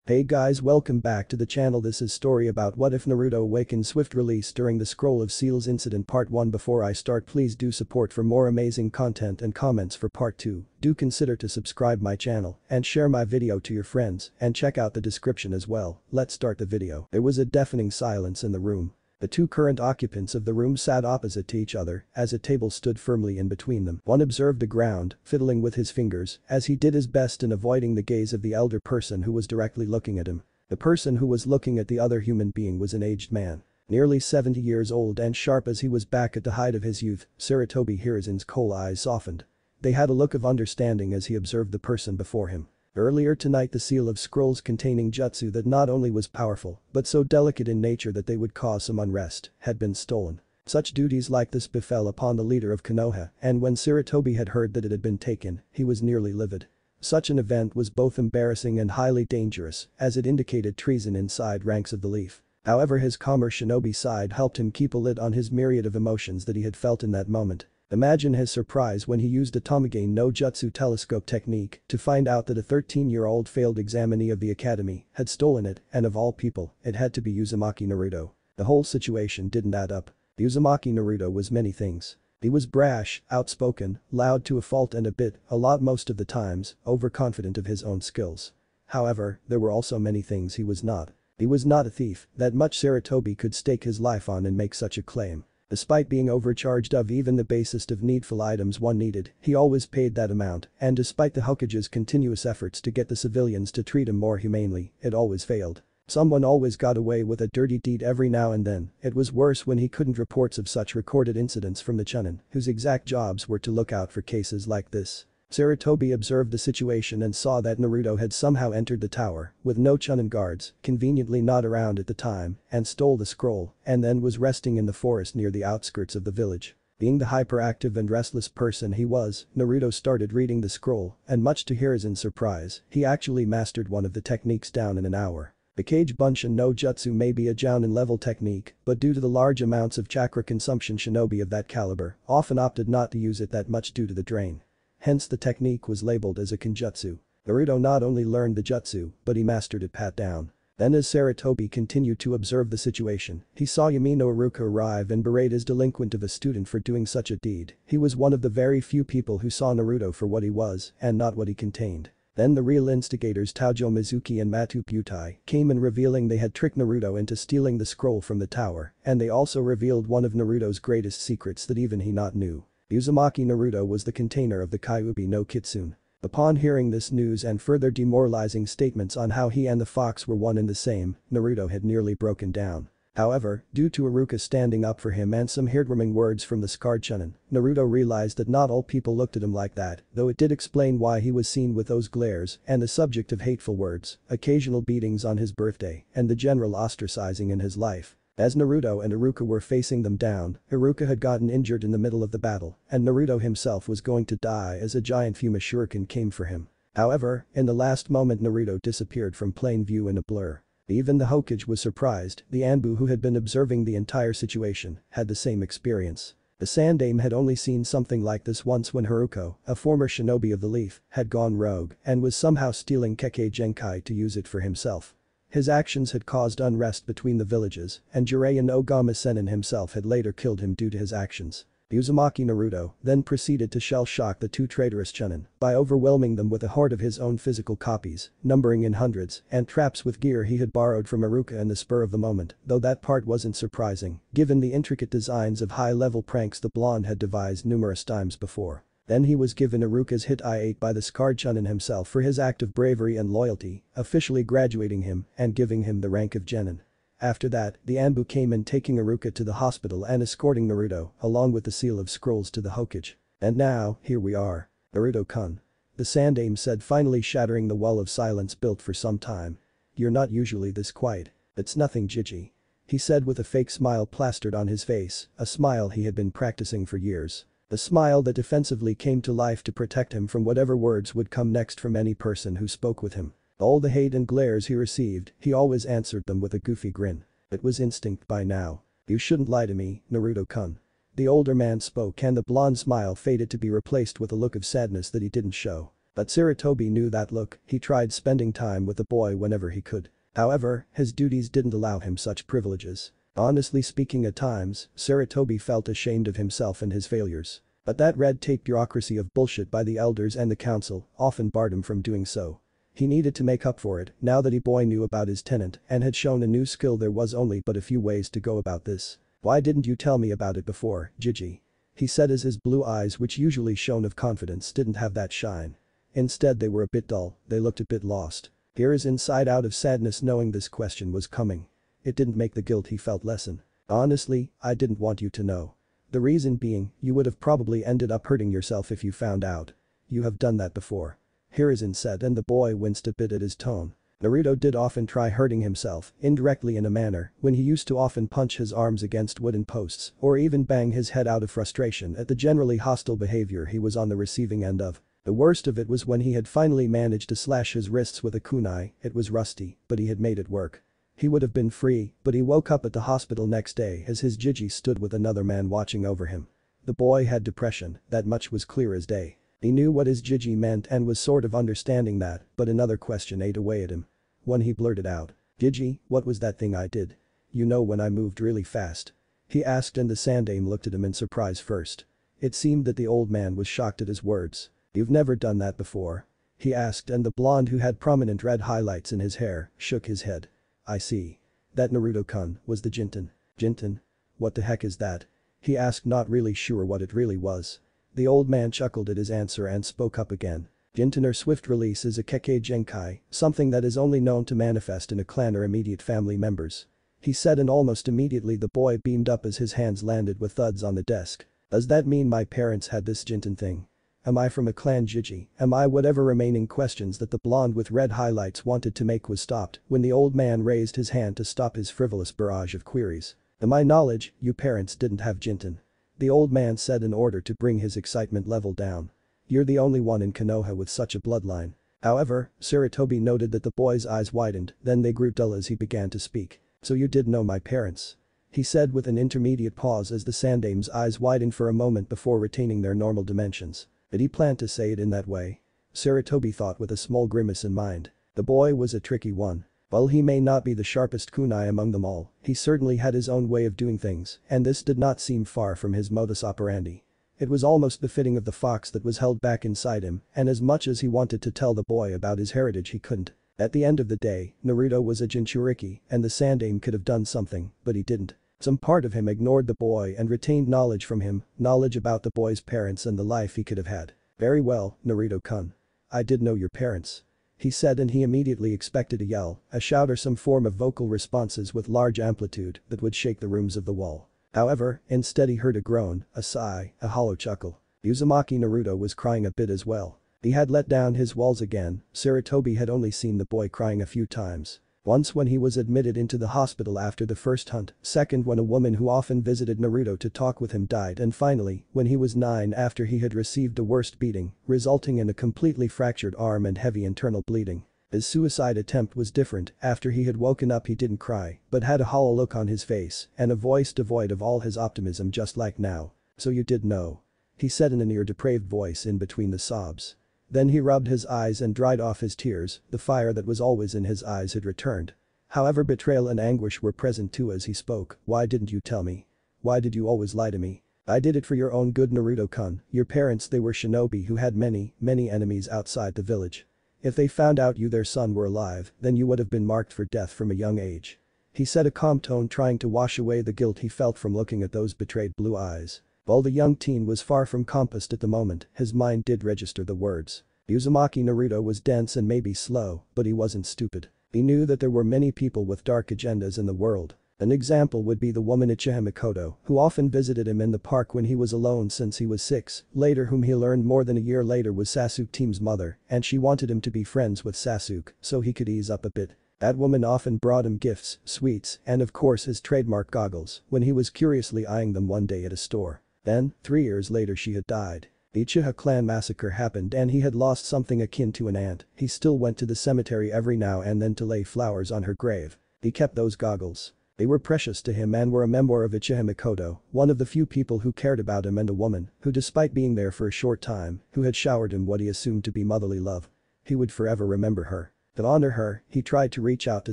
Hey guys, welcome back to the channel. This is story about What If Naruto Awakens swift release during the Scroll of Seals incident part 1. Before I start, please do support for more amazing content and comments for part 2. Do consider to subscribe my channel and share my video to your friends and check out the description as well. Let's start the video. There was a deafening silence in the room. The two current occupants of the room sat opposite to each other as a table stood firmly in between them. One observed the ground, fiddling with his fingers as he did his best in avoiding the gaze of the elder person who was directly looking at him. The person who was looking at the other human being was an aged man. Nearly 70 years old and sharp as he was back at the height of his youth, Sarutobi Hirazen's cold eyes softened. They had a look of understanding as he observed the person before him. Earlier tonight, the seal of scrolls containing jutsu that not only was powerful but so delicate in nature that they would cause some unrest had been stolen. Such duties like this befell upon the leader of Konoha, and when Sarutobi had heard that it had been taken, he was nearly livid. Such an event was both embarrassing and highly dangerous, as it indicated treason inside ranks of the Leaf. However, his calmer shinobi side helped him keep a lid on his myriad of emotions that he had felt in that moment. Imagine his surprise when he used a Tamage no Jutsu telescope technique to find out that a 13-year-old failed examinee of the academy had stolen it, and of all people, it had to be Uzumaki Naruto. The whole situation didn't add up. Uzumaki Naruto was many things. He was brash, outspoken, loud to a fault, and a lot most of the times, overconfident of his own skills. However, there were also many things he was not. He was not a thief, that much Sarutobi could stake his life on and make such a claim. Despite being overcharged of even the basest of needful items one needed, he always paid that amount, and despite the Hokage's continuous efforts to get the civilians to treat him more humanely, it always failed. Someone always got away with a dirty deed every now and then. It was worse when he couldn't reports of such recorded incidents from the Chunin, whose exact jobs were to look out for cases like this. Sarutobi observed the situation and saw that Naruto had somehow entered the tower, with no Chunin guards, conveniently not around at the time, and stole the scroll, and then was resting in the forest near the outskirts of the village. Being the hyperactive and restless person he was, Naruto started reading the scroll, and much to Hirazen's surprise, he actually mastered one of the techniques down in an hour. The Kage Bunshin no Jutsu may be a Jounin level technique, but due to the large amounts of chakra consumption, shinobi of that caliber often opted not to use it that much due to the drain. Hence the technique was labeled as a Kenjutsu. Naruto not only learned the jutsu, but he mastered it pat down. Then as Sarutobi continued to observe the situation, he saw Yamino Iruka arrive and berate his delinquent of a student for doing such a deed. He was one of the very few people who saw Naruto for what he was and not what he contained. Then the real instigators Tajo Mizuki and Matu Butai came in, revealing they had tricked Naruto into stealing the scroll from the tower, and they also revealed one of Naruto's greatest secrets that even he not knew. Uzumaki Naruto was the container of the Kyuubi no Kitsune. Upon hearing this news and further demoralizing statements on how he and the fox were one and the same, Naruto had nearly broken down. However, due to Iruka standing up for him and some heartwarming words from the scarred Chunin, Naruto realized that not all people looked at him like that, though it did explain why he was seen with those glares and the subject of hateful words, occasional beatings on his birthday, and the general ostracizing in his life. As Naruto and Iruka were facing them down, Iruka had gotten injured in the middle of the battle, and Naruto himself was going to die as a giant Fuma shuriken came for him. However, in the last moment Naruto disappeared from plain view in a blur. Even the Hokage was surprised. The Anbu, who had been observing the entire situation, had the same experience. The Sandaime had only seen something like this once when Haruko, a former shinobi of the Leaf, had gone rogue and was somehow stealing Kekkei Genkai to use it for himself. His actions had caused unrest between the villages, and Jiraiya no Gama Sennin himself had later killed him due to his actions. Uzumaki Naruto then proceeded to shell-shock the two traitorous Chunin by overwhelming them with a horde of his own physical copies, numbering in hundreds, and traps with gear he had borrowed from Iruka in the spur of the moment, though that part wasn't surprising, given the intricate designs of high-level pranks the blonde had devised numerous times before. Then he was given Iruka's hit I-8 by the scarred Chunin himself for his act of bravery and loyalty, officially graduating him and giving him the rank of Genin. After that, the Anbu came in, taking Iruka to the hospital and escorting Naruto, along with the seal of scrolls, to the Hokage. And now, here we are. Naruto-kun. The Sandaime said, finally shattering the wall of silence built for some time. You're not usually this quiet. It's nothing, Jiji. He said with a fake smile plastered on his face, a smile he had been practicing for years. The smile that defensively came to life to protect him from whatever words would come next from any person who spoke with him. All the hate and glares he received, he always answered them with a goofy grin. It was instinct by now. You shouldn't lie to me, Naruto-kun. The older man spoke, and the blonde smile faded to be replaced with a look of sadness that he didn't show. But Saratobi knew that look. He tried spending time with the boy whenever he could. However, his duties didn't allow him such privileges. Honestly speaking, at times, Saratobi felt ashamed of himself and his failures. But that red tape bureaucracy of bullshit by the elders and the council often barred him from doing so. He needed to make up for it now that boy knew about his tenant and had shown a new skill. There was only but a few ways to go about this. "Why didn't you tell me about it before, Gigi?" he said as his blue eyes, which usually shone of confidence, didn't have that shine. Instead, they were a bit dull, they looked a bit lost. Tears inside out of sadness knowing this question was coming. It didn't make the guilt he felt lessen. "Honestly, I didn't want you to know. The reason being, you would have probably ended up hurting yourself if you found out. You have done that before." Hiruzen said, and the boy winced a bit at his tone. Naruto did often try hurting himself, indirectly in a manner, when he used to often punch his arms against wooden posts or even bang his head out of frustration at the generally hostile behavior he was on the receiving end of. The worst of it was when he had finally managed to slash his wrists with a kunai. It was rusty, but he had made it work. He would have been free, but he woke up at the hospital next day as his Gigi stood with another man watching over him. The boy had depression, that much was clear as day. He knew what his Gigi meant and was sort of understanding that, but another question ate away at him. One he blurted out. "Gigi, what was that thing I did? You know, when I moved really fast?" he asked, and the Sandaime looked at him in surprise first. It seemed that the old man was shocked at his words. "You've never done that before?" he asked, and the blonde, who had prominent red highlights in his hair, shook his head. "I see. That Naruto-kun was the Jinten." "Jinten? What the heck is that?" he asked, not really sure what it really was. The old man chuckled at his answer and spoke up again. "Jinten, or swift release, is a Kekkei Genkai, something that is only known to manifest in a clan or immediate family members," he said, and almost immediately the boy beamed up as his hands landed with thuds on the desk. "Does that mean my parents had this Jinten thing? Am I from a clan, Gigi? Am I?" Whatever remaining questions that the blonde with red highlights wanted to make was stopped when the old man raised his hand to stop his frivolous barrage of queries. "To my knowledge, you parents didn't have Jinten," the old man said in order to bring his excitement level down. "You're the only one in Konoha with such a bloodline." However, Saratobi noted that the boy's eyes widened, then they grew dull as he began to speak. "So you did know my parents?" he said with an intermediate pause as the Sandaime's eyes widened for a moment before retaining their normal dimensions. Did he plan to say it in that way? Saratobi thought with a small grimace in mind. The boy was a tricky one. While he may not be the sharpest kunai among them all, he certainly had his own way of doing things, and this did not seem far from his modus operandi. It was almost befitting of the fox that was held back inside him, and as much as he wanted to tell the boy about his heritage, he couldn't. At the end of the day, Naruto was a Jinchuriki, and the Sandaime could have done something, but he didn't. Some part of him ignored the boy and retained knowledge from him, knowledge about the boy's parents and the life he could have had. "Very well, Naruto-kun. I did know your parents," he said, and he immediately expected a yell, a shout, or some form of vocal responses with large amplitude that would shake the rooms of the wall. However, instead he heard a groan, a sigh, a hollow chuckle. Uzumaki Naruto was crying a bit as well. He had let down his walls again. Saratobi had only seen the boy crying a few times. Once when he was admitted into the hospital after the first hunt, second when a woman who often visited Naruto to talk with him died, and finally, when he was 9 after he had received the worst beating, resulting in a completely fractured arm and heavy internal bleeding. His suicide attempt was different. After he had woken up, he didn't cry, but had a hollow look on his face and a voice devoid of all his optimism, just like now. "So you did know," he said in an ear-depraved voice in between the sobs. Then he rubbed his eyes and dried off his tears. The fire that was always in his eyes had returned. However, betrayal and anguish were present too as he spoke. "Why didn't you tell me? Why did you always lie to me? I did it for your own good, Naruto-kun. Your parents, they were shinobi who had many enemies outside the village. If they found out you, their son, were alive, then you would have been marked for death from a young age," he said, a calm tone trying to wash away the guilt he felt from looking at those betrayed blue eyes. While the young teen was far from compassed at the moment, his mind did register the words. Uzumaki Naruto was dense and maybe slow, but he wasn't stupid. He knew that there were many people with dark agendas in the world. An example would be the woman Uchiha Mikoto, who often visited him in the park when he was alone since he was 6, later whom he learned more than a year later was Sasuke Team's mother, and she wanted him to be friends with Sasuke so he could ease up a bit. That woman often brought him gifts, sweets, and of course his trademark goggles when he was curiously eyeing them one day at a store. Then, 3 years later, she had died. The Uchiha clan massacre happened and he had lost something akin to an aunt. He still went to the cemetery every now and then to lay flowers on her grave. He kept those goggles. They were precious to him and were a memoir of Uchiha Mikoto, one of the few people who cared about him, and a woman who, despite being there for a short time, who had showered him what he assumed to be motherly love. He would forever remember her. To honor her, he tried to reach out to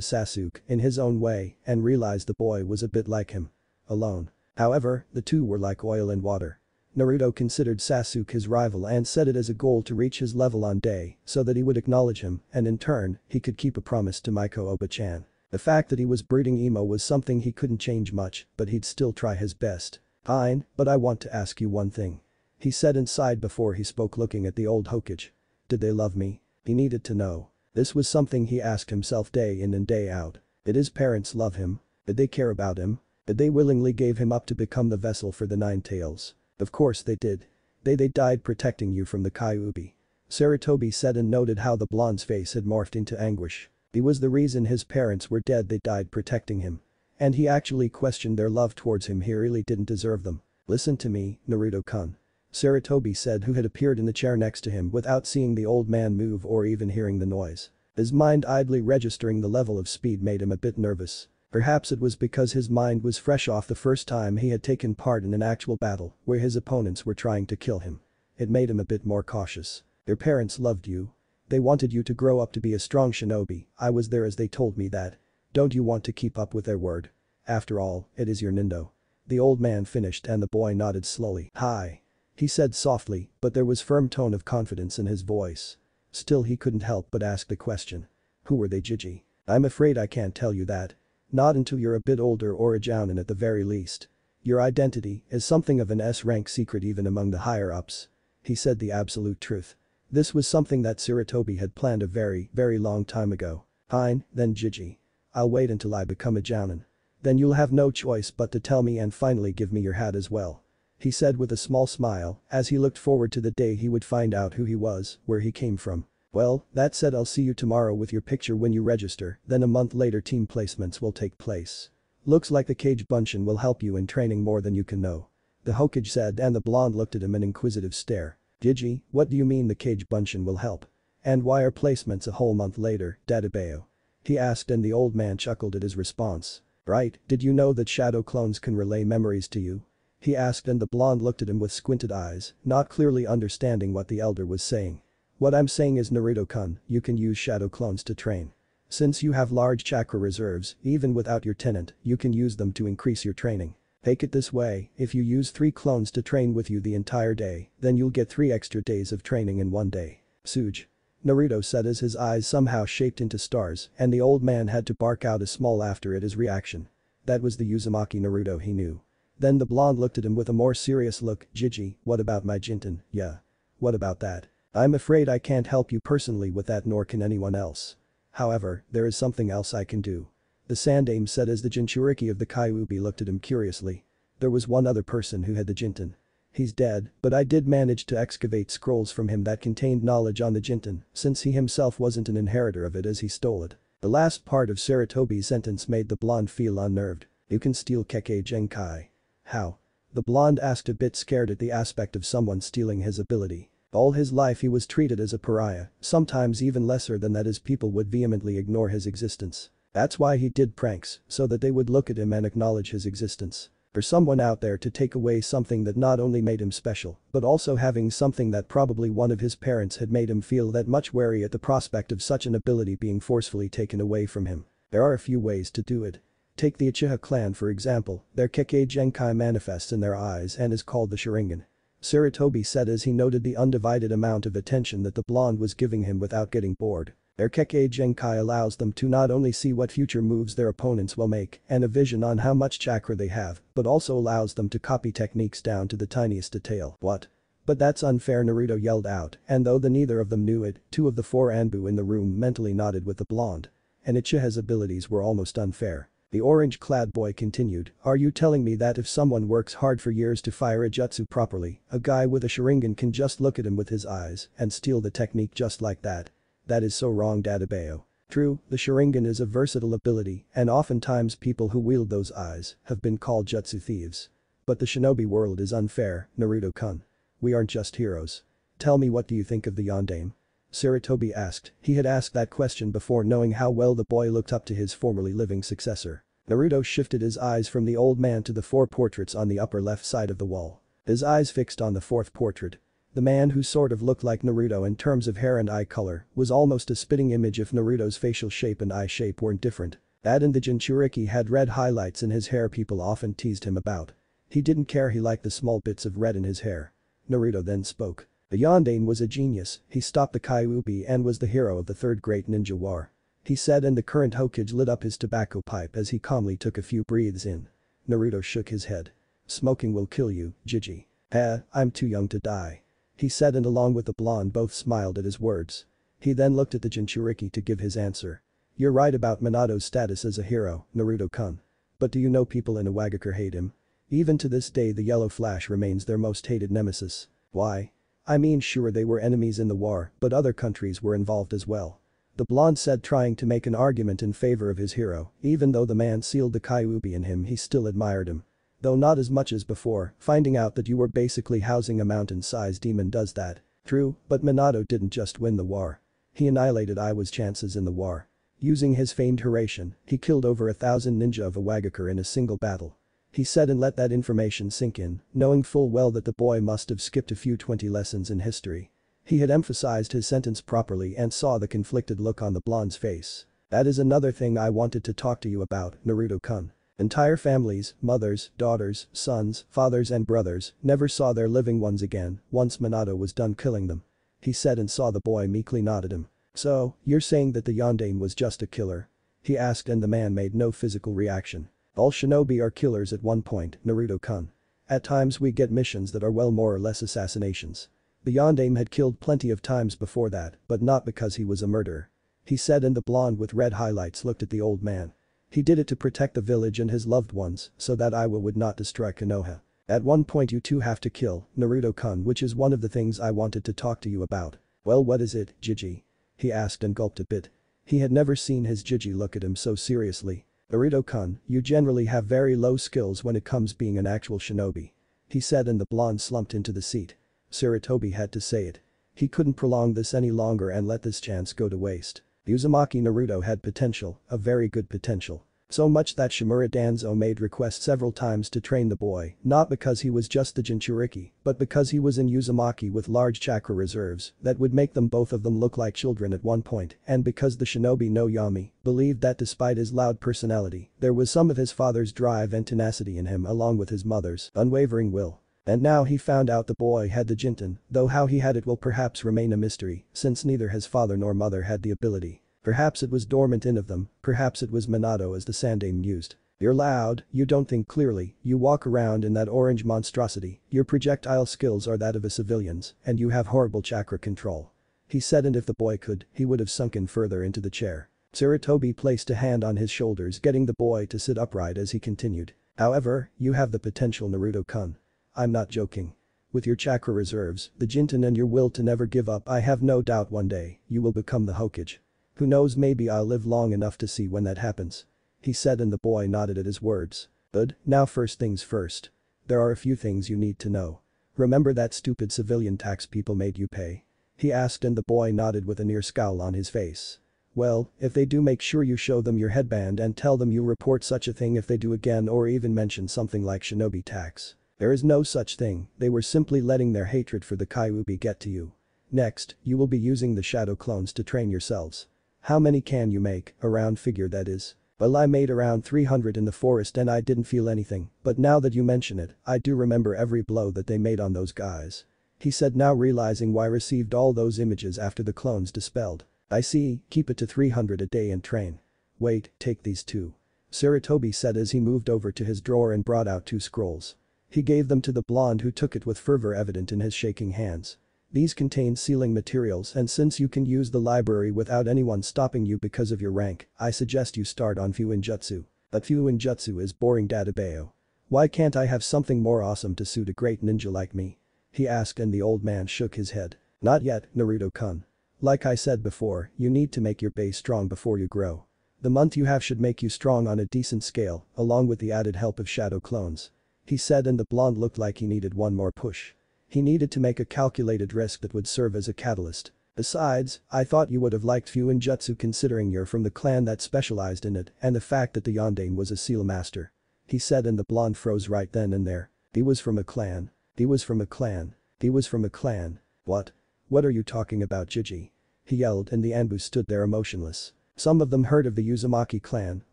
Sasuke in his own way and realized the boy was a bit like him. Alone. However, the two were like oil and water. Naruto considered Sasuke his rival and set it as a goal to reach his level on day so that he would acknowledge him and in turn, he could keep a promise to Maiko Oba-chan. The fact that he was breeding emo was something he couldn't change much, but he'd still try his best. Fine, but I want to ask you one thing. He said inside before he spoke, looking at the old Hokage. Did they love me? He needed to know. This was something he asked himself day in and day out. Did his parents love him? Did they care about him? Did they willingly gave him up to become the vessel for the Nine Tails? Of course they did. They died protecting you from the Kyuubi. Sarutobi said and noted how the blonde's face had morphed into anguish. He was the reason his parents were dead, they died protecting him. And he actually questioned their love towards him, he really didn't deserve them. Listen to me, Naruto-kun. Sarutobi said, who had appeared in the chair next to him without seeing the old man move or even hearing the noise. His mind idly registering the level of speed made him a bit nervous. Perhaps it was because his mind was fresh off the first time he had taken part in an actual battle where his opponents were trying to kill him. It made him a bit more cautious. Your parents loved you. They wanted you to grow up to be a strong shinobi. I was there as they told me that. Don't you want to keep up with their word? After all, it is your nindo. The old man finished and the boy nodded slowly. Hi. He said softly, but there was firm tone of confidence in his voice. Still he couldn't help but ask the question. Who were they, Gigi? I'm afraid I can't tell you that. Not until you're a bit older or a jounin at the very least. Your identity is something of an S-rank secret even among the higher-ups. He said the absolute truth. This was something that Sarutobi had planned a very, very long time ago. Fine, then Gigi. I'll wait until I become a jounin. Then you'll have no choice but to tell me and finally give me your hat as well. He said with a small smile as he looked forward to the day he would find out who he was, where he came from. Well, that said, I'll see you tomorrow with your picture when you register, then a month later team placements will take place. Looks like the Kage Bunshin will help you in training more than you can know. The Hokage said, and the blonde looked at him in inquisitive stare. Gigi, what do you mean the Kage Bunshin will help? And why are placements a whole month later, Dadabeo? He asked and the old man chuckled at his response. Right, did you know that shadow clones can relay memories to you? He asked and the blonde looked at him with squinted eyes, not clearly understanding what the elder was saying. What I'm saying is, Naruto-kun, you can use shadow clones to train. Since you have large chakra reserves, even without your tenant, you can use them to increase your training. Take it this way, if you use 3 clones to train with you the entire day, then you'll get 3 extra days of training in one day. Suge. Naruto said as his eyes somehow shaped into stars and the old man had to bark out a small laughter at his reaction. That was the Uzumaki Naruto he knew. Then the blonde looked at him with a more serious look. Gigi, what about my Jinten? Yeah. What about that? I'm afraid I can't help you personally with that, nor can anyone else. However, there is something else I can do. The Sandaime said as the Jinchuriki of the Kyuubi looked at him curiously. There was one other person who had the Jinten. He's dead, but I did manage to excavate scrolls from him that contained knowledge on the Jinten, since he himself wasn't an inheritor of it as he stole it. The last part of Sarutobi's sentence made the blonde feel unnerved. You can steal Kekkei Genkai. How? The blonde asked, a bit scared at the aspect of someone stealing his ability. All his life he was treated as a pariah, sometimes even lesser than that, as people would vehemently ignore his existence. That's why he did pranks, so that they would look at him and acknowledge his existence. For someone out there to take away something that not only made him special, but also having something that probably one of his parents had made him feel that much wary at the prospect of such an ability being forcefully taken away from him. There are a few ways to do it. Take the Uchiha clan for example, their Kekkei Genkai manifests in their eyes and is called the Sharingan. Sarutobi said as he noted the undivided amount of attention that the blonde was giving him without getting bored. Their Kekkei Genkai allows them to not only see what future moves their opponents will make and a vision on how much chakra they have, but also allows them to copy techniques down to the tiniest detail. What? But that's unfair, Naruto yelled out, and though neither of them knew it, 2 of the 4 Anbu in the room mentally nodded with the blonde. And Uchiha's abilities were almost unfair. The orange-clad boy continued, are you telling me that if someone works hard for years to fire a jutsu properly, a guy with a Sharingan can just look at him with his eyes and steal the technique just like that? That is so wrong, Dadabeo. True, the Sharingan is a versatile ability and oftentimes people who wield those eyes have been called jutsu thieves. But the shinobi world is unfair, Naruto-kun. We aren't just heroes. Tell me, what do you think of the Yondaime? Sarutobi asked. He had asked that question before, knowing how well the boy looked up to his formerly living successor. Naruto shifted his eyes from the old man to the 4 portraits on the upper left side of the wall. His eyes fixed on the 4th portrait. The man who sort of looked like Naruto in terms of hair and eye color was almost a spitting image if Naruto's facial shape and eye shape weren't different. That and the Jinchuriki had red highlights in his hair people often teased him about. He didn't care, he liked the small bits of red in his hair. Naruto then spoke. The Yondaime was a genius, he stopped the Kyuubi and was the hero of the Third Great Ninja War. He said, and the current Hokage lit up his tobacco pipe as he calmly took a few breaths in. Naruto shook his head. Smoking will kill you, Jiji. I'm too young to die. He said, and along with the blonde both smiled at his words. He then looked at the Jinchuriki to give his answer. You're right about Minato's status as a hero, Naruto-kun. But do you know people in Awagakure hate him? Even to this day the Yellow Flash remains their most hated nemesis. Why? I mean, sure, they were enemies in the war, but other countries were involved as well. The blonde said, trying to make an argument in favor of his hero. Even though the man sealed the Kyuubi in him, he still admired him. Though not as much as before, finding out that you were basically housing a mountain-sized demon does that. True, but Minato didn't just win the war. He annihilated Iwa's chances in the war. Using his famed Hiraishin, he killed over 1,000 ninja of Awagakure in a single battle. He said, and let that information sink in, knowing full well that the boy must have skipped a few 20 lessons in history. He had emphasized his sentence properly and saw the conflicted look on the blonde's face. That is another thing I wanted to talk to you about, Naruto-kun. Entire families, mothers, daughters, sons, fathers and brothers, never saw their living ones again once Minato was done killing them. He said and saw the boy meekly nod at him. So, you're saying that the Yondaime was just a killer? He asked, and the man made no physical reaction. All shinobi are killers at one point, Naruto-kun. At times we get missions that are well more or less assassinations. The Yondaime had killed plenty of times before that, but not because he was a murderer. He said, and the blonde with red highlights looked at the old man. He did it to protect the village and his loved ones so that Iwa would not destroy Konoha. At one point you two have to kill Naruto-kun, which is one of the things I wanted to talk to you about. Well, what is it, Jiji? He asked and gulped a bit. He had never seen his Jiji look at him so seriously. Naruto-kun, you generally have very low skills when it comes being an actual shinobi. He said, and the blonde slumped into the seat. Sarutobi had to say it. He couldn't prolong this any longer and let this chance go to waste. Uzumaki Naruto had potential, a very good potential. So much that Shimura Danzo made requests several times to train the boy, not because he was just the Jinchuriki, but because he was in Uzumaki with large chakra reserves that would make them both of them look like children at one point, and because the shinobi no Yami believed that despite his loud personality, there was some of his father's drive and tenacity in him along with his mother's unwavering will. And now he found out the boy had the Jinten, though how he had it will perhaps remain a mystery, since neither his father nor mother had the ability. Perhaps it was dormant in of them, perhaps it was Minato as the Sandaime used. You're loud, you don't think clearly, you walk around in that orange monstrosity, your projectile skills are that of a civilian's, and you have horrible chakra control. He said, and if the boy could, he would have sunken further into the chair. Sarutobi placed a hand on his shoulders, getting the boy to sit upright as he continued. However, you have the potential, Naruto-kun. I'm not joking. With your chakra reserves, the Jinten and your will to never give up, I have no doubt one day, you will become the Hokage. Who knows, maybe I'll live long enough to see when that happens. He said, and the boy nodded at his words. Good, now first things first. There are a few things you need to know. Remember that stupid civilian tax people made you pay? He asked, and the boy nodded with a near scowl on his face. Well, if they do, make sure you show them your headband and tell them you report such a thing if they do again or even mention something like shinobi tax. There is no such thing, they were simply letting their hatred for the Kyuubi get to you. Next, you will be using the shadow clones to train yourselves. How many can you make, a round figure that is? Well, I made around 300 in the forest and I didn't feel anything, but now that you mention it, I do remember every blow that they made on those guys. He said, now realizing why received all those images after the clones dispelled. I see, keep it to 300 a day and train. Wait, take these two. Sarutobi said as he moved over to his drawer and brought out 2 scrolls. He gave them to the blonde, who took it with fervor evident in his shaking hands. These contain sealing materials, and since you can use the library without anyone stopping you because of your rank, I suggest you start on Fuinjutsu. But Fuinjutsu is boring, Dadabayo. Why can't I have something more awesome to suit a great ninja like me? He asked, and the old man shook his head. Not yet, Naruto-kun. Like I said before, you need to make your base strong before you grow. The month you have should make you strong on a decent scale, along with the added help of shadow clones. He said, and the blonde looked like he needed one more push. He needed to make a calculated risk that would serve as a catalyst. Besides, I thought you would have liked Fuinjutsu considering you're from the clan that specialized in it and the fact that the Yondaime was a seal master. He said and the blonde froze right then and there. He was from a clan. He was from a clan. He was from a clan. What? What are you talking about, Gigi? He yelled and the Anbu stood there emotionless. Some of them heard of the Uzumaki clan,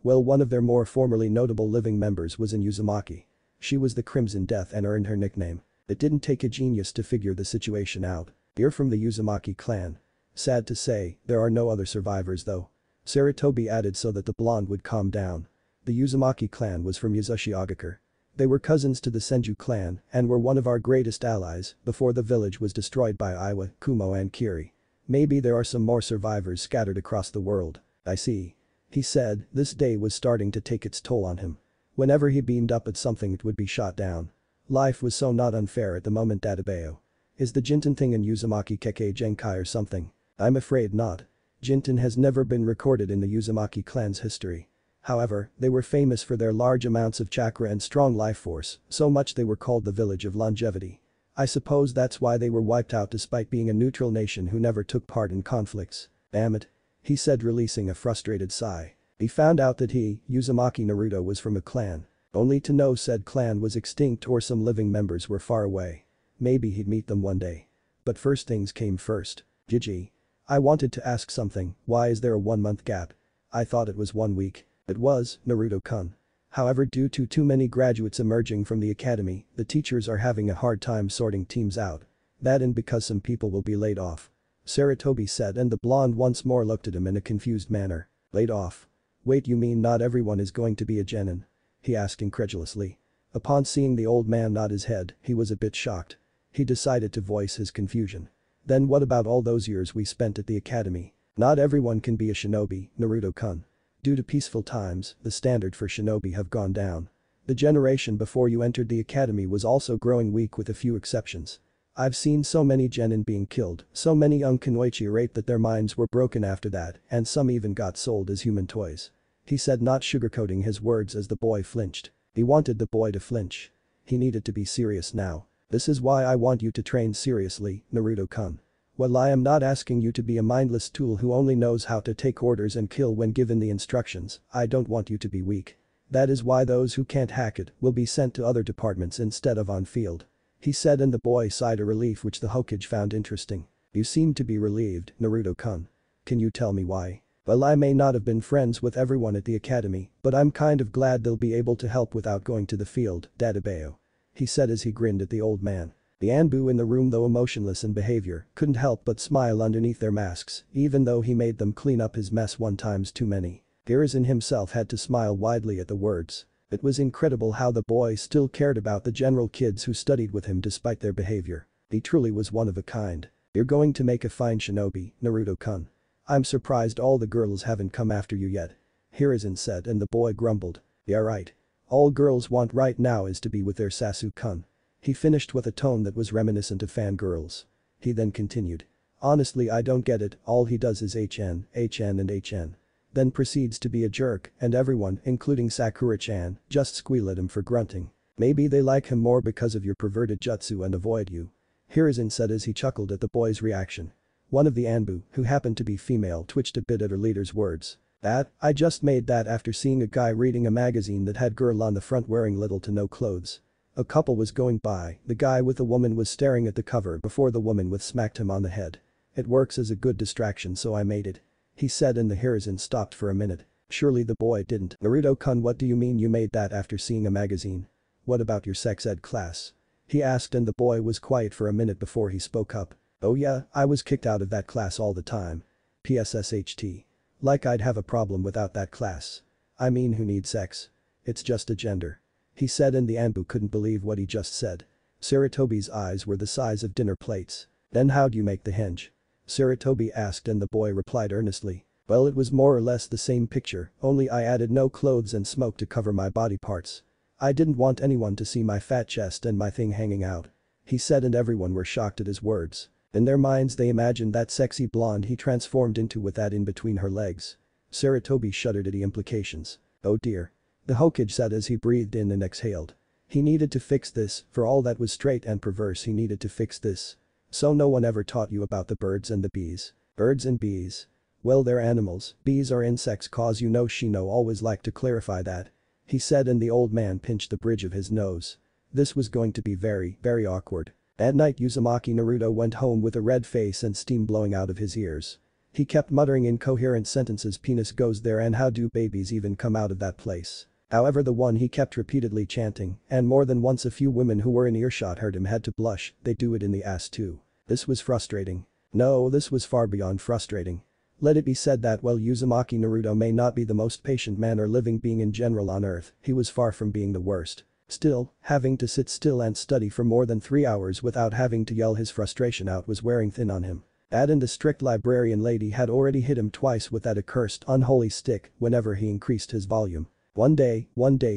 well one of their more formerly notable living members was in Uzumaki. She was the Crimson Death and earned her nickname. It didn't take a genius to figure the situation out. You're from the Uzumaki clan. Sad to say, there are no other survivors though. Saratobi added so that the blonde would calm down. The Uzumaki clan was from Yuzushiogakure. They were cousins to the Senju clan and were one of our greatest allies before the village was destroyed by Iwa, Kumo and Kiri. Maybe there are some more survivors scattered across the world. I see. He said, this day was starting to take its toll on him. Whenever he beamed up at something it would be shot down. Life was so not unfair at the moment Databeo. Is the Jinten thing in Uzumaki Kekkei Genkai or something? I'm afraid not. Jinten has never been recorded in the Uzumaki clan's history. However, they were famous for their large amounts of chakra and strong life force, so much they were called the village of longevity. I suppose that's why they were wiped out despite being a neutral nation who never took part in conflicts. Damn it. He said releasing a frustrated sigh. He found out that he, Uzumaki Naruto was from a clan. Only to know said clan was extinct or some living members were far away. Maybe he'd meet them one day. But first things came first. Gigi. I wanted to ask something, why is there a 1-month gap? I thought it was 1 week. It was, Naruto-kun. However, due to too many graduates emerging from the academy, the teachers are having a hard time sorting teams out. That and because some people will be laid off. Saratobi said and the blonde once more looked at him in a confused manner. Laid off? Wait, you mean not everyone is going to be a genin? He asked incredulously. Upon seeing the old man nod his head, he was a bit shocked. He decided to voice his confusion. Then what about all those years we spent at the academy? Not everyone can be a shinobi, Naruto-kun. Due to peaceful times, the standard for shinobi have gone down. The generation before you entered the academy was also growing weak with a few exceptions. I've seen so many genin being killed, so many young kunoichi raped that their minds were broken after that, and some even got sold as human toys. He said, not sugarcoating his words as the boy flinched. He wanted the boy to flinch. He needed to be serious now. This is why I want you to train seriously, Naruto-kun. While I am not asking you to be a mindless tool who only knows how to take orders and kill when given the instructions, I don't want you to be weak. That is why those who can't hack it will be sent to other departments instead of on field. He said and the boy sighed a relief which the Hokage found interesting. You seem to be relieved, Naruto-kun. Can you tell me why? Well, I may not have been friends with everyone at the academy, but I'm kind of glad they'll be able to help without going to the field, Databeo. He said as he grinned at the old man. The Anbu in the room, though emotionless in behavior, couldn't help but smile underneath their masks, even though he made them clean up his mess 1 times too many. Hiruzen himself had to smile widely at the words. It was incredible how the boy still cared about the general kids who studied with him despite their behavior. He truly was one of a kind. You're going to make a fine shinobi, Naruto-kun. I'm surprised all the girls haven't come after you yet. Hiruzen said and the boy grumbled. Yeah, right. All girls want right now is to be with their Sasu-kun. He finished with a tone that was reminiscent of fangirls. He then continued. Honestly, I don't get it, all he does is HN, HN and HN. Then proceeds to be a jerk and everyone, including Sakura-chan, just squeal at him for grunting. Maybe they like him more because of your perverted jutsu and avoid you. Hiruzen said as he chuckled at the boy's reaction. One of the Anbu, who happened to be female, twitched a bit at her leader's words. I just made that after seeing a guy reading a magazine that had girl on the front wearing little to no clothes. A couple was going by, the guy with the woman was staring at the cover before the woman with smacked him on the head. It works as a good distraction so I made it. He said and the Hiruzen stopped for a minute. Surely the boy didn't. Naruto-kun, what do you mean you made that after seeing a magazine? What about your sex ed class? He asked and the boy was quiet for a minute before he spoke up. Oh yeah, I was kicked out of that class all the time. PSSHT. Like I'd have a problem without that class. I mean, who needs sex? It's just a gender. He said and the Anbu couldn't believe what he just said. Saratobi's eyes were the size of dinner plates. Then how'd you make the henge? Saratobi asked and the boy replied earnestly. Well, it was more or less the same picture, only I added no clothes and smoke to cover my body parts. I didn't want anyone to see my fat chest and my thing hanging out. He said and everyone were shocked at his words. In their minds they imagined that sexy blonde he transformed into with that in between her legs. Saratobi shuddered at the implications. Oh dear. The Hokage said as he breathed in and exhaled. He needed to fix this, for all that was straight and perverse he needed to fix this. So no one ever taught you about the birds and the bees. Birds and bees. Well, they're animals, bees are insects cause you know Shino always liked to clarify that. He said, and the old man pinched the bridge of his nose. This was going to be very, very awkward. At night Uzumaki Naruto went home with a red face and steam blowing out of his ears. He kept muttering incoherent sentences, penis goes there and how do babies even come out of that place. However, the one he kept repeatedly chanting, and more than once a few women who were in earshot heard him had to blush, they do it in the ass too. This was frustrating. No, this was far beyond frustrating. Let it be said that while Uzumaki Naruto may not be the most patient man or living being in general on earth, he was far from being the worst. Still, having to sit still and study for more than 3 hours without having to yell his frustration out was wearing thin on him. That and the strict librarian lady had already hit him twice with that accursed unholy stick whenever he increased his volume. One day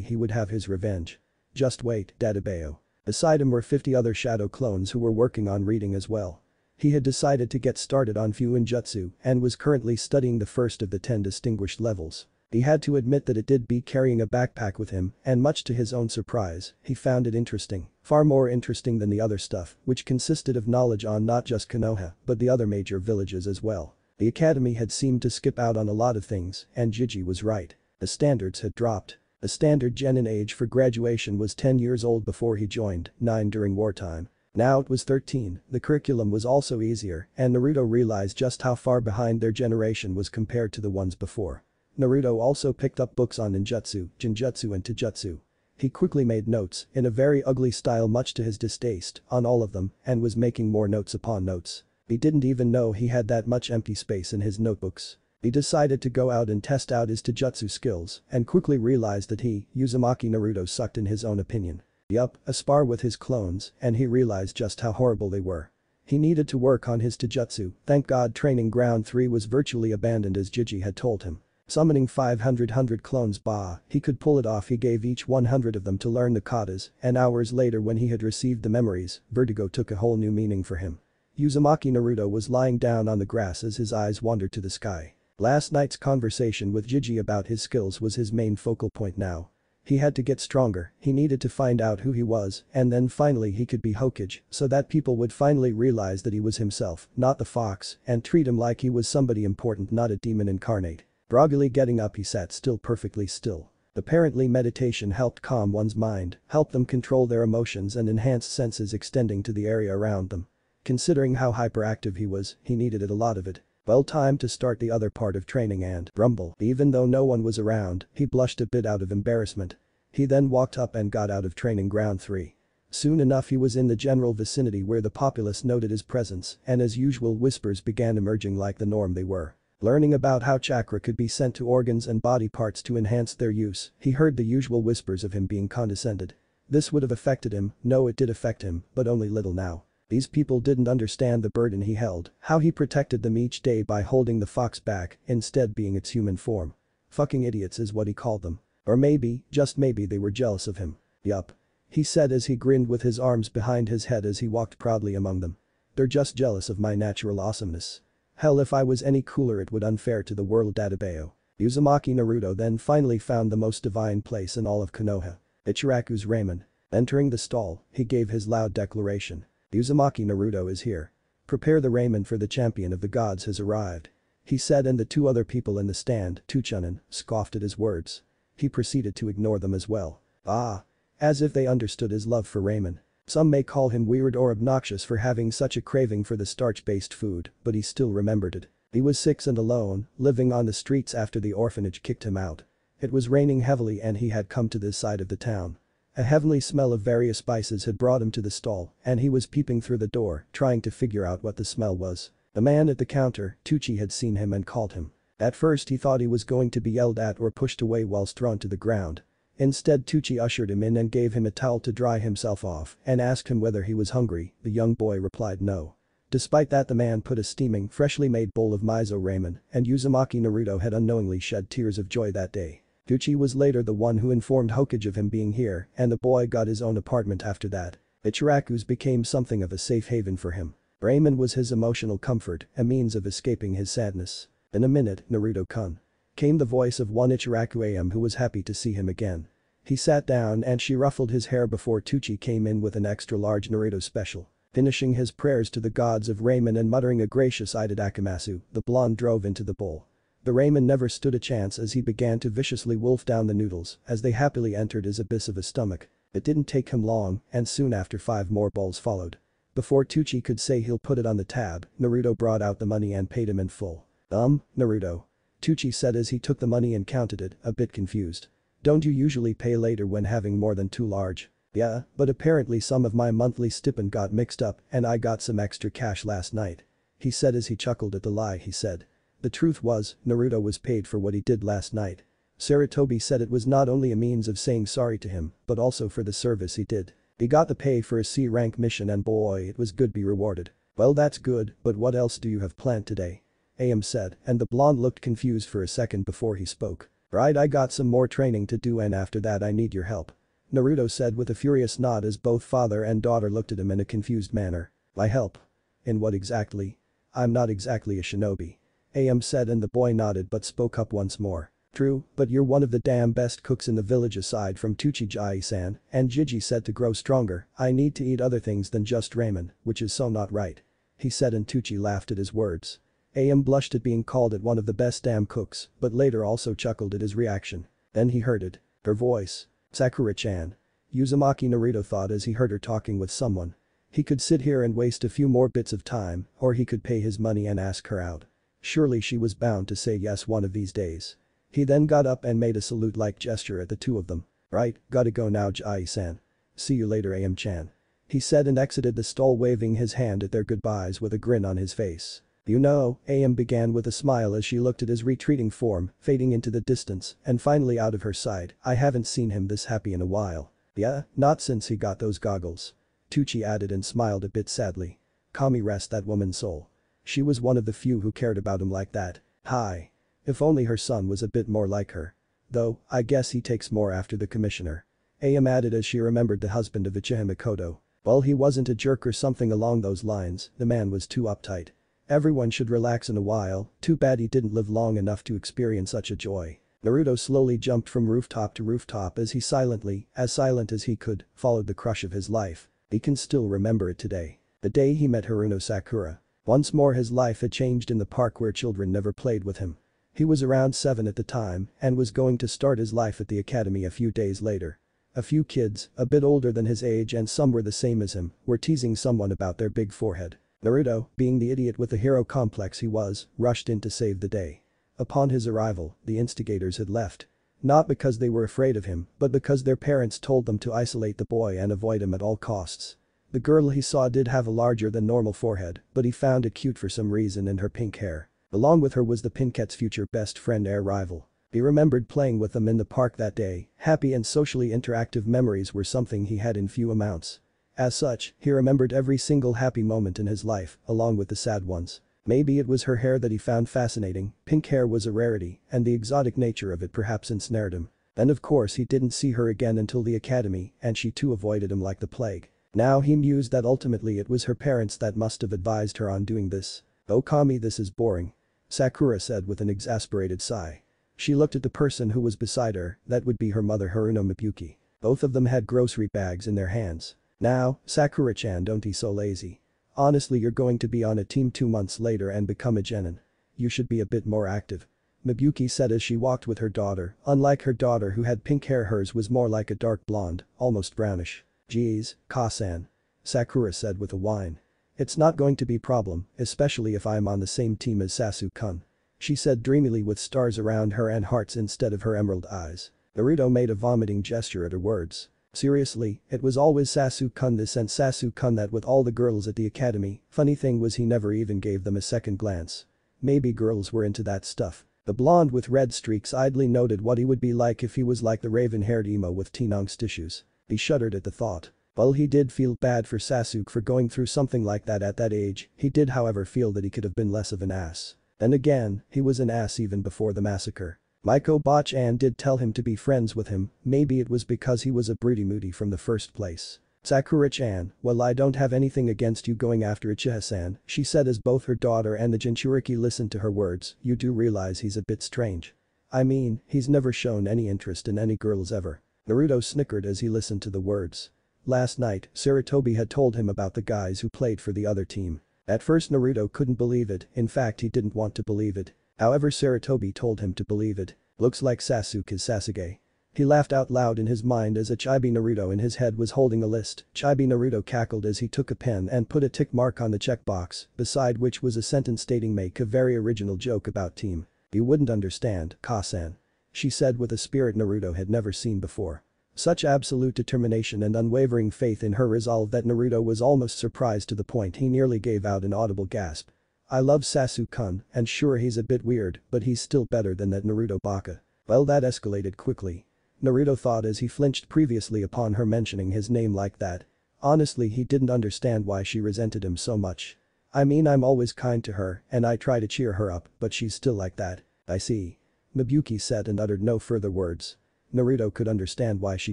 he would have his revenge. Just wait, Dadabeo. Beside him were 50 other shadow clones who were working on reading as well. He had decided to get started on Fuinjutsu and was currently studying the first of the 10 distinguished levels. He had to admit that it did beat carrying a backpack with him, and much to his own surprise, he found it interesting, far more interesting than the other stuff, which consisted of knowledge on not just Konoha, but the other major villages as well. The academy had seemed to skip out on a lot of things, and Gigi was right. The standards had dropped. The standard genin age for graduation was 10 years old before he joined, 9 during wartime. Now it was 13, the curriculum was also easier, and Naruto realized just how far behind their generation was compared to the ones before. Naruto also picked up books on ninjutsu, jinjutsu and taijutsu. He quickly made notes, in a very ugly style much to his distaste, on all of them, and was making more notes upon notes. He didn't even know he had that much empty space in his notebooks. He decided to go out and test out his taijutsu skills, and quickly realized that he, Uzumaki Naruto, sucked in his own opinion. Yup, a spar with his clones, and he realized just how horrible they were. He needed to work on his taijutsu, thank God training ground 3 was virtually abandoned as Gigi had told him. Summoning 500 clones, bah, he could pull it off. He gave each 100 of them to learn the katas, and hours later when he had received the memories, vertigo took a whole new meaning for him. Uzumaki Naruto was lying down on the grass as his eyes wandered to the sky. Last night's conversation with Gigi about his skills was his main focal point now. He had to get stronger, he needed to find out who he was, and then finally he could be Hokage, so that people would finally realize that he was himself, not the fox, and treat him like he was somebody important, not a demon incarnate. Groggily getting up, he sat still, perfectly still. Apparently meditation helped calm one's mind, help them control their emotions and enhance senses extending to the area around them. Considering how hyperactive he was, he needed it, a lot of it. Well, time to start the other part of training and rumble. Even though no one was around, he blushed a bit out of embarrassment. He then walked up and got out of training ground 3. Soon enough he was in the general vicinity where the populace noted his presence, and as usual whispers began emerging like the norm they were. Learning about how chakra could be sent to organs and body parts to enhance their use, he heard the usual whispers of him being condescended. This would have affected him, no it did affect him, but only little now. These people didn't understand the burden he held, how he protected them each day by holding the fox back, instead being its human form. Fucking idiots is what he called them. Or maybe, just maybe they were jealous of him. Yup. He said as he grinned with his arms behind his head as he walked proudly among them. They're just jealous of my natural awesomeness. Hell, if I was any cooler it would unfair to the world. Dadabeo. Uzumaki Naruto then finally found the most divine place in all of Konoha. Ichiraku's ramen. Entering the stall, he gave his loud declaration. Uzumaki Naruto is here. Prepare the ramen for the champion of the gods has arrived. He said, and the 2 other people in the stand, Tuchunin, scoffed at his words. He proceeded to ignore them as well. Ah. As if they understood his love for ramen. Some may call him weird or obnoxious for having such a craving for the starch-based food, but he still remembered it. He was 6 and alone, living on the streets after the orphanage kicked him out. It was raining heavily and he had come to this side of the town. A heavenly smell of various spices had brought him to the stall, and he was peeping through the door, trying to figure out what the smell was. The man at the counter, Tucci, had seen him and called him. At first he thought he was going to be yelled at or pushed away whilst thrown to the ground. Instead, Tucci ushered him in and gave him a towel to dry himself off and asked him whether he was hungry. The young boy replied no. Despite that, the man put a steaming, freshly made bowl of miso ramen, and Uzumaki Naruto had unknowingly shed tears of joy that day. Tucci was later the one who informed Hokage of him being here, and the boy got his own apartment after that. Ichiraku's became something of a safe haven for him. Ramen was his emotional comfort, a means of escaping his sadness. In a minute, Naruto-kun. Came the voice of one Ichiraku AM who was happy to see him again. He sat down and she ruffled his hair before Tucci came in with an extra large Naruto special. Finishing his prayers to the gods of ramen and muttering a gracious-eyed Akamatsu, the blonde drove into the bowl. The ramen never stood a chance as he began to viciously wolf down the noodles as they happily entered his abyss of a stomach. It didn't take him long, and soon after 5 more bowls followed. Before Tucci could say he'll put it on the tab, Naruto brought out the money and paid him in full. Naruto. Tucci said as he took the money and counted it, a bit confused. Don't you usually pay later when having more than 2 large? Yeah, but apparently some of my monthly stipend got mixed up and I got some extra cash last night. He said as he chuckled at the lie he said. The truth was, Naruto was paid for what he did last night. Saratobi said it was not only a means of saying sorry to him, but also for the service he did. He got the pay for a C-rank mission and boy it was good be rewarded. Well that's good, but what else do you have planned today? AM said, and the blonde looked confused for a second before he spoke. Right, I got some more training to do and after that I need your help. Naruto said with a furious nod as both father and daughter looked at him in a confused manner. My help? In what exactly? I'm not exactly a shinobi. AM said and the boy nodded but spoke up once more. True, but you're one of the damn best cooks in the village aside from Tuchijai-san, and Jiji said to grow stronger, I need to eat other things than just ramen, which is so not right. He said and Tucci laughed at his words. AM blushed at being called at one of the best damn cooks, but later also chuckled at his reaction. Then he heard it. Her voice. Sakura-chan. Uzumaki Naruto thought as he heard her talking with someone. He could sit here and waste a few more bits of time, or he could pay his money and ask her out. Surely she was bound to say yes one of these days. He then got up and made a salute-like gesture at the two of them. Right, gotta go now Jai-san. See you later AM-chan. He said and exited the stall waving his hand at their goodbyes with a grin on his face. You know, AM began with a smile as she looked at his retreating form, fading into the distance, and finally out of her sight, I haven't seen him this happy in a while. Yeah, not since he got those goggles. Tucci added and smiled a bit sadly. Kami rest that woman's soul. She was one of the few who cared about him like that. Hi. If only her son was a bit more like her. Though, I guess he takes more after the commissioner. AM added as she remembered the husband of Uchiha Mikoto. Well he wasn't a jerk or something along those lines, the man was too uptight. Everyone should relax in a while, too bad he didn't live long enough to experience such a joy. Naruto slowly jumped from rooftop to rooftop as he silently, as silent as he could, followed the crush of his life. He can still remember it today. The day he met Haruno Sakura. Once more his life had changed in the park where children never played with him. He was around 7 at the time and was going to start his life at the academy a few days later. A few kids, a bit older than his age and some were the same as him, were teasing someone about their big forehead. Naruto, being the idiot with the hero complex he was, rushed in to save the day. Upon his arrival, the instigators had left. Not because they were afraid of him, but because their parents told them to isolate the boy and avoid him at all costs. The girl he saw did have a larger than normal forehead, but he found it cute for some reason in her pink hair. Along with her was the Pinkette's future best friend rival. He remembered playing with them in the park that day, happy and socially interactive memories were something he had in few amounts. As such, he remembered every single happy moment in his life, along with the sad ones. Maybe it was her hair that he found fascinating, pink hair was a rarity, and the exotic nature of it perhaps ensnared him. Then of course he didn't see her again until the academy and she too avoided him like the plague. Now he mused that ultimately it was her parents that must have advised her on doing this. Oh Kami this is boring. Sakura said with an exasperated sigh. She looked at the person who was beside her, that would be her mother Haruno Miyuki. Both of them had grocery bags in their hands. Now, Sakura-chan don't be so lazy. Honestly you're going to be on a team 2 months later and become a genin. You should be a bit more active. Miyuki said as she walked with her daughter, unlike her daughter who had pink hair hers was more like a dark blonde, almost brownish. Geez, Ka-san. Sakura said with a whine. It's not going to be problem, especially if I'm on the same team as Sasu-kun. She said dreamily with stars around her and hearts instead of her emerald eyes. Naruto made a vomiting gesture at her words. Seriously, it was always Sasu-kun this and Sasu-kun that with all the girls at the academy, funny thing was he never even gave them a second glance. Maybe girls were into that stuff. The blonde with red streaks idly noted what he would be like if he was like the raven-haired emo with teen angst issues. He shuddered at the thought. While he did feel bad for Sasuke for going through something like that at that age, he did however feel that he could have been less of an ass. Then again, he was an ass even before the massacre. Maiko Bach-an did tell him to be friends with him, maybe it was because he was a broody moody from the first place. Sakura-chan, well I don't have anything against you going after Uchiha-san, she said as both her daughter and the Jinchuriki listened to her words, you do realize he's a bit strange. I mean, he's never shown any interest in any girls ever. Naruto snickered as he listened to the words. Last night, Saratobi had told him about the guys who played for the other team. At first Naruto couldn't believe it, in fact he didn't want to believe it. However Saratobi told him to believe it. Looks like Sasuke is Sasuke. He laughed out loud in his mind as a Chibi Naruto in his head was holding a list. Chibi Naruto cackled as he took a pen and put a tick mark on the checkbox, beside which was a sentence stating make a very original joke about team. You wouldn't understand, Ka-san. She said with a spirit Naruto had never seen before. Such absolute determination and unwavering faith in her resolve that Naruto was almost surprised to the point he nearly gave out an audible gasp. I love Sasuke-kun, and sure he's a bit weird, but he's still better than that Naruto baka. Well that escalated quickly. Naruto thought as he flinched previously upon her mentioning his name like that. Honestly he didn't understand why she resented him so much. I mean I'm always kind to her and I try to cheer her up, but she's still like that. I see. Mibuyuki said and uttered no further words. Naruto could understand why she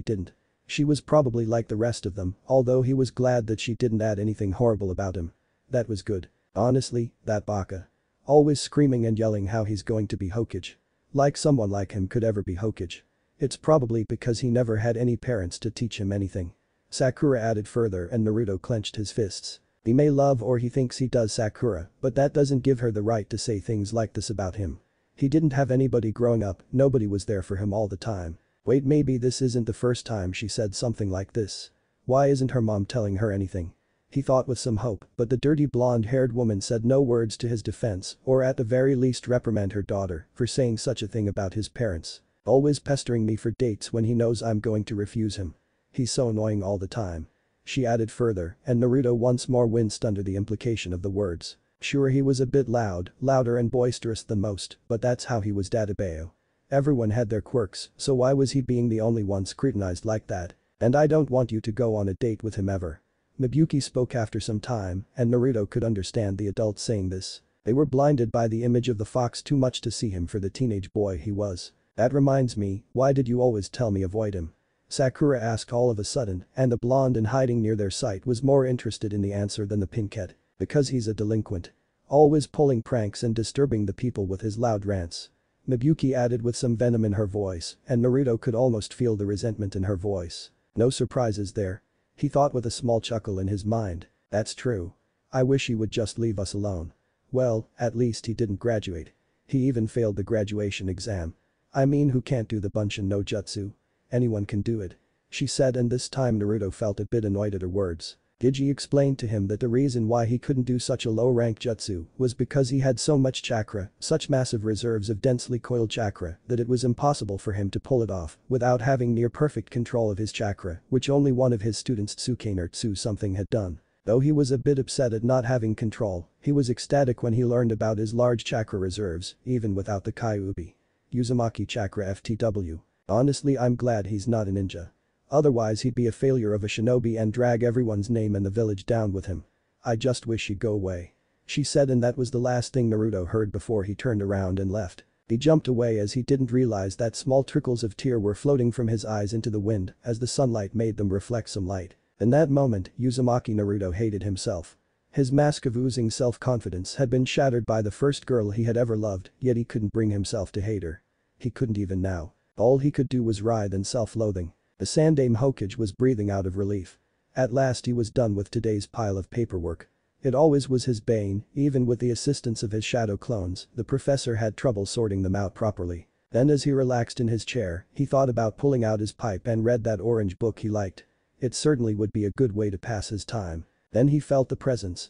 didn't. She was probably like the rest of them, although he was glad that she didn't add anything horrible about him. That was good. Honestly, that baka. Always screaming and yelling how he's going to be Hokage. Like someone like him could ever be Hokage. It's probably because he never had any parents to teach him anything. Sakura added further and Naruto clenched his fists. He may love or he thinks he does Sakura, but that doesn't give her the right to say things like this about him. He didn't have anybody growing up, nobody was there for him all the time. Wait, maybe this isn't the first time she said something like this. Why isn't her mom telling her anything? He thought with some hope, but the dirty blonde-haired woman said no words to his defense, or at the very least reprimand her daughter for saying such a thing about his parents. Always pestering me for dates when he knows I'm going to refuse him. He's so annoying all the time. She added further, and Naruto once more winced under the implication of the words. Sure he was a bit loud, louder and boisterous than most, but that's how he was Dadabeo. Everyone had their quirks, so why was he being the only one scrutinized like that? And I don't want you to go on a date with him ever. Mibuyuki spoke after some time, and Naruto could understand the adults saying this. They were blinded by the image of the fox too much to see him for the teenage boy he was. That reminds me, why did you always tell me avoid him? Sakura asked all of a sudden, and the blonde in hiding near their sight was more interested in the answer than the pinkette. Because he's a delinquent. Always pulling pranks and disturbing the people with his loud rants. Mibuyuki added with some venom in her voice, and Naruto could almost feel the resentment in her voice. No surprises there. He thought with a small chuckle in his mind. That's true. I wish he would just leave us alone. Well, at least he didn't graduate. He even failed the graduation exam. I mean who can't do the Bunshin no Jutsu? Anyone can do it. She said, and this time Naruto felt a bit annoyed at her words. Gigi explained to him that the reason why he couldn't do such a low-rank jutsu was because he had so much chakra, such massive reserves of densely coiled chakra, that it was impossible for him to pull it off without having near-perfect control of his chakra, which only one of his students Tsukaner something had done. Though he was a bit upset at not having control, he was ecstatic when he learned about his large chakra reserves, even without the Kyuubi. Uzumaki chakra FTW. Honestly, I'm glad he's not a ninja. Otherwise he'd be a failure of a shinobi and drag everyone's name in the village down with him. I just wish he'd go away. She said, and that was the last thing Naruto heard before he turned around and left. He jumped away as he didn't realize that small trickles of tear were floating from his eyes into the wind as the sunlight made them reflect some light. In that moment, Uzumaki Naruto hated himself. His mask of oozing self-confidence had been shattered by the first girl he had ever loved, yet he couldn't bring himself to hate her. He couldn't even now. All he could do was writhe in self-loathing. The Sandaime Hokage was breathing out of relief. At last he was done with today's pile of paperwork. It always was his bane, even with the assistance of his shadow clones, the professor had trouble sorting them out properly. Then as he relaxed in his chair, he thought about pulling out his pipe and read that orange book he liked. It certainly would be a good way to pass his time. Then he felt the presence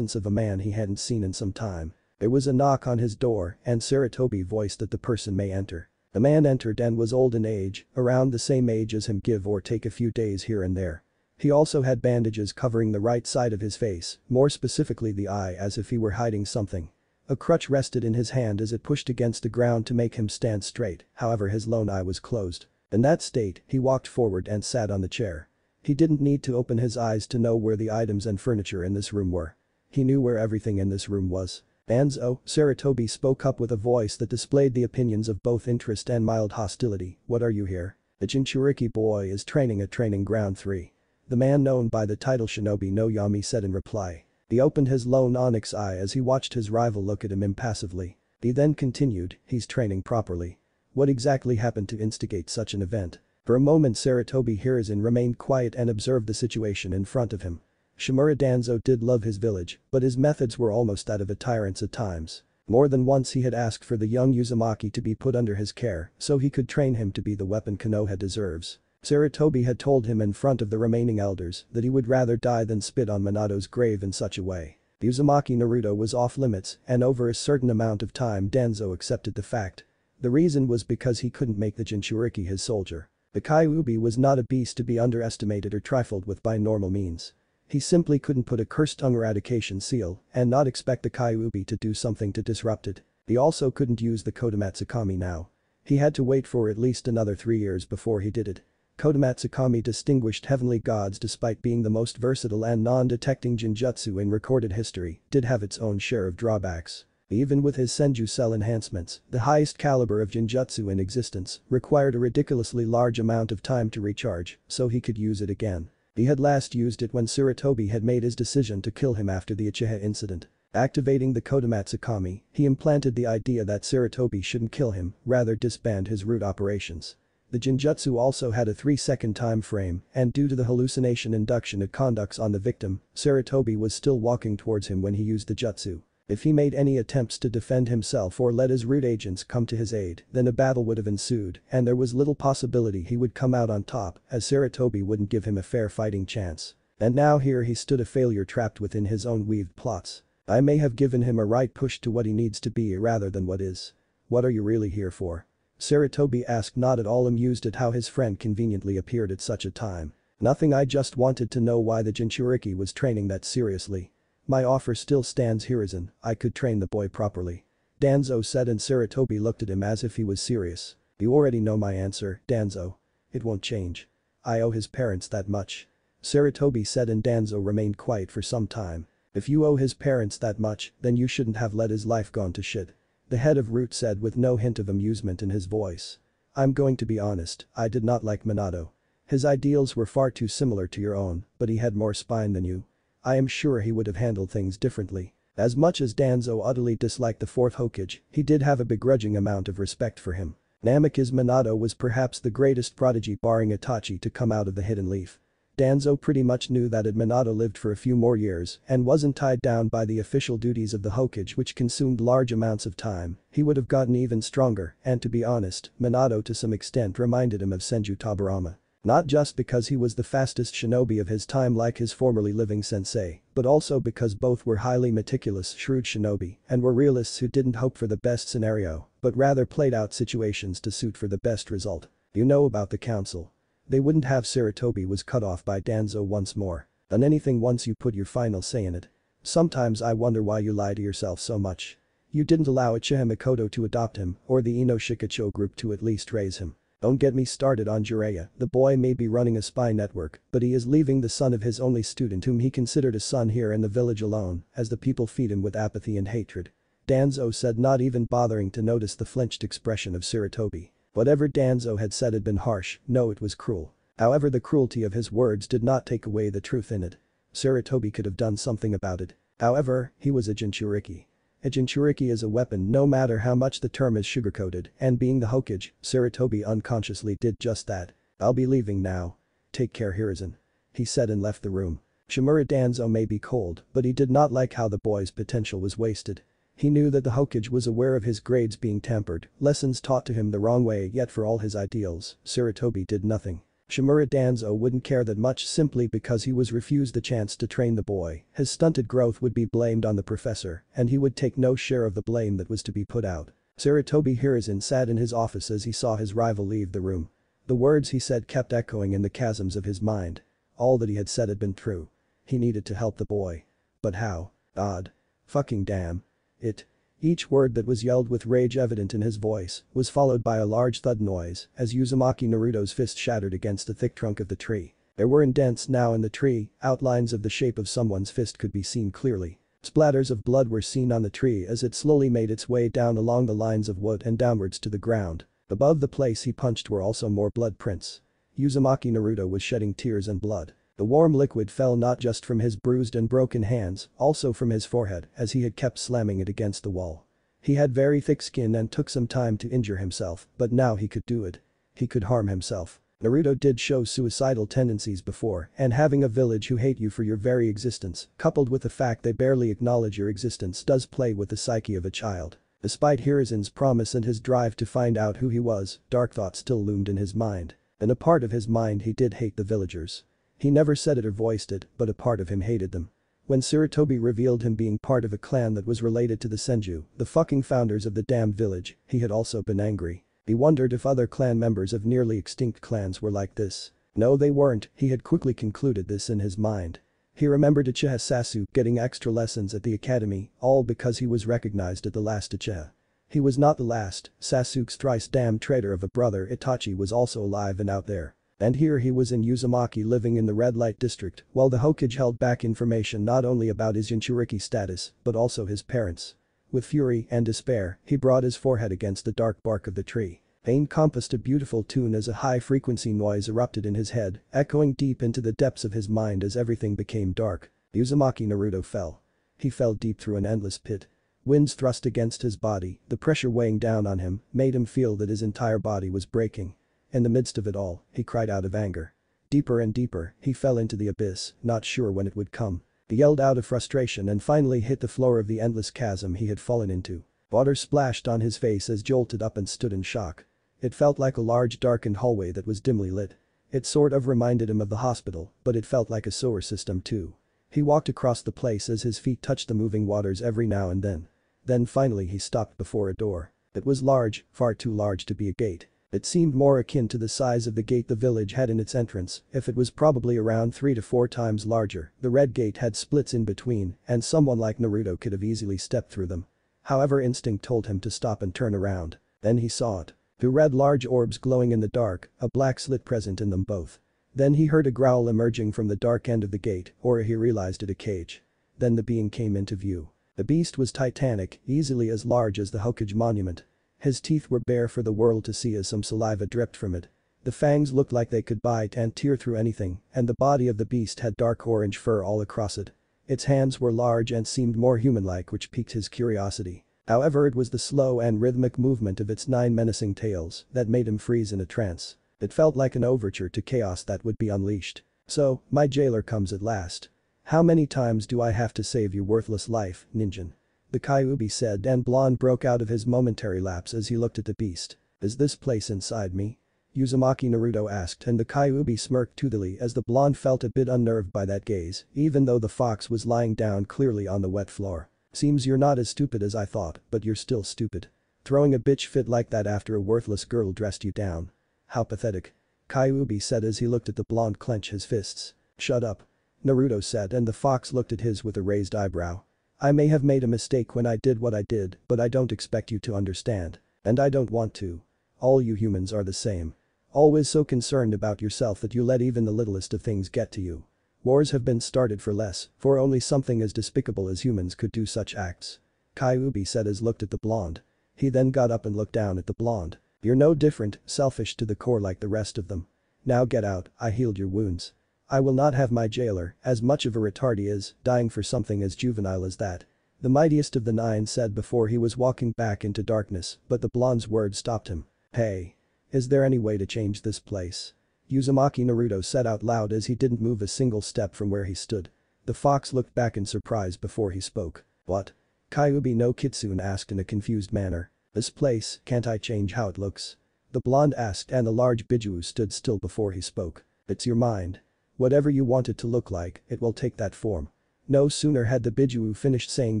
of a man he hadn't seen in some time. There was a knock on his door and Saratobi voiced that the person may enter. The man entered and was old in age, around the same age as him, give or take a few days here and there. He also had bandages covering the right side of his face, more specifically the eye, as if he were hiding something. A crutch rested in his hand as it pushed against the ground to make him stand straight, however his lone eye was closed. In that state, he walked forward and sat on the chair. He didn't need to open his eyes to know where the items and furniture in this room were. He knew where everything in this room was. Anzo, Saratobi spoke up with a voice that displayed the opinions of both interest and mild hostility. What are you here? The Jinchuriki boy is training at Training Ground 3. The man known by the title Shinobi no Yami said in reply. He opened his lone onyx eye as he watched his rival look at him impassively. He then continued, he's training properly. What exactly happened to instigate such an event? For a moment Saratobi Hiruzen remained quiet and observed the situation in front of him. Shimura Danzo did love his village, but his methods were almost that of a tyrant's at times. More than once he had asked for the young Uzumaki to be put under his care so he could train him to be the weapon Konoha deserves. Saratobi had told him in front of the remaining elders that he would rather die than spit on Minato's grave in such a way. Uzumaki Naruto was off limits and over a certain amount of time Danzo accepted the fact. The reason was because he couldn't make the Jinchuriki his soldier. The Kyuubi was not a beast to be underestimated or trifled with by normal means. He simply couldn't put a cursed tongue eradication seal and not expect the Kyuubi to do something to disrupt it. He also couldn't use the Kodamatsukami now. He had to wait for at least another 3 years before he did it. Kodamatsukami distinguished heavenly gods despite being the most versatile and non-detecting genjutsu in recorded history, did have its own share of drawbacks. Even with his Senju cell enhancements, the highest caliber of genjutsu in existence required a ridiculously large amount of time to recharge so he could use it again. He had last used it when Saratobi had made his decision to kill him after the Uchiha incident. Activating the Kodamatsukami, he implanted the idea that Saratobi shouldn't kill him, rather disband his root operations. The genjutsu also had a 3-second time frame, and due to the hallucination induction it conducts on the victim, Saratobi was still walking towards him when he used the jutsu. If he made any attempts to defend himself or let his root agents come to his aid, then a battle would have ensued and there was little possibility he would come out on top as Saratobi wouldn't give him a fair fighting chance. And now here he stood a failure trapped within his own weaved plots. I may have given him a right push to what he needs to be rather than what is. What are you really here for? Saratobi asked, not at all amused at how his friend conveniently appeared at such a time. Nothing, I just wanted to know why the Jinchuriki was training that seriously. My offer still stands, Hiruzen, I could train the boy properly. Danzo said and Saratobi looked at him as if he was serious. You already know my answer, Danzo. It won't change. I owe his parents that much. Saratobi said and Danzo remained quiet for some time. If you owe his parents that much, then you shouldn't have let his life gone to shit. The head of Root said with no hint of amusement in his voice. I'm going to be honest, I did not like Minato. His ideals were far too similar to your own, but he had more spine than you. I am sure he would have handled things differently. As much as Danzo utterly disliked the fourth Hokage, he did have a begrudging amount of respect for him. Namikaze Minato was perhaps the greatest prodigy barring Itachi to come out of the Hidden Leaf. Danzo pretty much knew that had Minato lived for a few more years and wasn't tied down by the official duties of the Hokage which consumed large amounts of time, he would have gotten even stronger and to be honest, Minato to some extent reminded him of Senju Tabarama. Not just because he was the fastest shinobi of his time like his formerly living sensei, but also because both were highly meticulous, shrewd shinobi and were realists who didn't hope for the best scenario, but rather played out situations to suit for the best result. You know about the council. They wouldn't have. Saratobi was cut off by Danzo once more. Done anything once you put your final say in it. Sometimes I wonder why you lie to yourself so much. You didn't allow Uchiha Mikoto to adopt him or the Ino Shikacho group to at least raise him. Don't get me started on Jiraiya, the boy may be running a spy network, but he is leaving the son of his only student whom he considered a son here in the village alone, as the people feed him with apathy and hatred. Danzo said, not even bothering to notice the flinched expression of Saratobi. Whatever Danzo had said had been harsh, no, it was cruel. However, the cruelty of his words did not take away the truth in it. Saratobi could have done something about it. However, he was a Jinchuriki. A Jinchuriki is a weapon no matter how much the term is sugarcoated, and being the Hokage, Saratobi unconsciously did just that. I'll be leaving now. Take care, Hiruzen. He said and left the room. Shimura Danzo may be cold, but he did not like how the boy's potential was wasted. He knew that the Hokage was aware of his grades being tampered, lessons taught to him the wrong way, yet for all his ideals, Saratobi did nothing. Shimura Danzo wouldn't care that much simply because he was refused the chance to train the boy. His stunted growth would be blamed on the professor, and he would take no share of the blame that was to be put out. Saratobi Hiruzen sat in his office as he saw his rival leave the room. The words he said kept echoing in the chasms of his mind. All that he had said had been true. He needed to help the boy. But how? Odd. Fucking damn. It. Each word that was yelled with rage evident in his voice was followed by a large thud noise as Uzumaki Naruto's fist shattered against the thick trunk of the tree. There were indents now in the tree, outlines of the shape of someone's fist could be seen clearly. Splatters of blood were seen on the tree as it slowly made its way down along the lines of wood and downwards to the ground. Above the place he punched were also more blood prints. Uzumaki Naruto was shedding tears and blood. The warm liquid fell not just from his bruised and broken hands, also from his forehead as he had kept slamming it against the wall. He had very thick skin and took some time to injure himself, but now he could do it. He could harm himself. Naruto did show suicidal tendencies before, and having a village who hate you for your very existence, coupled with the fact they barely acknowledge your existence does play with the psyche of a child. Despite Hirazen's promise and his drive to find out who he was, dark thoughts still loomed in his mind. In a part of his mind he did hate the villagers. He never said it or voiced it, but a part of him hated them. When Sarutobi revealed him being part of a clan that was related to the Senju, the fucking founders of the damned village, he had also been angry. He wondered if other clan members of nearly extinct clans were like this. No, they weren't, he had quickly concluded this in his mind. He remembered Uchiha Sasuke getting extra lessons at the academy, all because he was recognized as the last Uchiha. He was not the last, Sasuke's thrice damned traitor of a brother Itachi was also alive and out there. And here he was in Uzumaki living in the red light district, while the Hokage held back information not only about his Jinchuriki status, but also his parents. With fury and despair, he brought his forehead against the dark bark of the tree. Pain compassed a beautiful tune as a high-frequency noise erupted in his head, echoing deep into the depths of his mind as everything became dark. Uzumaki Naruto fell. He fell deep through an endless pit. Winds thrust against his body, the pressure weighing down on him, made him feel that his entire body was breaking. In the midst of it all, he cried out of anger. Deeper and deeper, he fell into the abyss, not sure when it would come. He yelled out of frustration and finally hit the floor of the endless chasm he had fallen into. Water splashed on his face as jolted up and stood in shock. It felt like a large darkened hallway that was dimly lit. It sort of reminded him of the hospital, but it felt like a sewer system too. He walked across the place as his feet touched the moving waters every now and then. Then finally he stopped before a door. It was large, far too large to be a gate. It seemed more akin to the size of the gate the village had in its entrance, if it was probably around 3 to 4 times larger. The red gate had splits in between, and someone like Naruto could have easily stepped through them. However, instinct told him to stop and turn around. Then he saw it. 2 red large orbs glowing in the dark, a black slit present in them both. Then he heard a growl emerging from the dark end of the gate, or he realized it a cage. Then the being came into view. The beast was titanic, easily as large as the Hokage monument. His teeth were bare for the world to see as some saliva dripped from it. The fangs looked like they could bite and tear through anything, and the body of the beast had dark orange fur all across it. Its hands were large and seemed more human-like, which piqued his curiosity. However, it was the slow and rhythmic movement of its 9 menacing tails that made him freeze in a trance. It felt like an overture to chaos that would be unleashed. So, my jailer comes at last. How many times do I have to save your worthless life, ninjin? The Kyuubi said, and Blonde broke out of his momentary lapse as he looked at the beast. Is this place inside me? Uzumaki Naruto asked, and the Kyuubi smirked toothily as the Blonde felt a bit unnerved by that gaze, even though the fox was lying down clearly on the wet floor. Seems you're not as stupid as I thought, but you're still stupid. Throwing a bitch fit like that after a worthless girl dressed you down. How pathetic. Kyuubi said as he looked at the Blonde clench his fists. Shut up. Naruto said, and the fox looked at his with a raised eyebrow. I may have made a mistake when I did what I did, but I don't expect you to understand. And I don't want to. All you humans are the same. Always so concerned about yourself that you let even the littlest of things get to you. Wars have been started for less, for only something as despicable as humans could do such acts. Kyuubi said as looked at the Blonde. He then got up and looked down at the Blonde. You're no different, selfish to the core like the rest of them. Now get out, I healed your wounds. I will not have my jailer, as much of a retard he is, dying for something as juvenile as that. The mightiest of the 9 said before he was walking back into darkness, but the Blonde's words stopped him. Hey. Is there any way to change this place? Uzumaki Naruto said out loud as he didn't move a single step from where he stood. The fox looked back in surprise before he spoke. What? Kyuubi no Kitsune asked in a confused manner. This place, can't I change how it looks? The Blonde asked, and the large Biju stood still before he spoke. It's your mind. Whatever you want it to look like, it will take that form. No sooner had the Biju finished saying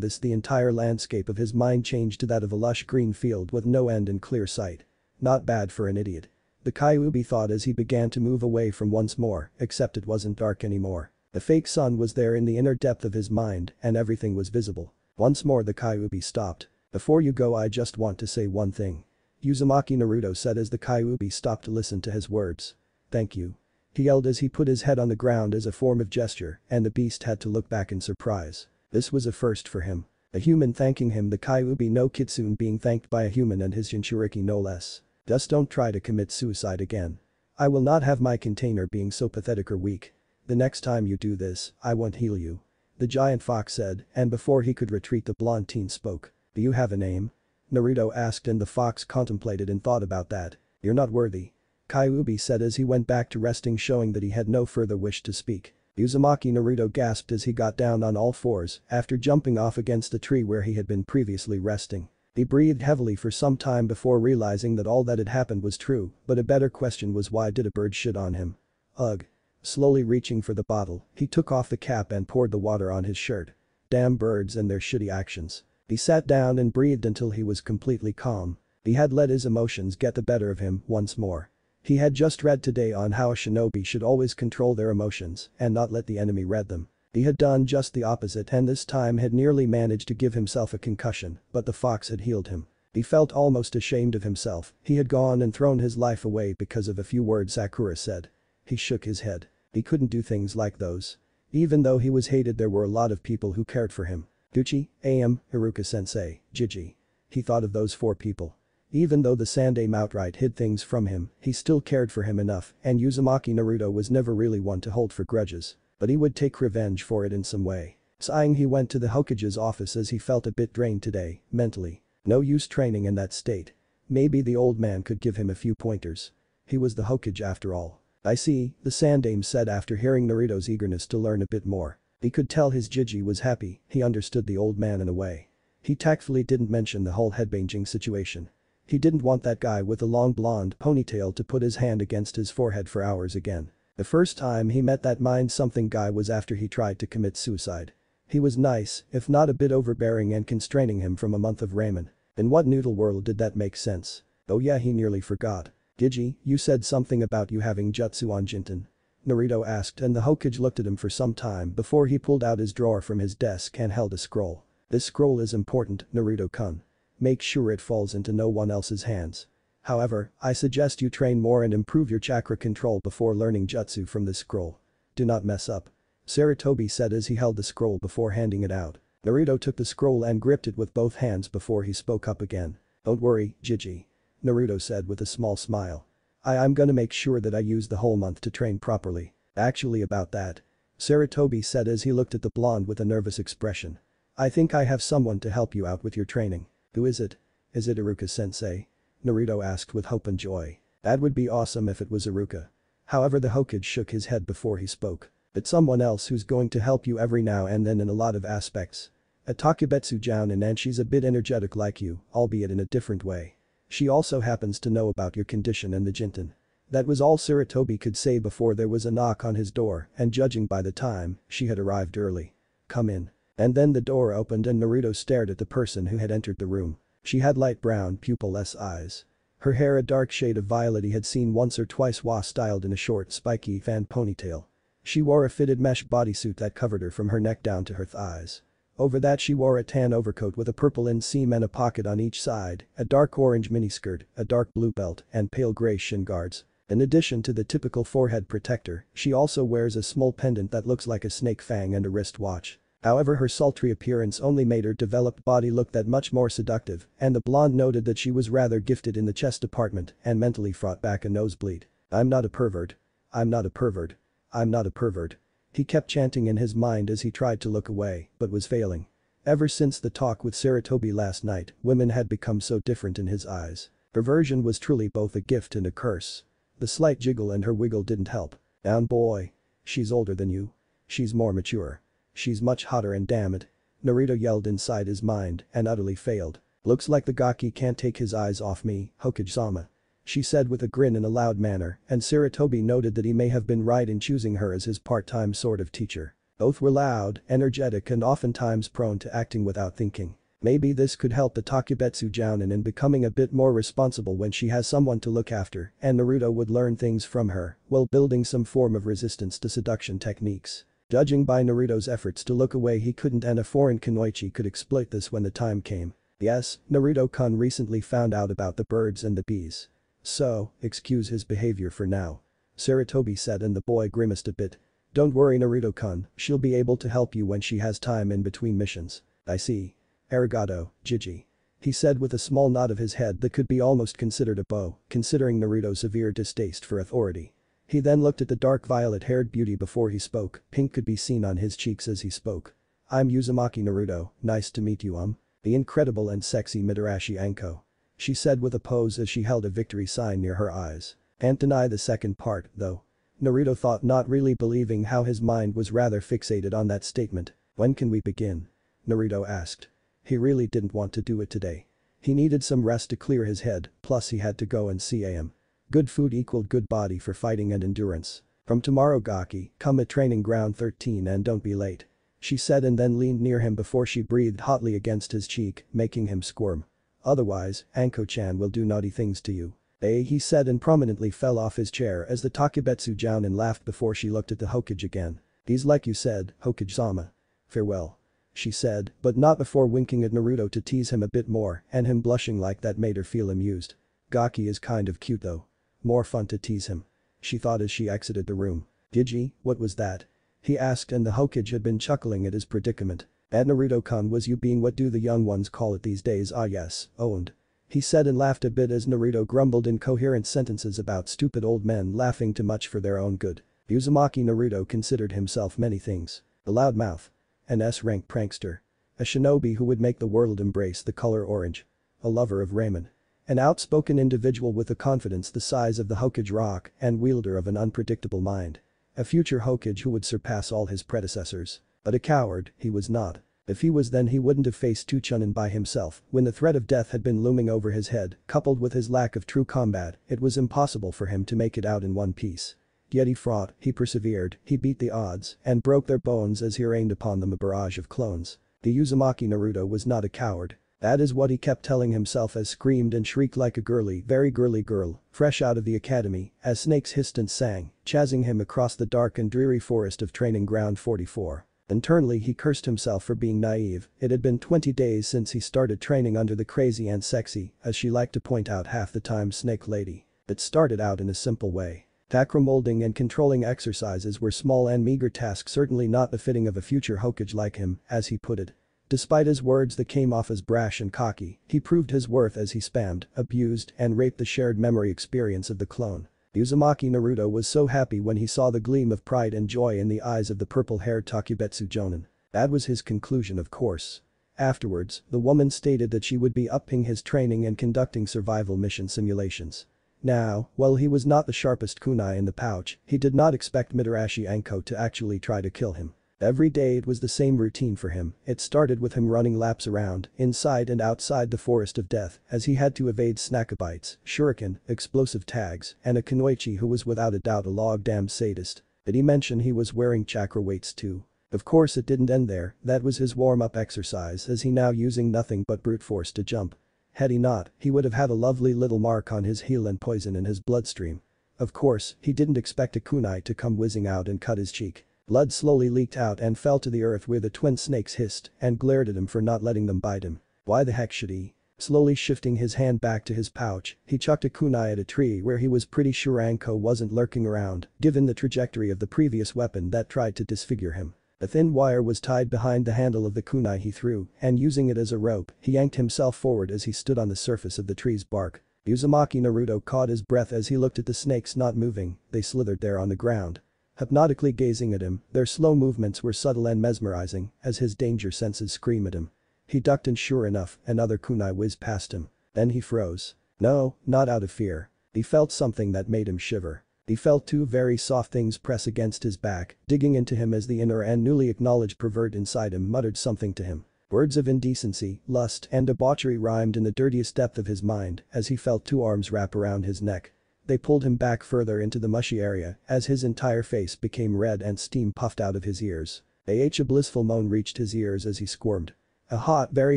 this, the entire landscape of his mind changed to that of a lush green field with no end in clear sight. Not bad for an idiot. The Kyuubi thought as he began to move away from once more, except it wasn't dark anymore. The fake sun was there in the inner depth of his mind, and everything was visible. Once more the Kyuubi stopped. Before you go, I just want to say one thing. Uzumaki Naruto said as the Kyuubi stopped to listen to his words. Thank you. He yelled as he put his head on the ground as a form of gesture, and the beast had to look back in surprise. This was a first for him. A human thanking him, the Kyuubi no Kitsune being thanked by a human, and his Jinchuriki no less. Just don't try to commit suicide again. I will not have my container being so pathetic or weak. The next time you do this, I won't heal you. The giant fox said, and before he could retreat the blonde teen spoke. Do you have a name? Naruto asked, and the fox contemplated and thought about that. You're not worthy. Kyuubi said as he went back to resting, showing that he had no further wish to speak. Uzumaki Naruto gasped as he got down on all fours after jumping off against the tree where he had been previously resting. He breathed heavily for some time before realizing that all that had happened was true, but a better question was, why did a bird shit on him? Ugh. Slowly reaching for the bottle, he took off the cap and poured the water on his shirt. Damn birds and their shitty actions. He sat down and breathed until he was completely calm. He had let his emotions get the better of him once more. He had just read today on how a shinobi should always control their emotions and not let the enemy read them. He had done just the opposite and this time had nearly managed to give himself a concussion, but the fox had healed him. He felt almost ashamed of himself. He had gone and thrown his life away because of a few words Sakura said. He shook his head. He couldn't do things like those. Even though he was hated, there were a lot of people who cared for him. Gucci, Am, Iruka-sensei, Jiji. He thought of those 4 people. Even though the Sandaime outright hid things from him, he still cared for him enough, and Uzumaki Naruto was never really one to hold for grudges. But he would take revenge for it in some way. Sighing, he went to the Hokage's office as he felt a bit drained today, mentally. No use training in that state. Maybe the old man could give him a few pointers. He was the Hokage after all. I see, the Sandaime said after hearing Naruto's eagerness to learn a bit more. He could tell his Jiji was happy. He understood the old man in a way. He tactfully didn't mention the whole headbanging situation. He didn't want that guy with the long blonde ponytail to put his hand against his forehead for hours again. The first time he met that mind-something guy was after he tried to commit suicide. He was nice, if not a bit overbearing and constraining him from a month of ramen. In what noodle world did that make sense? Oh yeah, he nearly forgot. Gigi, you said something about you having jutsu on Jinten. Naruto asked and the Hokage looked at him for some time before he pulled out his drawer from his desk and held a scroll. This scroll is important, Naruto-kun. Make sure it falls into no one else's hands. However, I suggest you train more and improve your chakra control before learning jutsu from this scroll. Do not mess up. Sarutobi said as he held the scroll before handing it out. Naruto took the scroll and gripped it with both hands before he spoke up again. Don't worry, Jiji. Naruto said with a small smile. I'm gonna make sure that I use the whole month to train properly. Actually, about that. Sarutobi said as he looked at the blonde with a nervous expression. I think I have someone to help you out with your training. Who is it? Is it Iruka-sensei? Naruto asked with hope and joy. That would be awesome if it was Iruka. However, the Hokage shook his head before he spoke. It's someone else who's going to help you every now and then in a lot of aspects. A Takebetsu Jounin, and she's a bit energetic like you, albeit in a different way. She also happens to know about your condition and the Jinten. That was all Sarutobi could say before there was a knock on his door, and judging by the time, she had arrived early. Come in. And then the door opened and Naruto stared at the person who had entered the room. She had light brown pupil-less eyes. Her hair a dark shade of violet he had seen once or twice while styled in a short spiky fan ponytail. She wore a fitted mesh bodysuit that covered her from her neck down to her thighs. Over that she wore a tan overcoat with a purple inseam and a pocket on each side, a dark orange miniskirt, a dark blue belt, and pale gray shin guards. In addition to the typical forehead protector, she also wears a small pendant that looks like a snake fang and a wristwatch. However, her sultry appearance only made her developed body look that much more seductive, and the blonde noted that she was rather gifted in the chest department and mentally fought back a nosebleed. I'm not a pervert. I'm not a pervert. I'm not a pervert. He kept chanting in his mind as he tried to look away, but was failing. Ever since the talk with Sarutobi last night, women had become so different in his eyes. Perversion was truly both a gift and a curse. The slight jiggle and her wiggle didn't help. Down boy. She's older than you. She's more mature. She's much hotter and damn it. Naruto yelled inside his mind and utterly failed. Looks like the Gaki can't take his eyes off me, Hokage-sama. She said with a grin in a loud manner, and Sarutobi noted that he may have been right in choosing her as his part-time sort of teacher. Both were loud, energetic and oftentimes prone to acting without thinking. Maybe this could help the Takebetsu Jounin in becoming a bit more responsible when she has someone to look after, and Naruto would learn things from her while building some form of resistance to seduction techniques. Judging by Naruto's efforts to look away, he couldn't, and a foreign kunoichi could exploit this when the time came. Yes, Naruto-kun recently found out about the birds and the bees. So, excuse his behavior for now. Sarutobi said, and the boy grimaced a bit. Don't worry, Naruto-kun, she'll be able to help you when she has time in between missions. I see. Arigato, Jiji. He said with a small nod of his head that could be almost considered a bow, considering Naruto's severe distaste for authority. He then looked at the dark violet-haired beauty before he spoke. Pink could be seen on his cheeks as he spoke. I'm Uzumaki Naruto, nice to meet you. The incredible and sexy Midarashi Anko. She said with a pose as she held a victory sign near her eyes. And deny the second part, though. Naruto thought, not really believing how his mind was rather fixated on that statement. When can we begin? Naruto asked. He really didn't want to do it today. He needed some rest to clear his head, plus he had to go and see AM. Good food equaled good body for fighting and endurance. From tomorrow, Gaki, come at training ground 13 and don't be late. She said and then leaned near him before she breathed hotly against his cheek, making him squirm. Otherwise, Anko-chan will do naughty things to you. He said and prominently fell off his chair as the Takebetsu Jounin laughed before she looked at the Hokage again. He's like you said, Hokage-sama. Farewell. She said, but not before winking at Naruto to tease him a bit more, and him blushing like that made her feel amused. Gaki is kind of cute though. More fun to tease him. She thought as she exited the room. Gigi, what was that? He asked, and the Hokage had been chuckling at his predicament. And Naruto-kun, was you being what do the young ones call it these days? Ah yes, owned. He said and laughed a bit as Naruto grumbled incoherent sentences about stupid old men laughing too much for their own good. Uzumaki Naruto considered himself many things. A loudmouth. An S-rank prankster. A shinobi who would make the world embrace the color orange. A lover of ramen. An outspoken individual with a confidence the size of the Hokage rock and wielder of an unpredictable mind. A future Hokage who would surpass all his predecessors. But a coward, he was not. If he was, then he wouldn't have faced Chunin by himself when the threat of death had been looming over his head. Coupled with his lack of true combat, it was impossible for him to make it out in one piece. Yet he fought, he persevered, he beat the odds and broke their bones as he rained upon them a barrage of clones. The Uzumaki Naruto was not a coward. That is what he kept telling himself as screamed and shrieked like a girly, very girly girl, fresh out of the academy, as snakes hissed and sang, chasing him across the dark and dreary forest of training ground 44. Internally he cursed himself for being naive. It had been 20 days since he started training under the crazy and sexy, as she liked to point out half the time, Snake Lady. It started out in a simple way. Chakra molding and controlling exercises were small and meager tasks, certainly not befitting of a future Hokage like him, as he put it. Despite his words that came off as brash and cocky, he proved his worth as he spammed, abused, and raped the shared memory experience of the clone. Uzumaki Naruto was so happy when he saw the gleam of pride and joy in the eyes of the purple-haired Takebetsu Jounin. That was his conclusion, of course. Afterwards, the woman stated that she would be upping his training and conducting survival mission simulations. Now, while he was not the sharpest kunai in the pouch, he did not expect Mitarashi Anko to actually try to kill him. Every day it was the same routine for him. It started with him running laps around, inside and outside the forest of death, as he had to evade snackabites, shuriken, explosive tags, and a kunoichi who was without a doubt a log-damned sadist. Did he mention he was wearing chakra weights too? Of course it didn't end there, that was his warm-up exercise, as he now using nothing but brute force to jump. Had he not, he would have had a lovely little mark on his heel and poison in his bloodstream. Of course, he didn't expect a kunai to come whizzing out and cut his cheek. Blood slowly leaked out and fell to the earth where the twin snakes hissed and glared at him for not letting them bite him. Why the heck should he? Slowly shifting his hand back to his pouch, he chucked a kunai at a tree where he was pretty sure Anko wasn't lurking around, given the trajectory of the previous weapon that tried to disfigure him. A thin wire was tied behind the handle of the kunai he threw, and using it as a rope, he yanked himself forward as he stood on the surface of the tree's bark. Uzumaki Naruto caught his breath as he looked at the snakes not moving, they slithered there on the ground. Hypnotically gazing at him, their slow movements were subtle and mesmerizing, as his danger senses screamed at him. He ducked and sure enough, another kunai whizzed past him. Then he froze. No, not out of fear. He felt something that made him shiver. He felt two very soft things press against his back, digging into him as the inner and newly acknowledged pervert inside him muttered something to him. Words of indecency, lust, and debauchery rhymed in the dirtiest depth of his mind as he felt two arms wrap around his neck. They pulled him back further into the mushy area as his entire face became red and steam puffed out of his ears. A blissful moan reached his ears as he squirmed. A hot, very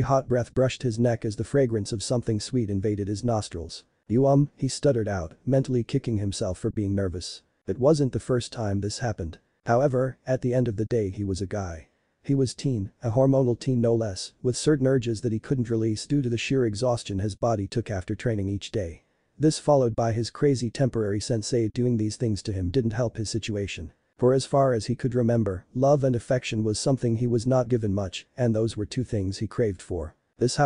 hot breath brushed his neck as the fragrance of something sweet invaded his nostrils. He stuttered out, mentally kicking himself for being nervous. It wasn't the first time this happened. However, at the end of the day he was a guy. He was teen, a hormonal teen no less, with certain urges that he couldn't release due to the sheer exhaustion his body took after training each day. This followed by his crazy temporary sensei doing these things to him didn't help his situation. For as far as he could remember, love and affection was something he was not given much, and those were two things he craved for. This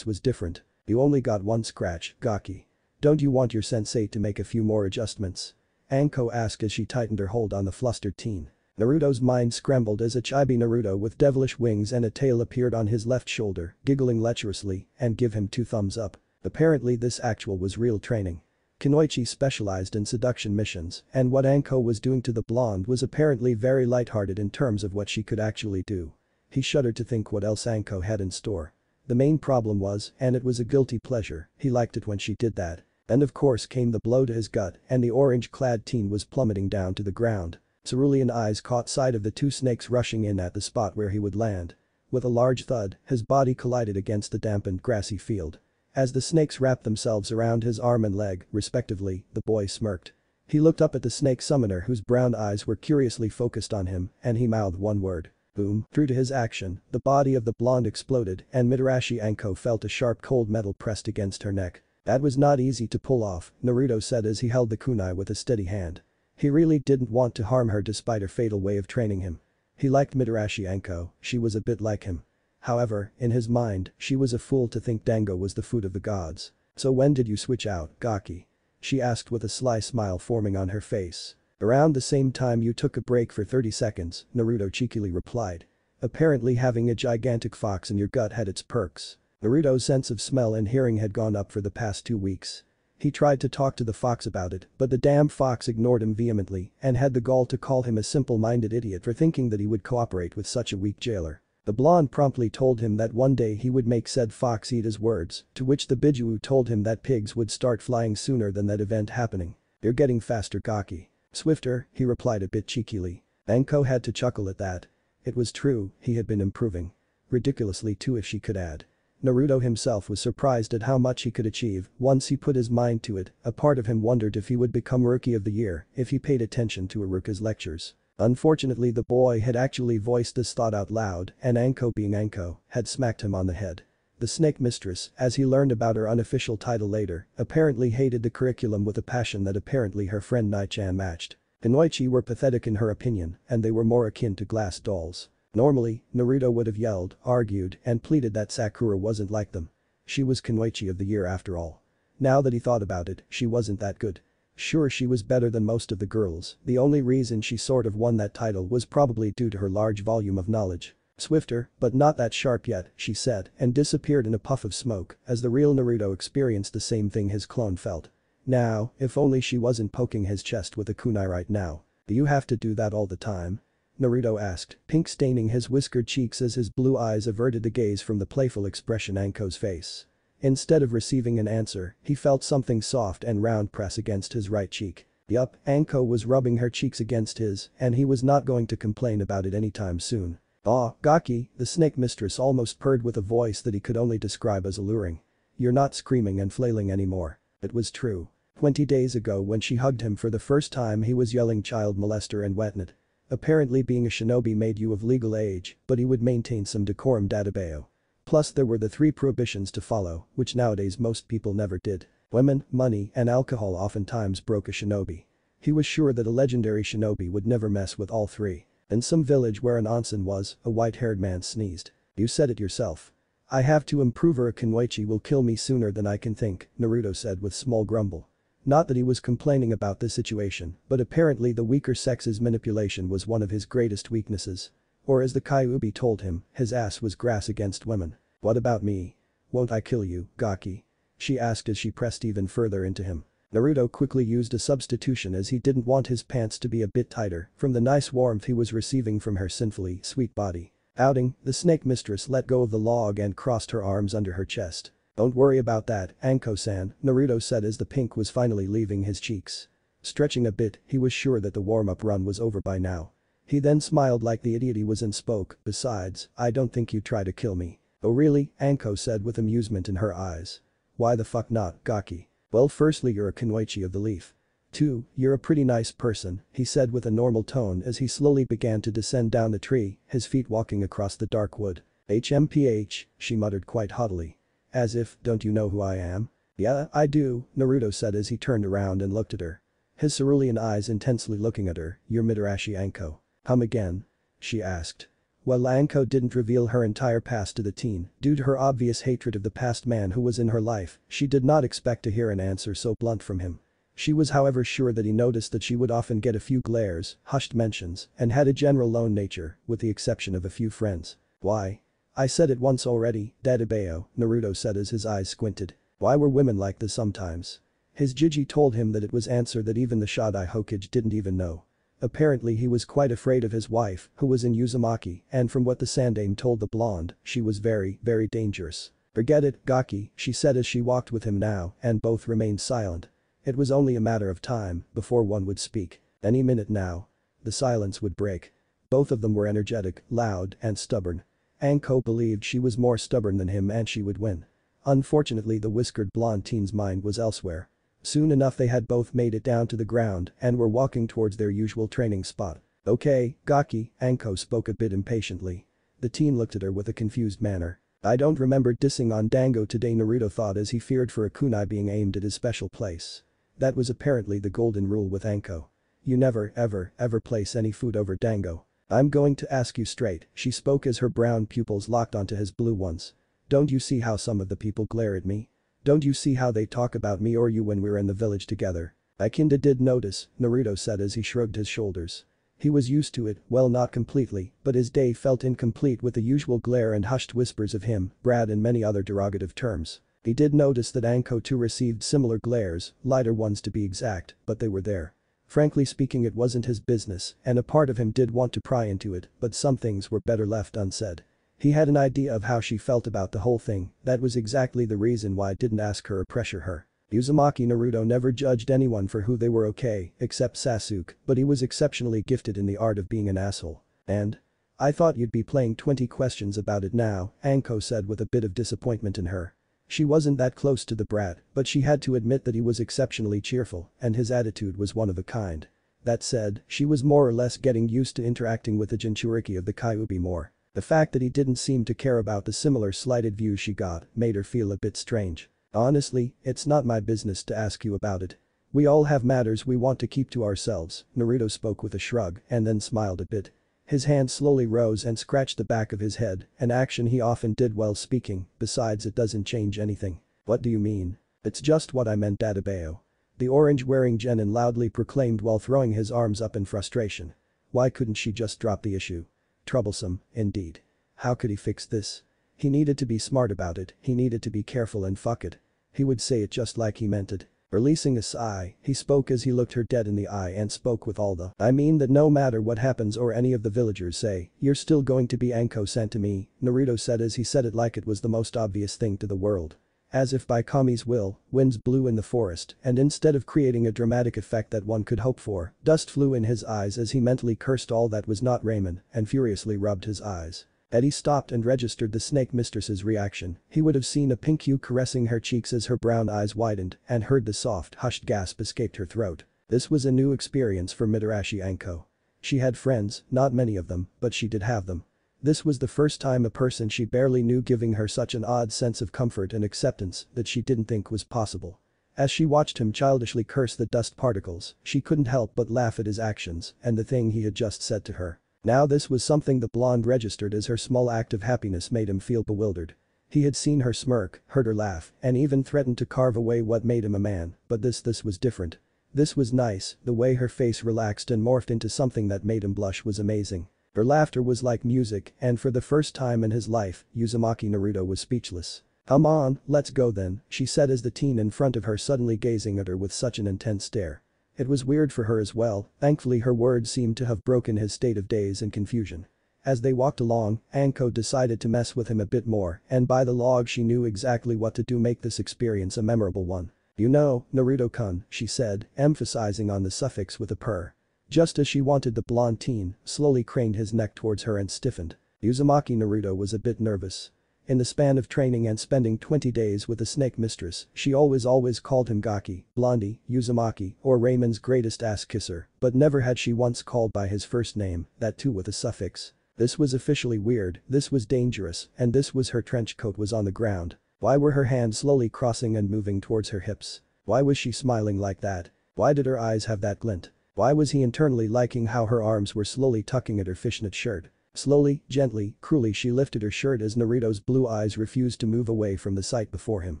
was different. You only got one scratch, Gaki. Don't you want your sensei to make a few more adjustments? Anko asked as she tightened her hold on the flustered teen. Naruto's mind scrambled as a chibi Naruto with devilish wings and a tail appeared on his left shoulder, giggling lecherously, and give him two thumbs up. Apparently this was real training. Kunoichi specialized in seduction missions, and what Anko was doing to the blonde was apparently very lighthearted in terms of what she could actually do. He shuddered to think what else Anko had in store. The main problem was, and it was a guilty pleasure, he liked it when she did that. And of course came the blow to his gut and the orange-clad teen was plummeting down to the ground. Cerulean eyes caught sight of the two snakes rushing in at the spot where he would land. With a large thud, his body collided against the dampened grassy field. As the snakes wrapped themselves around his arm and leg, respectively, the boy smirked. He looked up at the snake summoner whose brown eyes were curiously focused on him, and he mouthed one word. Boom. True to his action, the body of the blonde exploded and Mitarashi Anko felt a sharp cold metal pressed against her neck. That was not easy to pull off, Naruto said as he held the kunai with a steady hand. He really didn't want to harm her despite her fatal way of training him. He liked Mitarashi Anko, she was a bit like him. However, in his mind, she was a fool to think dango was the food of the gods. So when did you switch out, Gaki? She asked with a sly smile forming on her face. Around the same time you took a break for 30 seconds, Naruto cheekily replied. Apparently having a gigantic fox in your gut had its perks. Naruto's sense of smell and hearing had gone up for the past 2 weeks. He tried to talk to the fox about it, but the damn fox ignored him vehemently and had the gall to call him a simple-minded idiot for thinking that he would cooperate with such a weak jailer. The blonde promptly told him that one day he would make said fox eat his words, to which the Biju told him that pigs would start flying sooner than that event happening. You're getting faster, Gaki. Swifter, he replied a bit cheekily. Anko had to chuckle at that. It was true, he had been improving. Ridiculously too if she could add. Naruto himself was surprised at how much he could achieve once he put his mind to it. A part of him wondered if he would become Rookie of the Year if he paid attention to Iruka's lectures. Unfortunately the boy had actually voiced this thought out loud and Anko being Anko had smacked him on the head. The snake mistress, as he learned about her unofficial title later, apparently hated the curriculum with a passion that apparently her friend Nai-chan matched. Kunoichi were pathetic in her opinion and they were more akin to glass dolls. Normally, Naruto would have yelled, argued, and pleaded that Sakura wasn't like them. She was Kunoichi of the Year after all. Now that he thought about it, she wasn't that good. Sure she was better than most of the girls, the only reason she sort of won that title was probably due to her large volume of knowledge. Swifter, but not that sharp yet, she said, and disappeared in a puff of smoke as the real Naruto experienced the same thing his clone felt. Now, if only she wasn't poking his chest with a kunai right now. Do you have to do that all the time? Naruto asked, pink staining his whiskered cheeks as his blue eyes averted the gaze from the playful expression Anko's face. Instead of receiving an answer, he felt something soft and round press against his right cheek. Yup, Anko was rubbing her cheeks against his, and he was not going to complain about it anytime soon. Aw, Gaki, the snake mistress almost purred with a voice that he could only describe as alluring. You're not screaming and flailing anymore. It was true. 20 days ago when she hugged him for the first time he was yelling child molester and whatnot. Apparently being a shinobi made you of legal age, but he would maintain some decorum databeo. Plus there were the 3 prohibitions to follow, which nowadays most people never did. Women, money, and alcohol oftentimes broke a shinobi. He was sure that a legendary shinobi would never mess with all 3. In some village where an onsen was, a white-haired man sneezed. You said it yourself. I have to improve or a Kunoichi will kill me sooner than I can think, Naruto said with small grumble. Not that he was complaining about the situation, but apparently the weaker sex's manipulation was one of his greatest weaknesses. Or as the Kyuubi told him, his ass was grass against women. What about me? Won't I kill you, Gaki? She asked as she pressed even further into him. Naruto quickly used a substitution as he didn't want his pants to be a bit tighter from the nice warmth he was receiving from her sinfully sweet body. Outing, the snake mistress let go of the log and crossed her arms under her chest. Don't worry about that, Anko-san, Naruto said as the pink was finally leaving his cheeks. Stretching a bit, he was sure that the warm-up run was over by now. He then smiled like the idiot he was and spoke, besides, I don't think you'd try to kill me. Oh really, Anko said with amusement in her eyes. Why the fuck not, Gaki? Well firstly you're a Kunoichi of the leaf. 2, you're a pretty nice person, he said with a normal tone as he slowly began to descend down the tree, his feet walking across the dark wood. HMPH, she muttered quite haughtily. As if, don't you know who I am? Yeah, I do, Naruto said as he turned around and looked at her. His cerulean eyes intensely looking at her, you're Mitarashi Anko. Again? She asked. Well Anko didn't reveal her entire past to the teen due to her obvious hatred of the past man who was in her life, she did not expect to hear an answer so blunt from him. She was however sure that he noticed that she would often get a few glares, hushed mentions, and had a general lone nature, with the exception of a few friends. Why? I said it once already, Dadabeo, Naruto said as his eyes squinted. Why were women like this sometimes? His Jiji told him that it was answer that even the Shodai Hokage didn't even know. Apparently he was quite afraid of his wife, who was in Uzumaki, and from what the Sandame told the blonde, she was very, very dangerous. "Forget it, Gaki," she said as she walked with him now, and both remained silent. It was only a matter of time before one would speak. Any minute now. The silence would break. Both of them were energetic, loud, and stubborn. Anko believed she was more stubborn than him and she would win. Unfortunately the whiskered blonde teen's mind was elsewhere. Soon enough they had both made it down to the ground and were walking towards their usual training spot. "Okay, Gaki," Anko spoke a bit impatiently. The teen looked at her with a confused manner. "I don't remember dissing on Dango today," Naruto thought as he feared for a kunai being aimed at his special place. That was apparently the golden rule with Anko. You never, ever place any food over Dango. "I'm going to ask you straight," she spoke as her brown pupils locked onto his blue ones. "Don't you see how some of the people glare at me? Don't you see how they talk about me or you when we're in the village together?" "I kinda did notice," Naruto said as he shrugged his shoulders. He was used to it, well not completely, but his day felt incomplete with the usual glare and hushed whispers of him, Brad and many other derogative terms. He did notice that Anko too received similar glares, lighter ones to be exact, but they were there. Frankly speaking it wasn't his business, and a part of him did want to pry into it, but some things were better left unsaid. He had an idea of how she felt about the whole thing, that was exactly the reason why I didn't ask her or pressure her. Uzumaki Naruto never judged anyone for who they were okay, except Sasuke, but he was exceptionally gifted in the art of being an asshole. And? "I thought you'd be playing 20 questions about it now," Anko said with a bit of disappointment in her. She wasn't that close to the brat, but she had to admit that he was exceptionally cheerful, and his attitude was one of a kind. That said, she was more or less getting used to interacting with the Jinchuriki of the Kyuubi more. The fact that he didn't seem to care about the similar slighted views she got made her feel a bit strange. "Honestly, it's not my business to ask you about it. We all have matters we want to keep to ourselves," Naruto spoke with a shrug and then smiled a bit. His hand slowly rose and scratched the back of his head, an action he often did while speaking, besides it doesn't change anything. "What do you mean?" "It's just what I meant, Adebayo," the orange-wearing genin loudly proclaimed while throwing his arms up in frustration. Why couldn't she just drop the issue? Troublesome, indeed. How could he fix this? He needed to be smart about it, he needed to be careful and fuck it. He would say it just like he meant it. Releasing a sigh, he spoke as he looked her dead in the eye and spoke with all the "I mean that no matter what happens or any of the villagers say, you're still going to be Anko-san to me," Naruto said as he said it like it was the most obvious thing to the world. As if by Kami's will, winds blew in the forest and instead of creating a dramatic effect that one could hope for, dust flew in his eyes as he mentally cursed all that was not Raymond and furiously rubbed his eyes. Eddie stopped and registered the snake mistress's reaction. He would have seen a pink hue caressing her cheeks as her brown eyes widened and heard the soft hushed gasp escaped her throat. This was a new experience for Mitarashi Anko. She had friends, not many of them, but she did have them. This was the first time a person she barely knew giving her such an odd sense of comfort and acceptance that she didn't think was possible. As she watched him childishly curse the dust particles, she couldn't help but laugh at his actions and the thing he had just said to her. Now this was something the blonde registered as her small act of happiness made him feel bewildered. He had seen her smirk, heard her laugh, and even threatened to carve away what made him a man, but this was different. This was nice, the way her face relaxed and morphed into something that made him blush was amazing. Her laughter was like music and for the first time in his life, Uzumaki Naruto was speechless. "Come on, let's go then," she said as the teen in front of her suddenly gazing at her with such an intense stare. It was weird for her as well, thankfully her words seemed to have broken his state of daze and confusion. As they walked along, Anko decided to mess with him a bit more and by the log she knew exactly what to do make this experience a memorable one. "You know, Naruto-kun," she said, emphasizing on the suffix with a purr. Just as she wanted the blonde teen, slowly craned his neck towards her and stiffened. Uzumaki Naruto was a bit nervous. In the span of training and spending 20 days with the snake mistress, she always called him Gaki, Blondie, Uzumaki, or Raymond's greatest ass kisser, but never had she once called by his first name, that too with a suffix. This was officially weird, this was dangerous, and this was her trench coat was on the ground. Why were her hands slowly crossing and moving towards her hips? Why was she smiling like that? Why did her eyes have that glint? Why was he internally liking how her arms were slowly tucking at her fishnet shirt? Slowly, gently, cruelly she lifted her shirt as Naruto's blue eyes refused to move away from the sight before him.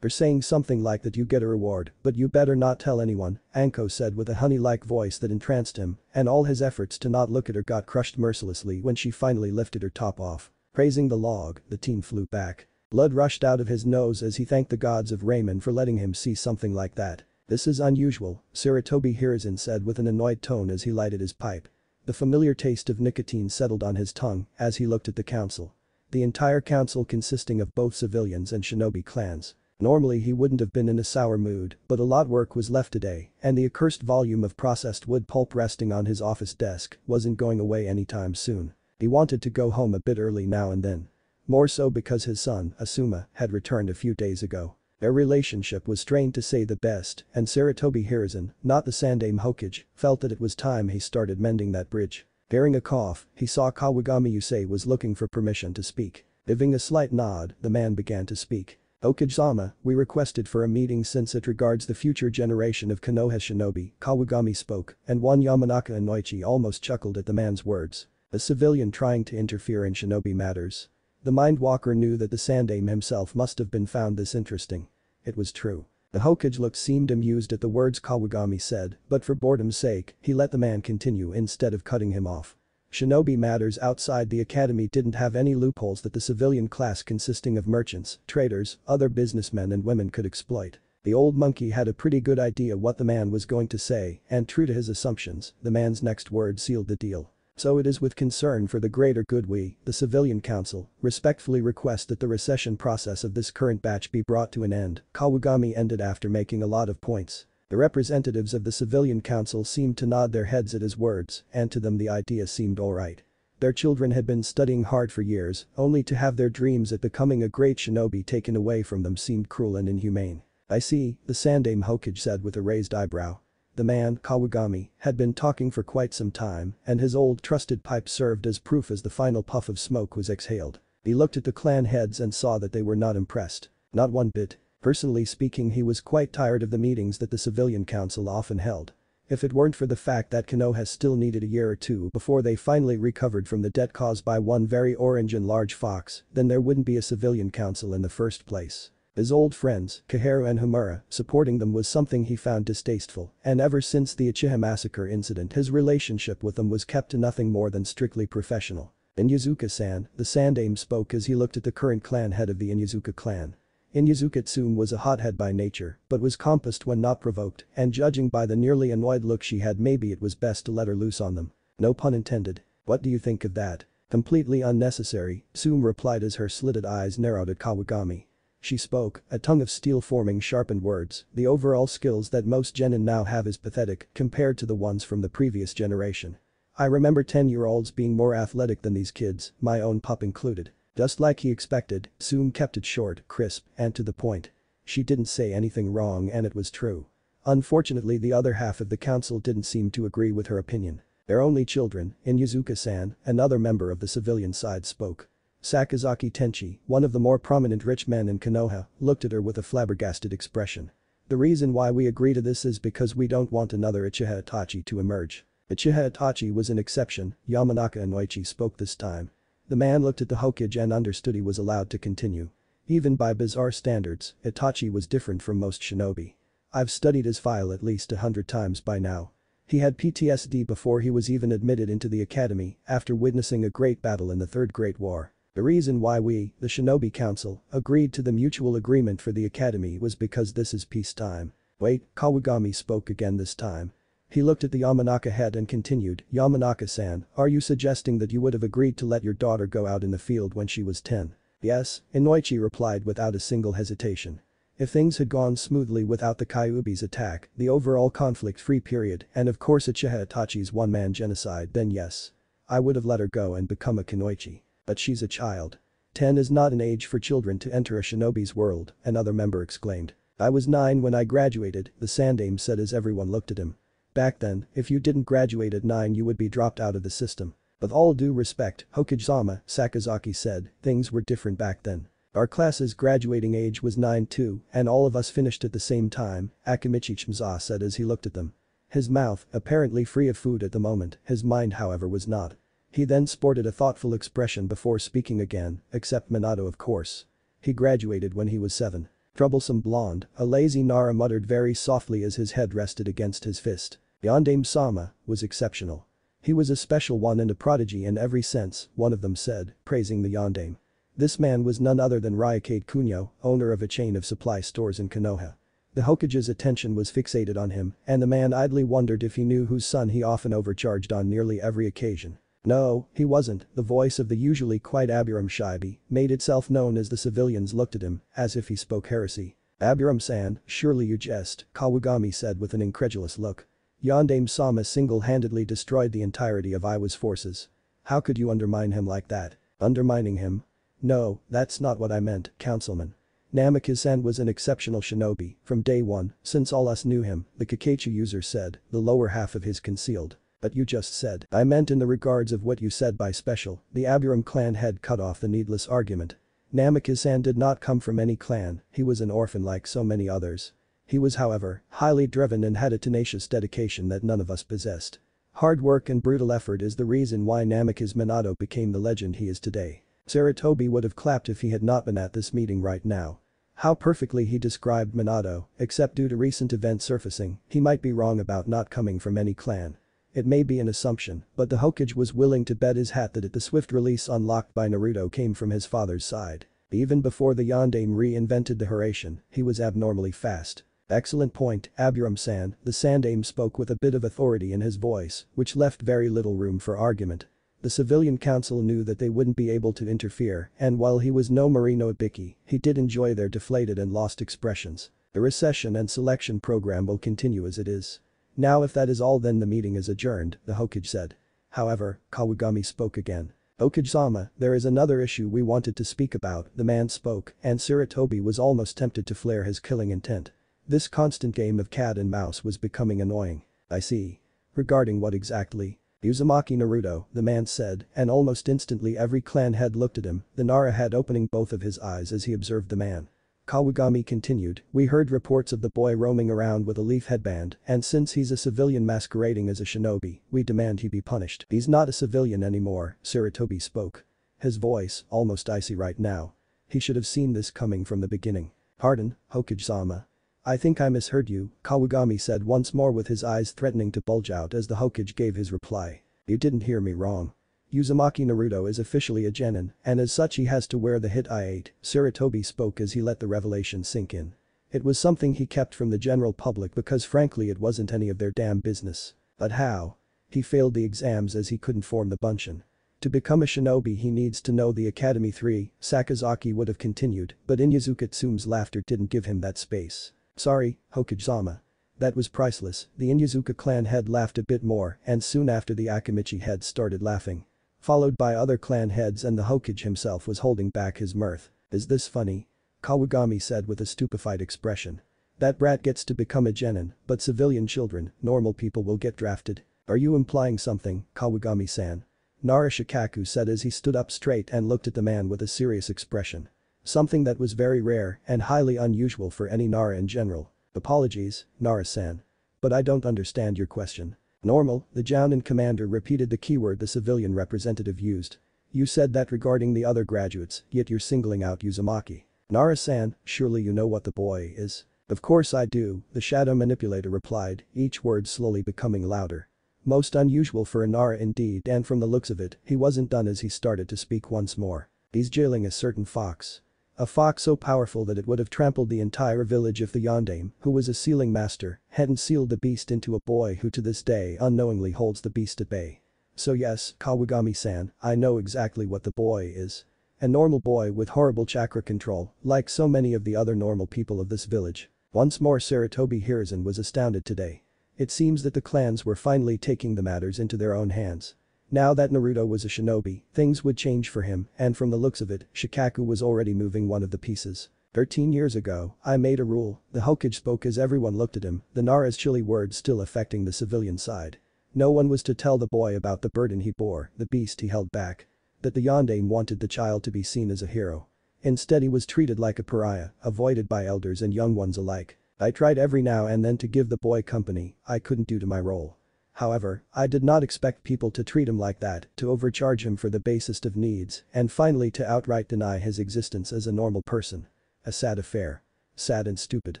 "You're saying something like that you get a reward, but you better not tell anyone," Anko said with a honey-like voice that entranced him, and all his efforts to not look at her got crushed mercilessly when she finally lifted her top off. Praising the log, the teen flew back. Blood rushed out of his nose as he thanked the gods of Raymond for letting him see something like that. "This is unusual," Saratobi Hiruzen said with an annoyed tone as he lighted his pipe. The familiar taste of nicotine settled on his tongue as he looked at the council. The entire council consisting of both civilians and shinobi clans. Normally he wouldn't have been in a sour mood, but a lot work was left today, and the accursed volume of processed wood pulp resting on his office desk wasn't going away anytime soon. He wanted to go home a bit early now and then. More so because his son, Asuma, had returned a few days ago. Their relationship was strained to say the best, and Saratobi Hiruzen, not the Sandame Hokage, felt that it was time he started mending that bridge. Bearing a cough, he saw Kawagami Yusei was looking for permission to speak. Giving a slight nod, the man began to speak. "Hokage-sama, we requested for a meeting since it regards the future generation of Konoha shinobi," Kawagami spoke, and one Yamanaka Inoichi almost chuckled at the man's words. A civilian trying to interfere in shinobi matters. The Mindwalker knew that the Sandame himself must have been found this interesting. It was true. The Hokage seemed amused at the words Kawagami said, but for boredom's sake, he let the man continue instead of cutting him off. Shinobi matters outside the academy didn't have any loopholes that the civilian class consisting of merchants, traders, other businessmen and women could exploit. The old monkey had a pretty good idea what the man was going to say, and true to his assumptions, the man's next word sealed the deal. "So it is with concern for the greater good we, the civilian council, respectfully request that the recession process of this current batch be brought to an end," Kawagami ended after making a lot of points. The representatives of the civilian council seemed to nod their heads at his words, and to them the idea seemed alright. Their children had been studying hard for years, only to have their dreams at becoming a great shinobi taken away from them seemed cruel and inhumane. "I see," the Sandame Hokage said with a raised eyebrow. The man, Kawagami, had been talking for quite some time, and his old trusted pipe served as proof as the final puff of smoke was exhaled. He looked at the clan heads and saw that they were not impressed. Not one bit. Personally speaking, he was quite tired of the meetings that the civilian council often held. If it weren't for the fact that Konoha still needed a year or two before they finally recovered from the debt caused by one very orange and large fox, then there wouldn't be a civilian council in the first place. His old friends, Kaharu and Homura, supporting them was something he found distasteful, and ever since the Uchiha massacre incident his relationship with them was kept to nothing more than strictly professional. "Inyazuka-san," the Sandame spoke as he looked at the current clan head of the Inyazuka clan. Inyazuka Tsume was a hothead by nature, but was composed when not provoked, and judging by the nearly annoyed look she had, maybe it was best to let her loose on them. No pun intended. "What do you think of that?" "Completely unnecessary," Tsume replied as her slitted eyes narrowed at Kawagami. She spoke, a tongue of steel forming sharpened words. "The overall skills that most genin now have is pathetic compared to the ones from the previous generation. I remember 10-year-olds being more athletic than these kids, my own pup included." Just like he expected, Tsume kept it short, crisp, and to the point. She didn't say anything wrong and it was true. Unfortunately, the other half of the council didn't seem to agree with her opinion. "Their only children," Inyazuka-san, another member of the civilian side spoke. Sakazaki Tenchi, one of the more prominent rich men in Konoha, looked at her with a flabbergasted expression. "The reason why we agree to this is because we don't want another Uchiha Itachi to emerge." Uchiha Itachi was an exception, Yamanaka Inoichi spoke this time. The man looked at the Hokage and understood he was allowed to continue. Even by bizarre standards, Itachi was different from most shinobi. "I've studied his file at least 100 times by now. He had PTSD before he was even admitted into the academy after witnessing a great battle in the Third Great War. The reason why we, the Shinobi Council, agreed to the mutual agreement for the academy was because this is peacetime." "Wait," Kawagami spoke again this time. He looked at the Yamanaka head and continued, "Yamanaka-san, are you suggesting that you would have agreed to let your daughter go out in the field when she was 10? "Yes," Inoichi replied without a single hesitation. If things had gone smoothly without the Kyuubi's attack, the overall conflict-free period, and of course Uchiha Itachi's one-man genocide, then yes. I would have let her go and become a kunoichi. But she's a child. 10 is not an age for children to enter a shinobi's world," another member exclaimed. "I was 9 when I graduated," the Sandame said as everyone looked at him. "Back then, if you didn't graduate at 9 you would be dropped out of the system. With all due respect, Hokage-sama," Sakazaki said, "things were different back then. Our class's graduating age was 9 too, and all of us finished at the same time," Akimichi Chimza said as he looked at them. His mouth, apparently free of food at the moment, his mind however was not. He then sported a thoughtful expression before speaking again, "Except Minato of course. He graduated when he was 7. "Troublesome blonde," a lazy Nara muttered very softly as his head rested against his fist. "Yandame-sama was exceptional. He was a special one and a prodigy in every sense," one of them said, praising the Yandame. This man was none other than Ryukade Kunio, owner of a chain of supply stores in Konoha. The Hokage's attention was fixated on him, and the man idly wondered if he knew whose son he often overcharged on nearly every occasion. No, he wasn't. The voice of the usually quiet Abiram Shibe made itself known as the civilians looked at him, as if he spoke heresy. Abiram-san, surely you jest, Kawagami said with an incredulous look. Yondaime Sama single-handedly destroyed the entirety of Iwa's forces. How could you undermine him like that? Undermining him? No, that's not what I meant, Councilman. Namikaze-san was an exceptional shinobi, from day one, since all us knew him, the Kakashi user said, the lower half of his concealed. But you just said. I meant in the regards of what you said by special, the Abiram clan head cut off the needless argument. Namikaze-san did not come from any clan, he was an orphan like so many others. He was however, highly driven and had a tenacious dedication that none of us possessed. Hard work and brutal effort is the reason why Namikaze Minato became the legend he is today. Sarutobi would have clapped if he had not been at this meeting right now. How perfectly he described Minato, except due to recent events surfacing, he might be wrong about not coming from any clan. It may be an assumption, but the Hokage was willing to bet his hat that the swift release unlocked by Naruto came from his father's side. Even before the Yondaime reinvented the Hiraishin, he was abnormally fast. Excellent point, Abiram-san, the Sandaime spoke with a bit of authority in his voice, which left very little room for argument. The civilian council knew that they wouldn't be able to interfere, and while he was no Marino Ibiki, he did enjoy their deflated and lost expressions. The recession and selection program will continue as it is. Now if that is all, then the meeting is adjourned, the Hokage said. However, Kawagami spoke again. Hokage-sama, there is another issue we wanted to speak about, the man spoke, and Sarutobi was almost tempted to flare his killing intent. This constant game of cat and mouse was becoming annoying. I see. Regarding what exactly? Uzumaki Naruto, the man said, and almost instantly every clan head looked at him, the Nara head opening both of his eyes as he observed the man. Kawagami continued, we heard reports of the boy roaming around with a leaf headband, and since he's a civilian masquerading as a shinobi, we demand he be punished. He's not a civilian anymore, Sarutobi spoke. His voice, almost icy right now. He should have seen this coming from the beginning. Pardon, Hokage-sama. I think I misheard you, Kawagami said once more with his eyes threatening to bulge out as the Hokage gave his reply. You didn't hear me wrong. Uzumaki Naruto is officially a genin, and as such he has to wear the hit I-8, Sarutobi spoke as he let the revelation sink in. It was something he kept from the general public because frankly it wasn't any of their damn business. But how? He failed the exams as he couldn't form the bunshin. To become a shinobi he needs to know the Academy 3, Sakazaki would have continued, but Inyazuka Tsume's laughter didn't give him that space. Sorry, Hokage-sama. That was priceless, the Inyazuka clan head laughed a bit more and soon after the Akamichi head started laughing. Followed by other clan heads and the Hokage himself was holding back his mirth. Is this funny? Kawagami said with a stupefied expression. That brat gets to become a genin, but civilian children, normal people will get drafted. Are you implying something, Kawagami-san? Nara Shikaku said as he stood up straight and looked at the man with a serious expression. Something that was very rare and highly unusual for any Nara in general. Apologies, Nara-san. But I don't understand your question. Normal, the Jounin commander repeated the keyword the civilian representative used. You said that regarding the other graduates, yet you're singling out Uzumaki. Nara-san, surely you know what the boy is. Of course I do, the shadow manipulator replied, each word slowly becoming louder. Most unusual for a Nara indeed, and from the looks of it, he wasn't done as he started to speak once more. He's jailing a certain fox. A fox so powerful that it would have trampled the entire village if the Yondaime, who was a sealing master, hadn't sealed the beast into a boy who to this day unknowingly holds the beast at bay. So yes, Kawagami-san, I know exactly what the boy is. A normal boy with horrible chakra control, like so many of the other normal people of this village. Once more Sarutobi Hiruzen was astounded today. It seems that the clans were finally taking the matters into their own hands. Now that Naruto was a shinobi, things would change for him, and from the looks of it, Shikaku was already moving one of the pieces. 13 years ago, I made a rule, the Hokage spoke as everyone looked at him, the Nara's chilly words still affecting the civilian side. No one was to tell the boy about the burden he bore, the beast he held back. That the Yondaime wanted the child to be seen as a hero. Instead he was treated like a pariah, avoided by elders and young ones alike. I tried every now and then to give the boy company, I couldn't do to my role. However, I did not expect people to treat him like that, to overcharge him for the basest of needs, and finally to outright deny his existence as a normal person. A sad affair. Sad and stupid.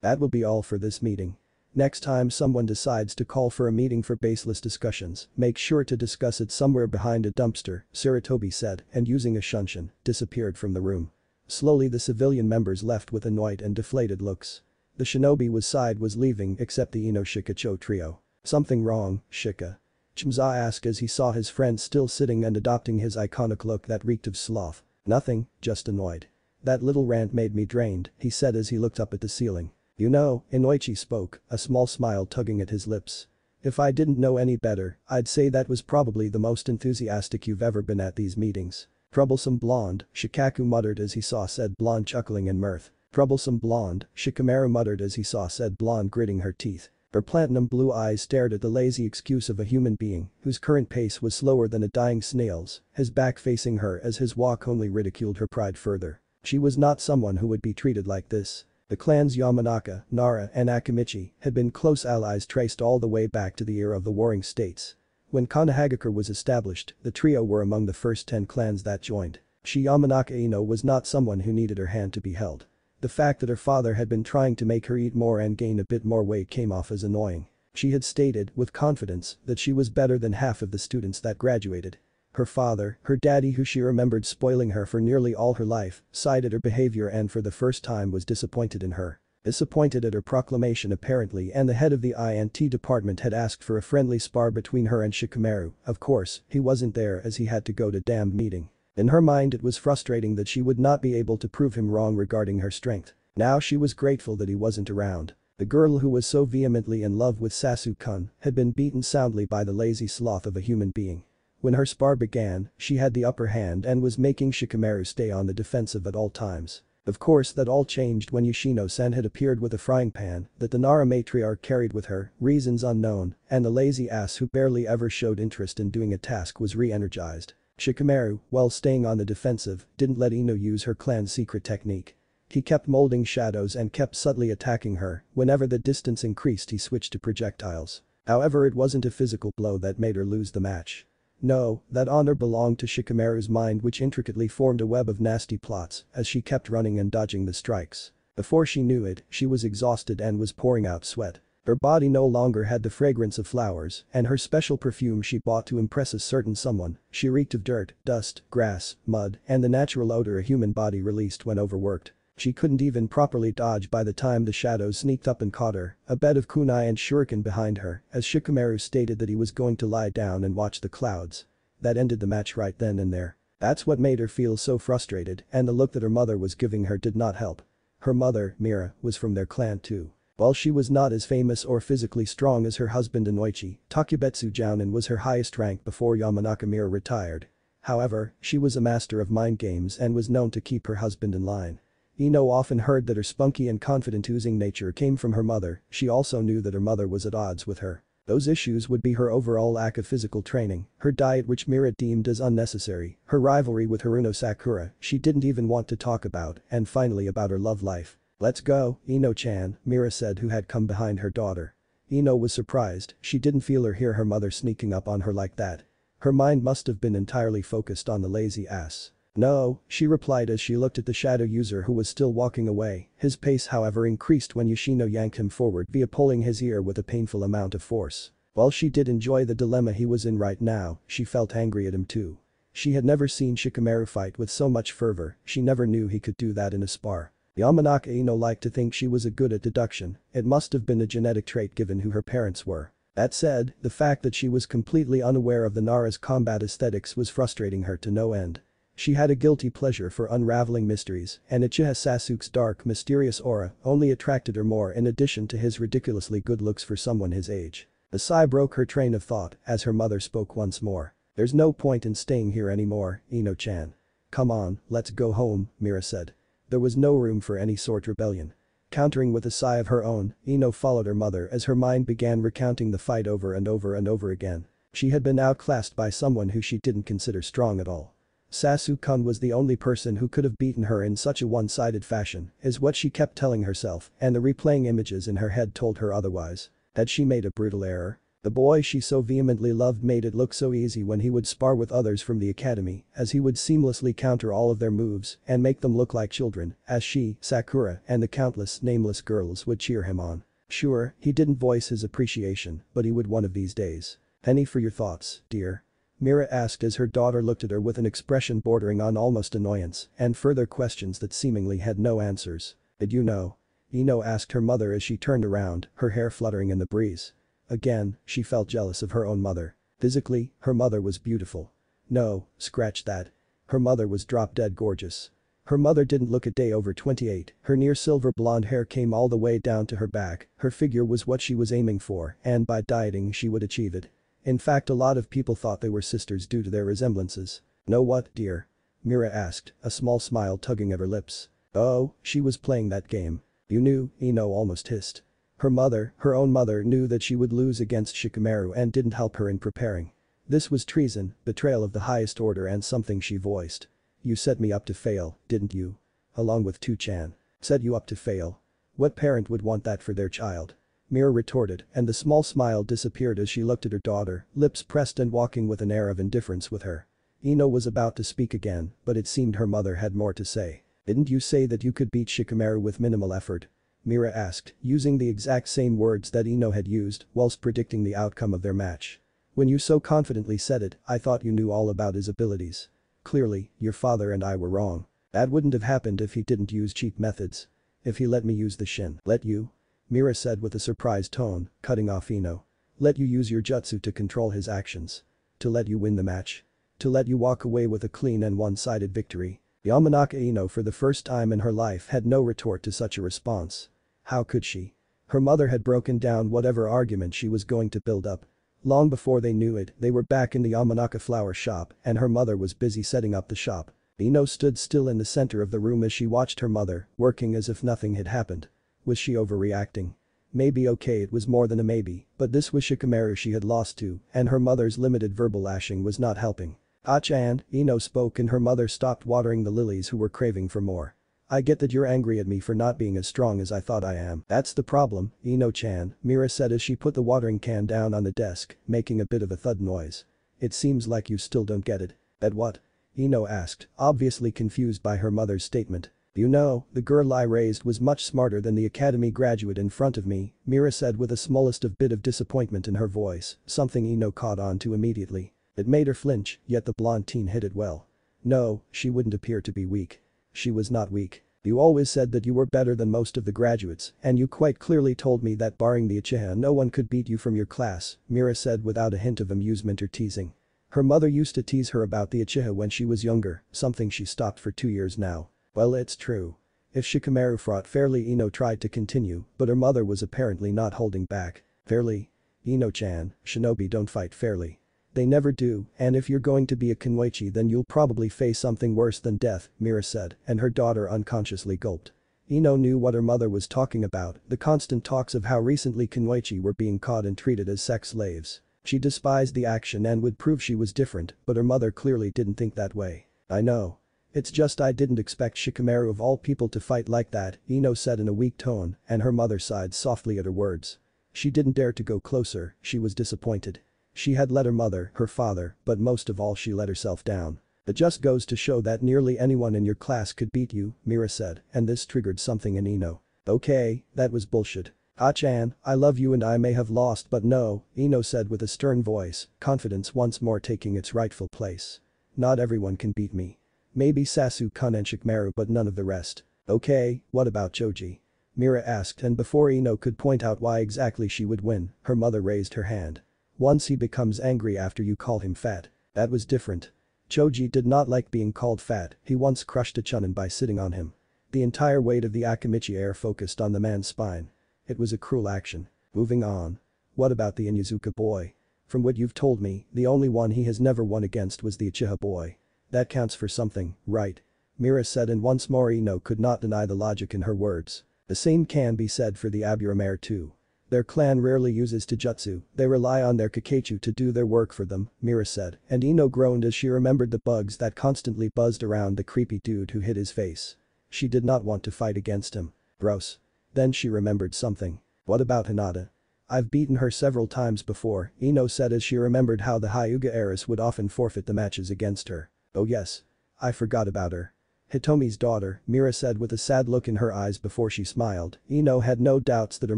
That will be all for this meeting. Next time someone decides to call for a meeting for baseless discussions, make sure to discuss it somewhere behind a dumpster, Sarutobi said, and using a shunshin, disappeared from the room. Slowly the civilian members left with annoyed and deflated looks. The shinobi was leaving except the Ino-Shika-Cho trio. "Something wrong, Shika?" Chimza asked as he saw his friend still sitting and adopting his iconic look that reeked of sloth. "Nothing, just annoyed. That little rant made me drained," he said as he looked up at the ceiling. "You know," Inoichi spoke, a small smile tugging at his lips. "If I didn't know any better, I'd say that was probably the most enthusiastic you've ever been at these meetings." "Troublesome blonde," Shikaku muttered as he saw said blonde chuckling in mirth. "Troublesome blonde," Shikamaru muttered as he saw said blonde gritting her teeth. Her platinum blue eyes stared at the lazy excuse of a human being whose current pace was slower than a dying snail's, his back facing her as his walk only ridiculed her pride further. She was not someone who would be treated like this. The clans Yamanaka, Nara and Akimichi had been close allies traced all the way back to the era of the Warring States. When Konohagakure was established, the trio were among the first 10 clans that joined. Yamanaka Ino was not someone who needed her hand to be held. The fact that her father had been trying to make her eat more and gain a bit more weight came off as annoying. She had stated, with confidence, that she was better than half of the students that graduated. Her father, her daddy who she remembered spoiling her for nearly all her life, sighed at her behavior and for the first time was disappointed in her. Disappointed at her proclamation apparently, and the head of the INT department had asked for a friendly spar between her and Shikamaru. Of course, he wasn't there as he had to go to damned meeting. In her mind it was frustrating that she would not be able to prove him wrong regarding her strength. Now she was grateful that he wasn't around. The girl who was so vehemently in love with Sasu-kun had been beaten soundly by the lazy sloth of a human being. When her spar began, she had the upper hand and was making Shikamaru stay on the defensive at all times. Of course that all changed when Yoshino-san had appeared with a frying pan that the Nara matriarch carried with her, reasons unknown, and the lazy ass who barely ever showed interest in doing a task was re-energized. Shikamaru, while staying on the defensive, didn't let Ino use her clan's secret technique. He kept molding shadows and kept subtly attacking her. Whenever the distance increased he switched to projectiles. However, it wasn't a physical blow that made her lose the match. No, that honor belonged to Shikamaru's mind, which intricately formed a web of nasty plots as she kept running and dodging the strikes. Before she knew it, she was exhausted and was pouring out sweat. Her body no longer had the fragrance of flowers, and her special perfume she bought to impress a certain someone, she reeked of dirt, dust, grass, mud, and the natural odor a human body released when overworked. She couldn't even properly dodge by the time the shadows sneaked up and caught her, a bed of kunai and shuriken behind her, as Shikamaru stated that he was going to lie down and watch the clouds. That ended the match right then and there. That's what made her feel so frustrated, and the look that her mother was giving her did not help. Her mother, Mira, was from their clan too. While she was not as famous or physically strong as her husband Inoichi, Takubetsu Jounin was her highest rank before Yamanaka Mira retired. However, she was a master of mind games and was known to keep her husband in line. Ino often heard that her spunky and confident oozing nature came from her mother. She also knew that her mother was at odds with her. Those issues would be her overall lack of physical training, her diet which Mira deemed as unnecessary, her rivalry with Haruno Sakura she didn't even want to talk about, and finally about her love life. "Let's go, Ino-chan," Mira said, who had come behind her daughter. Ino was surprised, she didn't feel or hear her mother sneaking up on her like that. Her mind must have been entirely focused on the lazy ass. "No," she replied as she looked at the shadow user who was still walking away. His pace however increased when Yoshino yanked him forward via pulling his ear with a painful amount of force. While she did enjoy the dilemma he was in right now, she felt angry at him too. She had never seen Shikamaru fight with so much fervor, she never knew he could do that in a spar. Yamanaka Ino liked to think she was good at deduction, it must have been a genetic trait given who her parents were. That said, the fact that she was completely unaware of the Nara's combat aesthetics was frustrating her to no end. She had a guilty pleasure for unraveling mysteries, and Uchiha Sasuke's dark, mysterious aura only attracted her more in addition to his ridiculously good looks for someone his age. A sigh broke her train of thought as her mother spoke once more. "There's no point in staying here anymore, Ino-chan. Come on, let's go home," Mira said. There was no room for any sort rebellion. Countering with a sigh of her own, Ino followed her mother as her mind began recounting the fight over and over and over again. She had been outclassed by someone who she didn't consider strong at all. Sasu-kun was the only person who could have beaten her in such a one-sided fashion, is what she kept telling herself, and the replaying images in her head told her otherwise. Had she made a brutal error? The boy she so vehemently loved made it look so easy when he would spar with others from the academy, as he would seamlessly counter all of their moves and make them look like children, as she, Sakura, and the countless nameless girls would cheer him on. Sure, he didn't voice his appreciation, but he would one of these days. "Any for your thoughts, dear?" Mira asked as her daughter looked at her with an expression bordering on almost annoyance and further questions that seemingly had no answers. "Did you know?" Ino asked her mother as she turned around, her hair fluttering in the breeze. Again, she felt jealous of her own mother. Physically, her mother was beautiful. No, scratch that. Her mother was drop-dead gorgeous. Her mother didn't look a day over 28, her near silver blonde hair came all the way down to her back, her figure was what she was aiming for and by dieting she would achieve it. In fact a lot of people thought they were sisters due to their resemblances. Know what, dear? Mira asked, a small smile tugging at her lips. Oh, she was playing that game. You knew, Ino almost hissed. Her mother, her own mother knew that she would lose against Shikamaru and didn't help her in preparing. This was treason, betrayal of the highest order and something she voiced. You set me up to fail, didn't you? Along with Tu-chan. Set you up to fail. What parent would want that for their child? Mira retorted and the small smile disappeared as she looked at her daughter, lips pressed and walking with an air of indifference with her. Ino was about to speak again, but it seemed her mother had more to say. Didn't you say that you could beat Shikamaru with minimal effort? Mira asked, using the exact same words that Ino had used whilst predicting the outcome of their match. When you so confidently said it, I thought you knew all about his abilities. Clearly, your father and I were wrong. That wouldn't have happened if he didn't use cheap methods. If he let me use the shin. Let you? Mira said with a surprised tone, cutting off Ino. Let you use your jutsu to control his actions. To let you win the match. To let you walk away with a clean and one-sided victory. Yamanaka Ino for the first time in her life had no retort to such a response. How could she? Her mother had broken down whatever argument she was going to build up. Long before they knew it, they were back in the Yamanaka flower shop and her mother was busy setting up the shop. Ino stood still in the center of the room as she watched her mother, working as if nothing had happened. Was she overreacting? Maybe okay it was more than a maybe, but this was Shikamaru she had lost to, and her mother's limited verbal lashing was not helping. Ah-chan, Ino spoke and her mother stopped watering the lilies who were craving for more. I get that you're angry at me for not being as strong as I thought I am. That's the problem, Ino-chan, Mira said as she put the watering can down on the desk, making a bit of a thud noise. It seems like you still don't get it. At what? Ino asked, obviously confused by her mother's statement. You know, the girl I raised was much smarter than the academy graduate in front of me, Mira said with the smallest of bit of disappointment in her voice, something Ino caught on to immediately. It made her flinch, yet the blonde teen hit it well. No, she wouldn't appear to be weak. She was not weak. You always said that you were better than most of the graduates, and you quite clearly told me that barring the Uchiha no one could beat you from your class, Mira said without a hint of amusement or teasing. Her mother used to tease her about the Uchiha when she was younger, something she stopped for 2 years now. Well it's true. If Shikamaru fought fairly Ino tried to continue, but her mother was apparently not holding back. Fairly? Ino-chan, shinobi don't fight fairly. They never do, and if you're going to be a Kunoichi then you'll probably face something worse than death, Mira said, and her daughter unconsciously gulped. Ino knew what her mother was talking about, the constant talks of how recently Kunoichi were being caught and treated as sex slaves. She despised the action and would prove she was different, but her mother clearly didn't think that way. I know. It's just I didn't expect Shikamaru of all people to fight like that, Ino said in a weak tone, and her mother sighed softly at her words. She didn't dare to go closer, she was disappointed. She had let her mother, her father, but most of all she let herself down. It just goes to show that nearly anyone in your class could beat you, Mira said, and this triggered something in Ino. Okay, that was bullshit. Ah-chan, I love you and I may have lost but no, Ino said with a stern voice, confidence once more taking its rightful place. Not everyone can beat me. Maybe Sasuke-kun and Shikamaru but none of the rest. Okay, what about Choji? Mira asked and before Ino could point out why exactly she would win, her mother raised her hand. Once he becomes angry after you call him fat. That was different. Choji did not like being called fat, he once crushed a chunin by sitting on him. The entire weight of the Akamichi air focused on the man's spine. It was a cruel action. Moving on. What about the Inyazuka boy? From what you've told me, the only one he has never won against was the Uchiha boy. That counts for something, right? Mira said and once more Ino could not deny the logic in her words. The same can be said for the Aburamaru too. Their clan rarely uses taijutsu, they rely on their Kakechu to do their work for them, Mira said, and Ino groaned as she remembered the bugs that constantly buzzed around the creepy dude who hid his face. She did not want to fight against him. Gross. Then she remembered something. What about Hinata? I've beaten her several times before, Ino said as she remembered how the Hyuga heiress would often forfeit the matches against her. Oh yes. I forgot about her. Hitomi's daughter, Mira said with a sad look in her eyes before she smiled. Ino had no doubts that her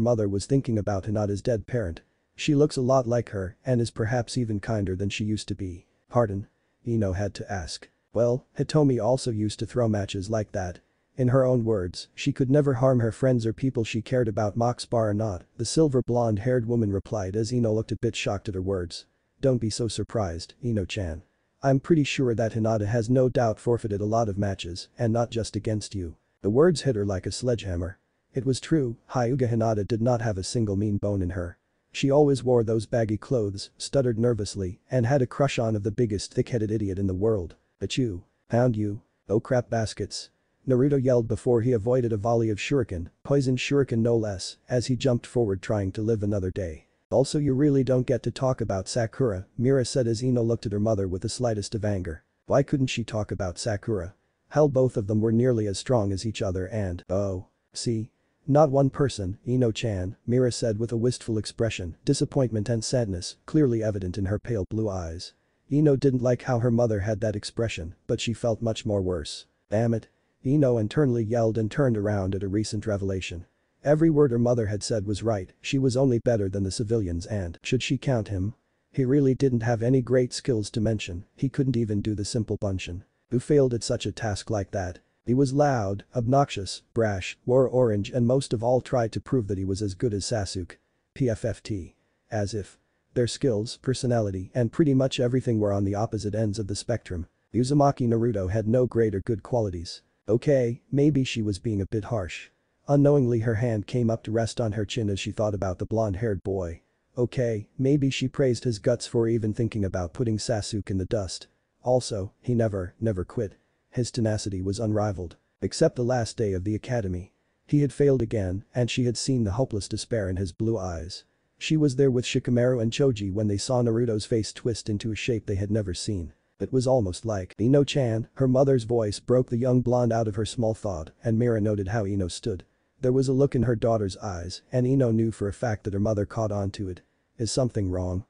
mother was thinking about Hinata's dead parent. She looks a lot like her and is perhaps even kinder than she used to be. Pardon? Ino had to ask. Well, Hitomi also used to throw matches like that. In her own words, she could never harm her friends or people she cared about, Mox bar or not, the silver blonde-haired woman replied as Ino looked a bit shocked at her words. Don't be so surprised, Ino-chan. I'm pretty sure that Hinata has no doubt forfeited a lot of matches, and not just against you. The words hit her like a sledgehammer. It was true, Hyuga Hinata did not have a single mean bone in her. She always wore those baggy clothes, stuttered nervously, and had a crush on of the biggest thick-headed idiot in the world. Achoo. Pound you. Oh crap baskets. Naruto yelled before he avoided a volley of shuriken, poisoned shuriken no less, as he jumped forward trying to live another day. Also you really don't get to talk about Sakura, Mira said as Ino looked at her mother with the slightest of anger. Why couldn't she talk about Sakura? Hell, both of them were nearly as strong as each other and, oh. See? Not one person, Ino-chan, Mira said with a wistful expression, disappointment and sadness clearly evident in her pale blue eyes. Ino didn't like how her mother had that expression, but she felt much more worse. Damn it. Ino internally yelled and turned around at a recent revelation. Every word her mother had said was right, she was only better than the civilians and, should she count him? He really didn't have any great skills to mention, he couldn't even do the simple bunshin. Who failed at such a task like that? He was loud, obnoxious, brash, wore orange and most of all tried to prove that he was as good as Sasuke. PFFT. As if. Their skills, personality and pretty much everything were on the opposite ends of the spectrum. Uzumaki Naruto had no greater good qualities. Okay, maybe she was being a bit harsh. Unknowingly her hand came up to rest on her chin as she thought about the blonde-haired boy. Okay, maybe she praised his guts for even thinking about putting Sasuke in the dust. Also, he never quit. His tenacity was unrivaled. Except the last day of the academy. He had failed again and she had seen the hopeless despair in his blue eyes. She was there with Shikamaru and Choji when they saw Naruto's face twist into a shape they had never seen. It was almost like Ino-chan, her mother's voice broke the young blonde out of her small thought and Mira noted how Ino stood. There was a look in her daughter's eyes and Ino knew for a fact that her mother caught on to it. Is something wrong?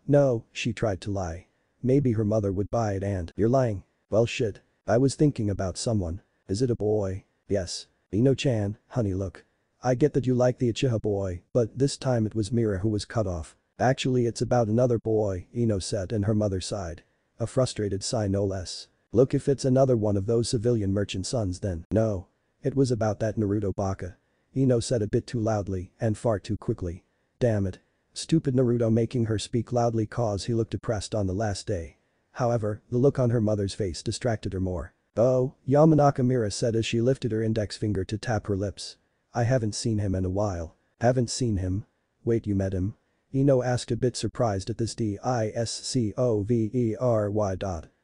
No, she tried to lie. Maybe her mother would buy it and, you're lying. Well shit. I was thinking about someone. Is it a boy? Yes. Ino-chan, honey look. I get that you like the Uchiha boy, but this time it was Mira who was cut off. Actually it's about another boy, Ino said and her mother sighed. A frustrated sigh no less. Look, if it's another one of those civilian merchant sons then, no. It was about that Naruto baka. Ino said a bit too loudly and far too quickly. Damn it. Stupid Naruto, making her speak loudly cause he looked depressed on the last day. However, the look on her mother's face distracted her more. Oh, Yamanaka, Mira said as she lifted her index finger to tap her lips. I haven't seen him in a while. Haven't seen him? Wait, you met him? Ino asked a bit surprised at this discovery.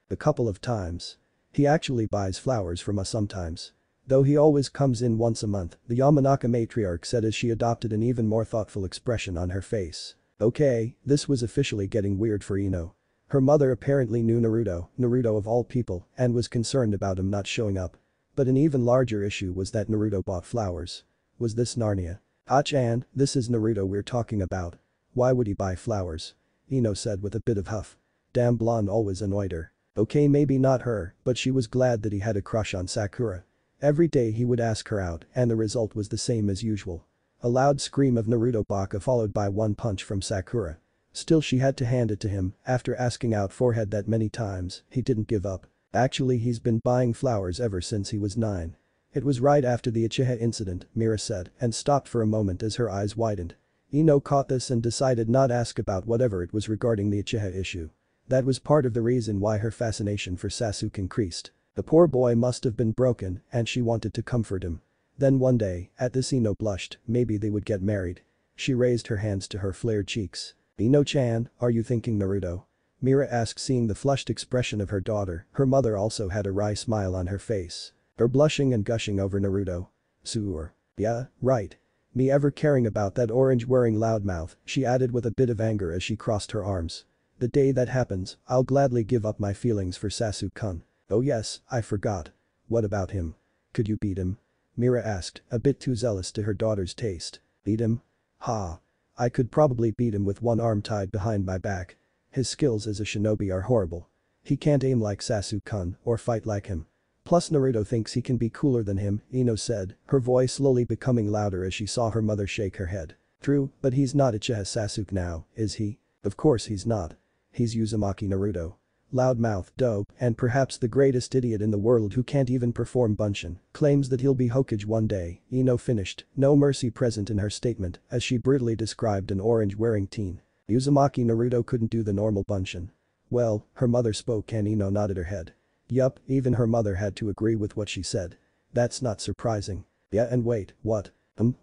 A couple of times. He actually buys flowers from us sometimes. Though he always comes in once a month, the Yamanaka matriarch said as she adopted an even more thoughtful expression on her face. Okay, this was officially getting weird for Ino. Her mother apparently knew Naruto of all people, and was concerned about him not showing up. But an even larger issue was that Naruto bought flowers. Was this Narnia? Ah-chan, this is Naruto we're talking about. Why would he buy flowers? Ino said with a bit of huff. Damn, blonde always annoyed her. Okay, maybe not her, but she was glad that he had a crush on Sakura. Every day he would ask her out and the result was the same as usual. A loud scream of Naruto baka followed by one punch from Sakura. Still she had to hand it to him, after asking out forehead that many times, he didn't give up. Actually he's been buying flowers ever since he was 9. It was right after the Uchiha incident, Mira said and stopped for a moment as her eyes widened. Ino caught this and decided not ask about whatever it was regarding the Uchiha issue. That was part of the reason why her fascination for Sasuke increased. The poor boy must have been broken and she wanted to comfort him. Then one day, at this Ino blushed, maybe they would get married. She raised her hands to her flared cheeks. Ino-chan, are you thinking Naruto? Mira asked, seeing the flushed expression of her daughter. Her mother also had a wry smile on her face. Her blushing and gushing over Naruto. Sure. Yeah, right. Me ever caring about that orange-wearing loudmouth, she added with a bit of anger as she crossed her arms. The day that happens, I'll gladly give up my feelings for Sasuke-kun. Oh yes, I forgot. What about him? Could you beat him? Mira asked, a bit too zealous to her daughter's taste. Beat him? Ha. I could probably beat him with one arm tied behind my back. His skills as a shinobi are horrible. He can't aim like Sasuke-kun or fight like him. Plus Naruto thinks he can be cooler than him, Ino said, her voice slowly becoming louder as she saw her mother shake her head. True, but he's not Uchiha Sasuke now, is he? Of course he's not. He's Uzumaki Naruto. loudmouth, dope, and perhaps the greatest idiot in the world who can't even perform Bunshin, claims that he'll be Hokage one day, Ino finished, no mercy present in her statement as she brutally described an orange-wearing teen. Uzumaki Naruto couldn't do the normal Bunshin. Well, her mother spoke and Ino nodded her head. Yup, even her mother had to agree with what she said. That's not surprising. Yeah, and wait, what?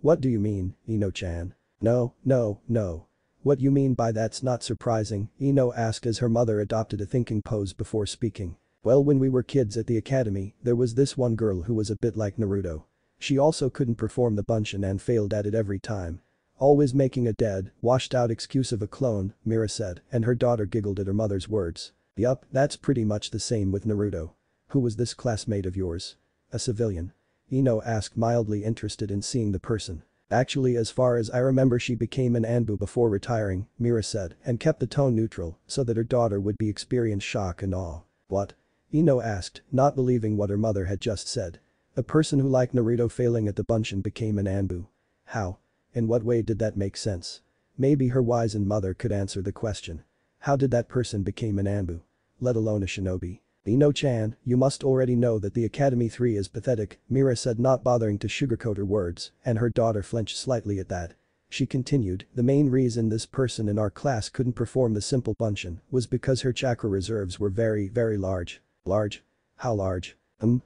What do you mean, Ino-chan? No, no, no. What you mean by that's not surprising? Ino asked as her mother adopted a thinking pose before speaking. Well, when we were kids at the academy, there was this one girl who was a bit like Naruto. She also couldn't perform the Bunshin and failed at it every time. Always making a dead, washed-out excuse of a clone, Mira said, and her daughter giggled at her mother's words. Yup, that's pretty much the same with Naruto. Who was this classmate of yours? A civilian? Ino asked, mildly interested in seeing the person. Actually, as far as I remember, she became an Anbu before retiring, Mira said, and kept the tone neutral so that her daughter would experience shock and awe. What? Ino asked, not believing what her mother had just said. A person who like Naruto failing at the Bunshin became an Anbu. How? In what way did that make sense? Maybe her wizened mother could answer the question. How did that person become an Anbu? Let alone a shinobi? Ino-chan, you must already know that the Academy 3 is pathetic, Mira said, not bothering to sugarcoat her words, and her daughter flinched slightly at that. She continued, the main reason this person in our class couldn't perform the simple Bunshin was because her chakra reserves were very, very large. Large? How large?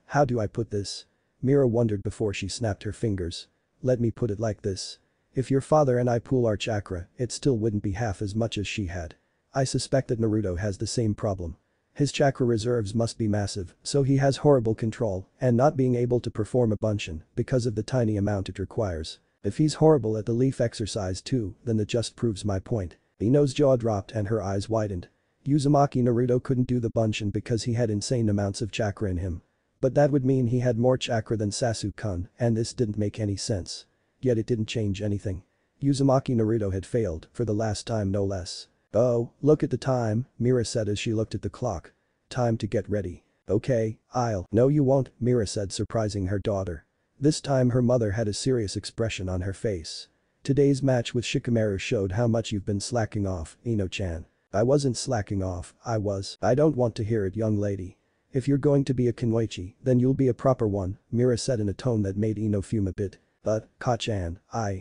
How do I put this? Mira wondered before she snapped her fingers. Let me put it like this. If your father and I pool our chakra, it still wouldn't be half as much as she had. I suspect that Naruto has the same problem. His chakra reserves must be massive, so he has horrible control and not being able to perform a Bunshin because of the tiny amount it requires. If he's horrible at the leaf exercise too, then that just proves my point. Ino's jaw dropped and her eyes widened. Uzumaki Naruto couldn't do the Bunshin because he had insane amounts of chakra in him. But that would mean he had more chakra than Sasuke-kun, and this didn't make any sense. Yet it didn't change anything. Uzumaki Naruto had failed, for the last time no less. Oh, look at the time, Mira said as she looked at the clock. Time to get ready. Okay, I'll. No you won't, Mira said, surprising her daughter. This time her mother had a serious expression on her face. Today's match with Shikamaru showed how much you've been slacking off, Ino-chan. I wasn't slacking off, I don't want to hear it, young lady. If you're going to be a Kunoichi, then you'll be a proper one, Mira said in a tone that made Ino fume a bit. But, Ka-chan,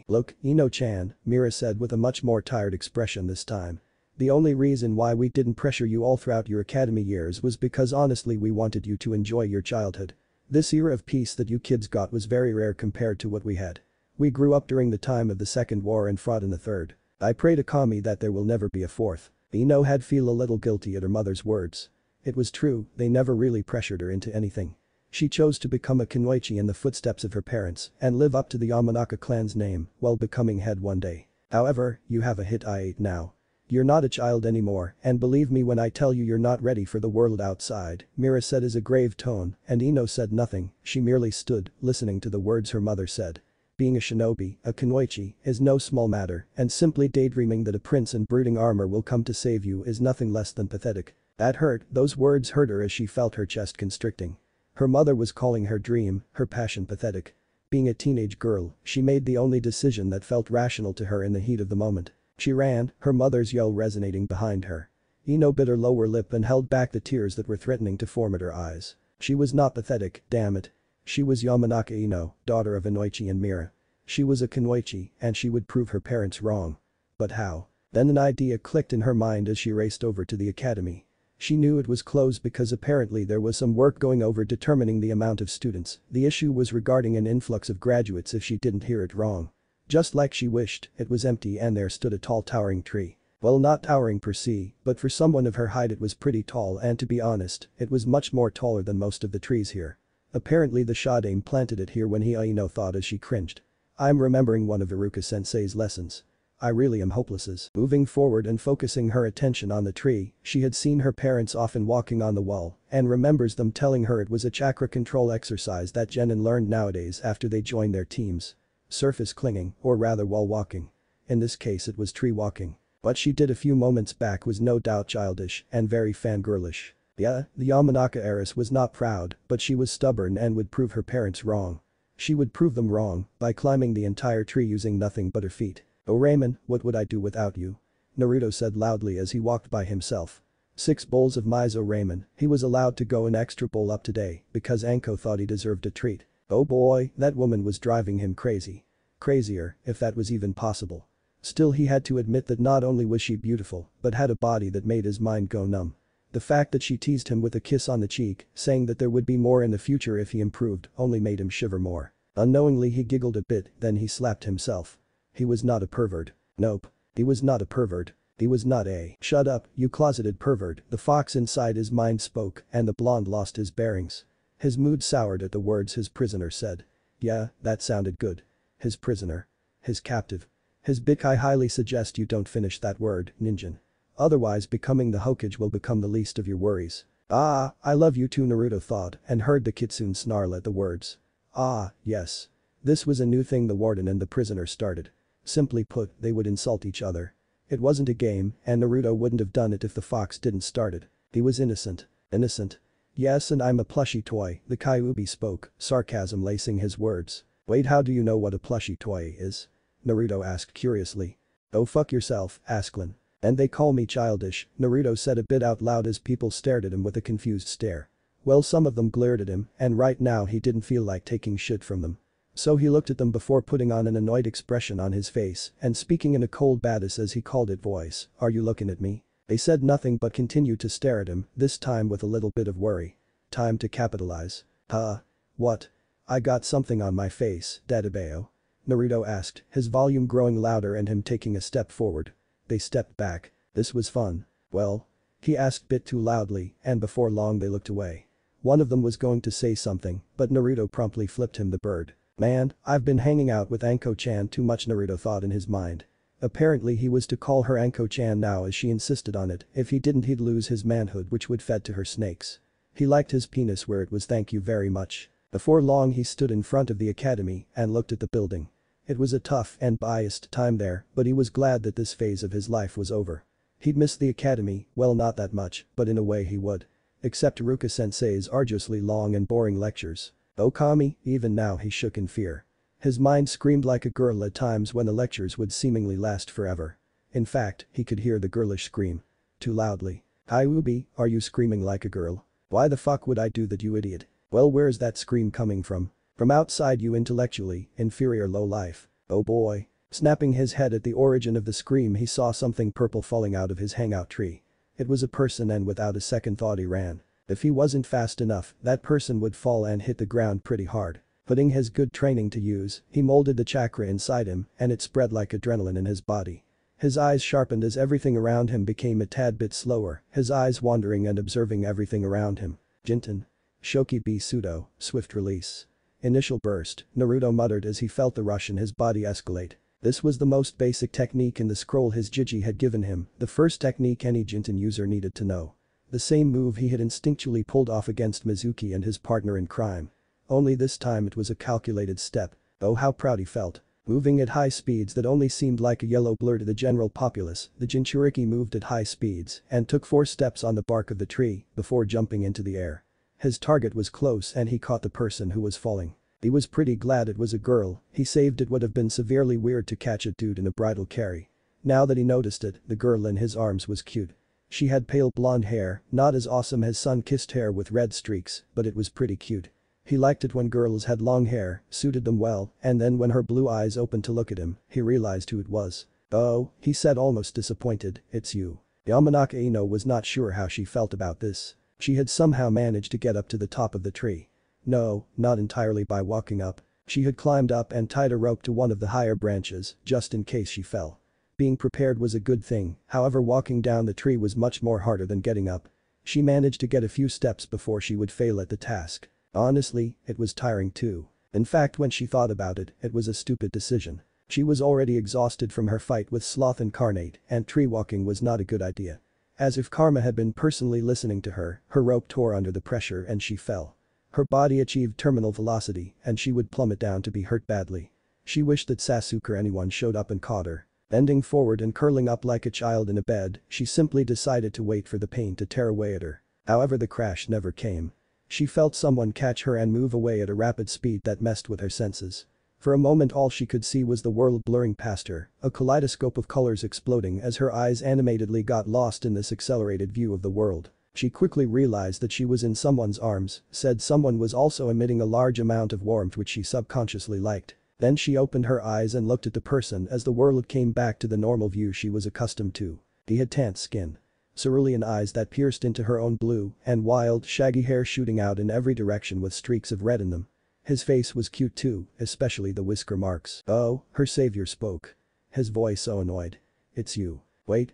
look, Ino-chan, Mira said with a much more tired expression this time. The only reason why we didn't pressure you all throughout your academy years was because honestly we wanted you to enjoy your childhood. This era of peace that you kids got was very rare compared to what we had. We grew up during the time of the Second War and fought in the Third. I pray to Kami that there will never be a fourth. Ino had feel a little guilty at her mother's words. It was true, they never really pressured her into anything. She chose to become a Kunoichi in the footsteps of her parents and live up to the Yamanaka clan's name while becoming head one day. However, you have a hit now. You're not a child anymore, and believe me when I tell you you're not ready for the world outside, Mira said as a grave tone, and Ino said nothing, she merely stood, listening to the words her mother said. Being a shinobi, a kunoichi, is no small matter, and simply daydreaming that a prince in brooding armor will come to save you is nothing less than pathetic. That hurt, those words hurt her as she felt her chest constricting. Her mother was calling her dream, her passion pathetic. Being a teenage girl, she made the only decision that felt rational to her in the heat of the moment. She ran, her mother's yell resonating behind her. Ino bit her lower lip and held back the tears that were threatening to form at her eyes. She was not pathetic, damn it. She was Yamanaka Ino, daughter of Inoichi and Mira. She was a kunoichi, and she would prove her parents wrong. But how? Then an idea clicked in her mind as she raced over to the academy. She knew it was closed because apparently there was some work going over determining the amount of students. The issue was regarding an influx of graduates if she didn't hear it wrong. Just like she wished, it was empty and there stood a tall towering tree. Well, not towering per se, but for someone of her height it was pretty tall, and to be honest, it was much more taller than most of the trees here. Apparently the Shadame planted it here when Ino thought as she cringed. I'm remembering one of Iruka-sensei's lessons. I really am hopeless. Moving forward and focusing her attention on the tree, she had seen her parents often walking on the wall and remembers them telling her it was a chakra control exercise that Genin learned nowadays after they joined their teams. Surface clinging, or rather wall walking. In this case it was tree walking. What she did a few moments back was no doubt childish and very fangirlish. Yeah, the Yamanaka heiress was not proud, but she was stubborn and would prove her parents wrong. She would prove them wrong by climbing the entire tree using nothing but her feet. Oh Raymond, what would I do without you? Naruto said loudly as he walked by himself. 6 bowls of miso ramen. He was allowed to go an extra bowl up today because Anko thought he deserved a treat. Oh boy, that woman was driving him crazy. Crazier, if that was even possible. Still he had to admit that not only was she beautiful, but had a body that made his mind go numb. The fact that she teased him with a kiss on the cheek, saying that there would be more in the future if he improved, only made him shiver more. Unknowingly he giggled a bit, then he slapped himself. He was not a pervert. Nope. He was not a pervert. He was not a "Shut up, you closeted pervert," the fox inside his mind spoke, and the blonde lost his bearings. His mood soured at the words his prisoner said. Yeah, that sounded good. His prisoner. His captive. His bick. I highly suggest you don't finish that word, ninjin. Otherwise becoming the Hokage will become the least of your worries. Ah, I love you too, Naruto thought and heard the kitsune snarl at the words. Ah, yes. This was a new thing the warden and the prisoner started. Simply put, they would insult each other. It wasn't a game, and Naruto wouldn't have done it if the fox didn't start it. He was innocent. Innocent. Yes, and I'm a plushie toy, the Kyuubi spoke, sarcasm lacing his words. Wait, how do you know what a plushie toy is? Naruto asked curiously. Oh fuck yourself, Asklin. And they call me childish, Naruto said a bit out loud as people stared at him with a confused stare. Well, some of them glared at him, and right now he didn't feel like taking shit from them. So he looked at them before putting on an annoyed expression on his face and speaking in a cold badass as he called it voice, "Are you looking at me?" They said nothing but continued to stare at him, this time with a little bit of worry. Time to capitalize. Huh? What? I got something on my face, Dadabeo? Naruto asked, his volume growing louder and him taking a step forward. They stepped back. This was fun. Well? He asked bit too loudly, and before long they looked away. One of them was going to say something, but Naruto promptly flipped him the bird. Man, I've been hanging out with Anko-chan too much, Naruto thought in his mind. Apparently he was to call her Anko-chan now as she insisted on it, if he didn't he'd lose his manhood which would fed to her snakes. He liked his penis where it was, thank you very much. Before long he stood in front of the academy and looked at the building. It was a tough and biased time there, but he was glad that this phase of his life was over. He'd miss the academy, well not that much, but in a way he would. Except Ruka-sensei's arduously long and boring lectures. Okami, even now he shook in fear. His mind screamed like a girl at times when the lectures would seemingly last forever. In fact, he could hear the girlish scream. Too loudly. Kyuubi, are you screaming like a girl? Why the fuck would I do that, you idiot? Well, where's that scream coming from? From outside, you intellectually inferior lowlife. Oh boy. Snapping his head at the origin of the scream, he saw something purple falling out of his hangout tree. It was a person, and without a second thought he ran. If he wasn't fast enough, that person would fall and hit the ground pretty hard. Putting his good training to use, he molded the chakra inside him and it spread like adrenaline in his body. His eyes sharpened as everything around him became a tad bit slower, his eyes wandering and observing everything around him. Jinten. Shoki B pseudo, swift release. Initial burst, Naruto muttered as he felt the rush in his body escalate. This was the most basic technique in the scroll his Jiji had given him, the first technique any Jinten user needed to know. The same move he had instinctually pulled off against Mizuki and his partner in crime. Only this time it was a calculated step. Oh, how proud he felt. Moving at high speeds that only seemed like a yellow blur to the general populace, the Jinchuriki moved at high speeds and took 4 steps on the bark of the tree before jumping into the air. His target was close and he caught the person who was falling. He was pretty glad it was a girl, he saved it would have been severely weird to catch a dude in a bridal carry. Now that he noticed it, the girl in his arms was cute. She had pale blonde hair, not as awesome as sun-kissed hair with red streaks, but it was pretty cute. He liked it when girls had long hair, suited them well, and then when her blue eyes opened to look at him, he realized who it was. Oh, he said almost disappointed, it's you. Yamanaka Ino was not sure how she felt about this. She had somehow managed to get up to the top of the tree. No, not entirely by walking up. She had climbed up and tied a rope to one of the higher branches, just in case she fell. Being prepared was a good thing, however walking down the tree was much more harder than getting up. She managed to get a few steps before she would fail at the task. Honestly, it was tiring too. In fact, when she thought about it, it was a stupid decision. She was already exhausted from her fight with Sloth Incarnate, and tree walking was not a good idea. As if karma had been personally listening to her, her rope tore under the pressure and she fell. Her body achieved terminal velocity and she would plummet down to be hurt badly. She wished that Sasuke or anyone showed up and caught her. Bending forward and curling up like a child in a bed, she simply decided to wait for the pain to tear away at her. However, the crash never came. She felt someone catch her and move away at a rapid speed that messed with her senses. For a moment all she could see was the world blurring past her, a kaleidoscope of colors exploding as her eyes animatedly got lost in this accelerated view of the world. She quickly realized that she was in someone's arms, said someone was also emitting a large amount of warmth which she subconsciously liked. Then she opened her eyes and looked at the person as the world came back to the normal view she was accustomed to. He had tanned skin, cerulean eyes that pierced into her own blue, and wild, shaggy hair shooting out in every direction with streaks of red in them. His face was cute too, especially the whisker marks. "Oh," her savior spoke. His voice so annoyed. "It's you. Wait.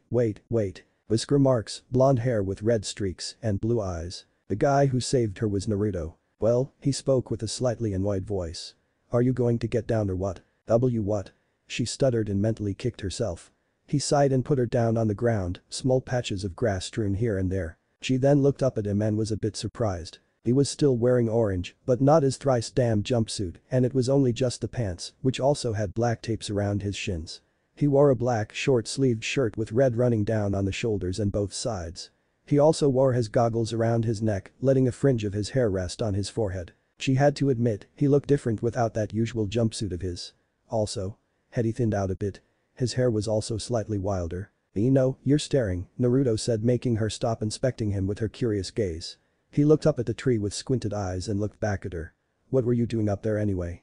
Whisker marks, blonde hair with red streaks, and blue eyes. The guy who saved her was Naruto. Well," he spoke with a slightly annoyed voice. "Are you going to get down or what?" What?" She stuttered and mentally kicked herself. He sighed and put her down on the ground, small patches of grass strewn here and there. She then looked up at him and was a bit surprised. He was still wearing orange, but not his thrice damned jumpsuit, and it was only just the pants, which also had black tapes around his shins. He wore a black short-sleeved shirt with red running down on the shoulders and both sides. He also wore his goggles around his neck, letting a fringe of his hair rest on his forehead. She had to admit, he looked different without that usual jumpsuit of his. Also, had he thinned out a bit? His hair was also slightly wilder. You're staring," Naruto said, making her stop inspecting him with her curious gaze. He looked up at the tree with squinted eyes and looked back at her. "What were you doing up there anyway?"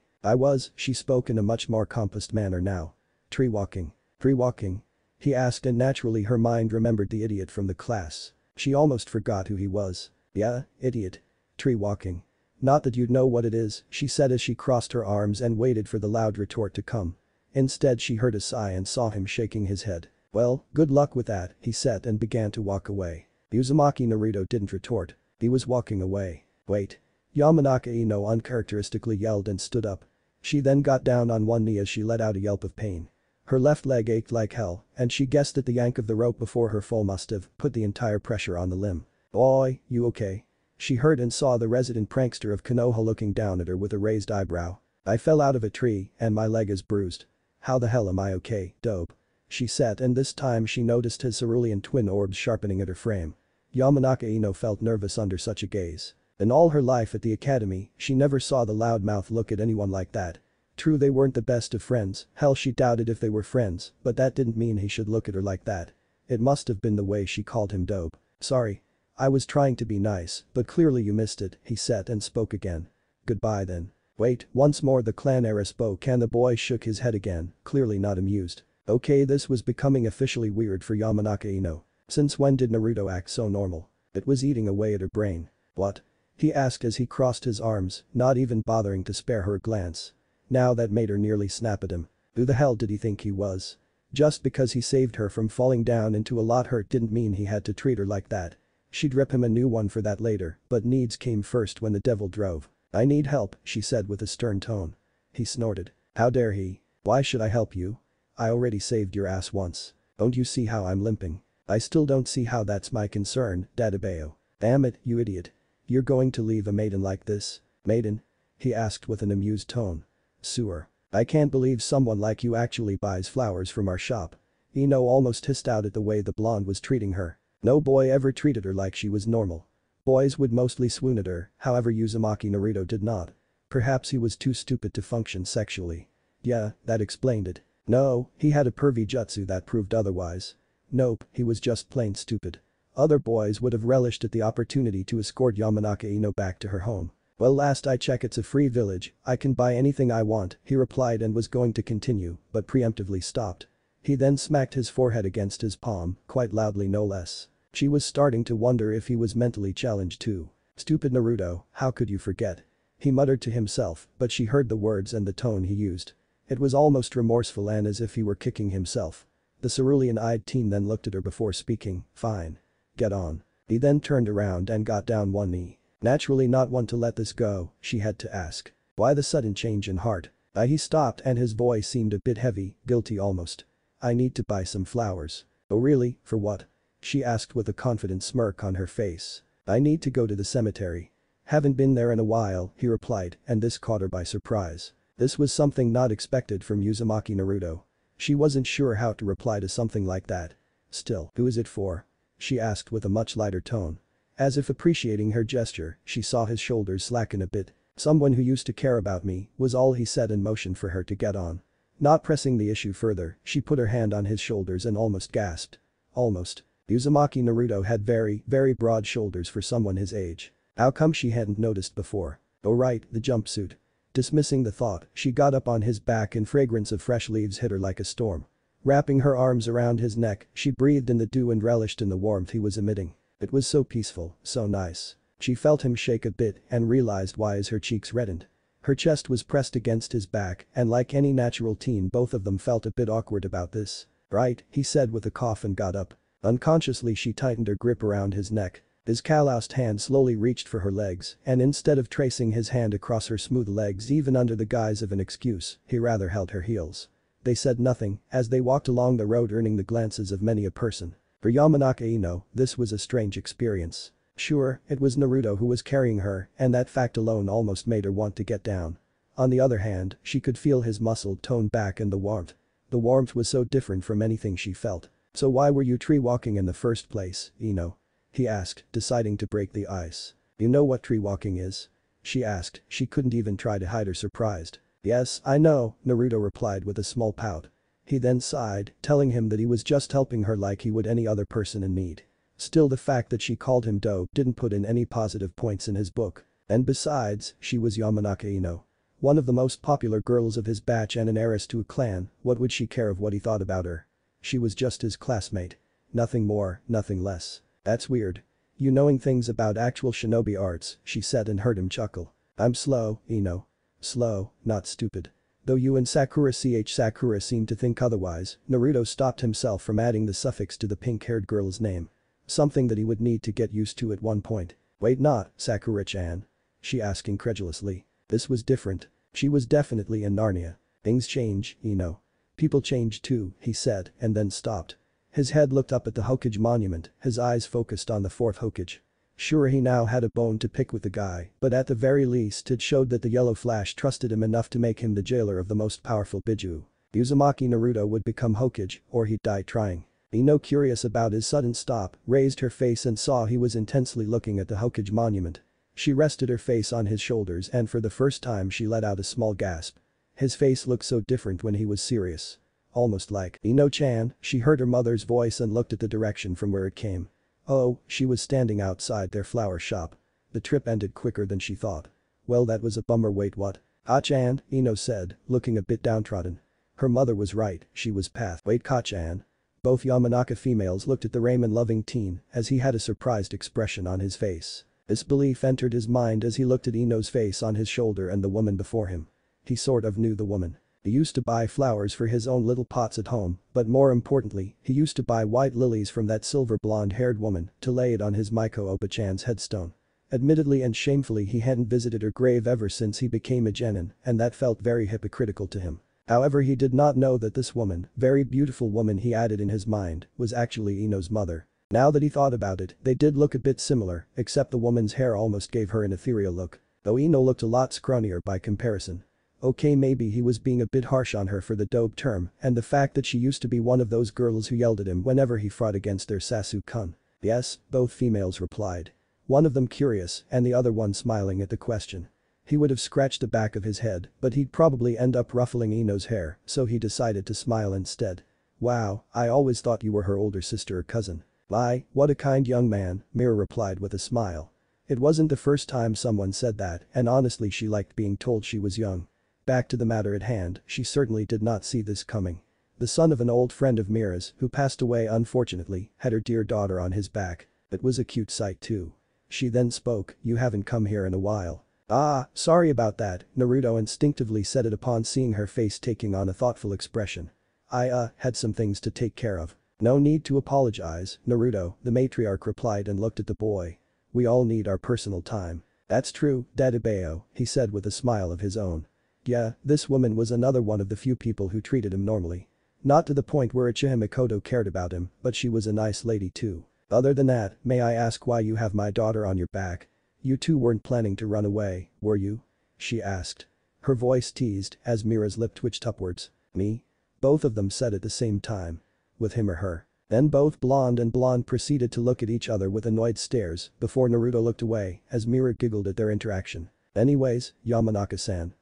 She spoke in a much more composed manner now. Tree walking, he asked, and naturally her mind remembered the idiot from the class. She almost forgot who he was. "Yeah, idiot. Tree walking. Not that you'd know what it is," she said as she crossed her arms and waited for the loud retort to come. Instead she heard a sigh and saw him shaking his head. "Well, good luck with that," he said and began to walk away. Uzumaki Naruto didn't retort. He was walking away. "Wait." Yamanaka Ino uncharacteristically yelled and stood up. She then got down on one knee as she let out a yelp of pain. Her left leg ached like hell, and she guessed that the yank of the rope before her fall must have put the entire pressure on the limb. "Boy, you okay?" She heard and saw the resident prankster of Konoha looking down at her with a raised eyebrow. "I fell out of a tree, and my leg is bruised. How the hell am I okay, dope?" She said, and this time she noticed his cerulean twin orbs sharpening at her frame. Yamanaka Ino felt nervous under such a gaze. In all her life at the academy, she never saw the loudmouth look at anyone like that. True, they weren't the best of friends, hell she doubted if they were friends, but that didn't mean he should look at her like that. It must have been the way she called him dope. "Sorry. I was trying to be nice, but clearly you missed it," he said and spoke again. "Goodbye then." "Wait," once more the clan era spoke and the boy shook his head again, clearly not amused. Okay, this was becoming officially weird for Yamanaka Ino. Since when did Naruto act so normal? It was eating away at her brain. "What?" he asked as he crossed his arms, not even bothering to spare her a glance. Now that made her nearly snap at him. Who the hell did he think he was? Just because he saved her from falling down into a lot hurt didn't mean he had to treat her like that. She'd rip him a new one for that later, but needs came first when the devil drove. "I need help," she said with a stern tone. He snorted. "How dare he? Why should I help you? I already saved your ass once. Don't you see how I'm limping?" "I still don't see how that's my concern, Dadabeo." "Damn it, you idiot. You're going to leave a maiden like this?" "Maiden?" he asked with an amused tone. "Sewer. I can't believe someone like you actually buys flowers from our shop." Ino almost hissed out at the way the blonde was treating her. No boy ever treated her like she was normal. Boys would mostly swoon at her, however Uzumaki Naruto did not. Perhaps he was too stupid to function sexually. Yeah, that explained it. No, he had a pervy jutsu that proved otherwise. Nope, he was just plain stupid. Other boys would have relished at the opportunity to escort Yamanaka Ino back to her home. "Well, last I check it's a free village, I can buy anything I want," he replied and was going to continue, but preemptively stopped. He then smacked his forehead against his palm, quite loudly no less. She was starting to wonder if he was mentally challenged too. "Stupid Naruto, how could you forget?" he muttered to himself, but she heard the words and the tone he used. It was almost remorseful and as if he were kicking himself. The cerulean-eyed teen then looked at her before speaking. "Fine. Get on." He then turned around and got down one knee. Naturally not one to let this go, she had to ask. "Why the sudden change in heart?" He stopped and his voice seemed a bit heavy, guilty almost. "I need to buy some flowers." "Oh really, for what?" she asked with a confident smirk on her face. "I need to go to the cemetery." "Haven't been there in a while," he replied, and this caught her by surprise. This was something not expected from Uzumaki Naruto. She wasn't sure how to reply to something like that. "Still, who is it for?" she asked with a much lighter tone. As if appreciating her gesture, she saw his shoulders slacken a bit. Someone who used to care about me, was all he said and motioned for her to get on. Not pressing the issue further, she put her hand on his shoulders and almost gasped. Almost. Uzumaki Naruto had very, very broad shoulders for someone his age. How come she hadn't noticed before? Oh right, the jumpsuit. Dismissing the thought, she got up on his back and fragrance of fresh leaves hit her like a storm. Wrapping her arms around his neck, she breathed in the dew and relished in the warmth he was emitting. It was so peaceful, so nice. She felt him shake a bit and realized why as her cheeks reddened. Her chest was pressed against his back and like any natural teen both of them felt a bit awkward about this. Right, he said with a cough and got up. Unconsciously she tightened her grip around his neck. His calloused hand slowly reached for her legs and instead of tracing his hand across her smooth legs even under the guise of an excuse, he rather held her heels. They said nothing as they walked along the road earning the glances of many a person. For Yamanaka Ino, this was a strange experience. Sure, it was Naruto who was carrying her and that fact alone almost made her want to get down. On the other hand, she could feel his muscle toned back and the warmth. The warmth was so different from anything she felt. So why were you tree walking in the first place, Ino? He asked, deciding to break the ice. You know what tree walking is? She asked, she couldn't even try to hide her surprise. Yes, I know, Naruto replied with a small pout. He then sighed, telling him that he was just helping her like he would any other person in need. Still the fact that she called him dope didn't put in any positive points in his book. And besides, she was Yamanaka Ino. One of the most popular girls of his batch and an heiress to a clan, what would she care of what he thought about her? She was just his classmate. Nothing more, nothing less. That's weird. You knowing things about actual shinobi arts, she said and heard him chuckle. I'm slow, Ino. Slow, not stupid. Though you and Sakura seem to think otherwise, Naruto stopped himself from adding the suffix to the pink-haired girl's name. Something that he would need to get used to at one point. Wait not, Sakura-chan? She asked incredulously. This was different. She was definitely in Narnia. Things change, Ino. People change too, he said and then stopped. His head looked up at the Hokage monument, his eyes focused on the fourth Hokage. Sure he now had a bone to pick with the guy, but at the very least it showed that the yellow flash trusted him enough to make him the jailer of the most powerful Biju. Uzumaki Naruto would become Hokage or he'd die trying. Ino, curious about his sudden stop, raised her face and saw he was intensely looking at the Hokage monument. She rested her face on his shoulders and for the first time she let out a small gasp. His face looked so different when he was serious. Almost like, Ino-chan, she heard her mother's voice and looked at the direction from where it came. Oh, she was standing outside their flower shop. The trip ended quicker than she thought. Well, that was a bummer. Wait, what? Ah-chan, Ino said, looking a bit downtrodden. Her mother was right, she was path. Wait, Ka-chan. Both Yamanaka females looked at the ramen-loving teen as he had a surprised expression on his face. Disbelief entered his mind as he looked at Ino's face on his shoulder and the woman before him. He sort of knew the woman. He used to buy flowers for his own little pots at home, but more importantly, he used to buy white lilies from that silver blonde-haired woman to lay it on his Maiko Oba-chan's headstone. Admittedly and shamefully he hadn't visited her grave ever since he became a genin, and that felt very hypocritical to him. However, he did not know that this woman, very beautiful woman he added in his mind, was actually Ino's mother. Now that he thought about it, they did look a bit similar, except the woman's hair almost gave her an ethereal look, though Ino looked a lot scrawnier by comparison. Okay, maybe he was being a bit harsh on her for the dope term and the fact that she used to be one of those girls who yelled at him whenever he fought against their Sasu-kun. Yes, both females replied. One of them curious and the other one smiling at the question. He would have scratched the back of his head, but he'd probably end up ruffling Ino's hair, so he decided to smile instead. Wow, I always thought you were her older sister or cousin. Lie, what a kind young man, Mira replied with a smile. It wasn't the first time someone said that and honestly she liked being told she was young. Back to the matter at hand, she certainly did not see this coming. The son of an old friend of Mira's, who passed away unfortunately, had her dear daughter on his back. It was a cute sight too. She then spoke, you haven't come here in a while. Ah, sorry about that, Naruto instinctively said it upon seeing her face taking on a thoughtful expression. I had some things to take care of. No need to apologize, Naruto, the matriarch replied and looked at the boy. We all need our personal time. That's true, Dadabeo, he said with a smile of his own. Yeah, this woman was another one of the few people who treated him normally. Not to the point where Uchiha Mikoto cared about him, but she was a nice lady too. Other than that, may I ask why you have my daughter on your back? You two weren't planning to run away, were you? She asked. Her voice teased as Mira's lip twitched upwards. Me? Both of them said at the same time. With him or her? Then both blonde and blonde proceeded to look at each other with annoyed stares before Naruto looked away as Mira giggled at their interaction. Anyways, Yamanaka-san,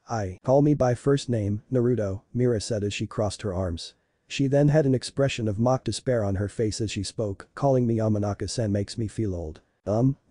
call me by first name, Naruto, Mira said as she crossed her arms. She then had an expression of mock despair on her face as she spoke, calling me Yamanaka-san makes me feel old.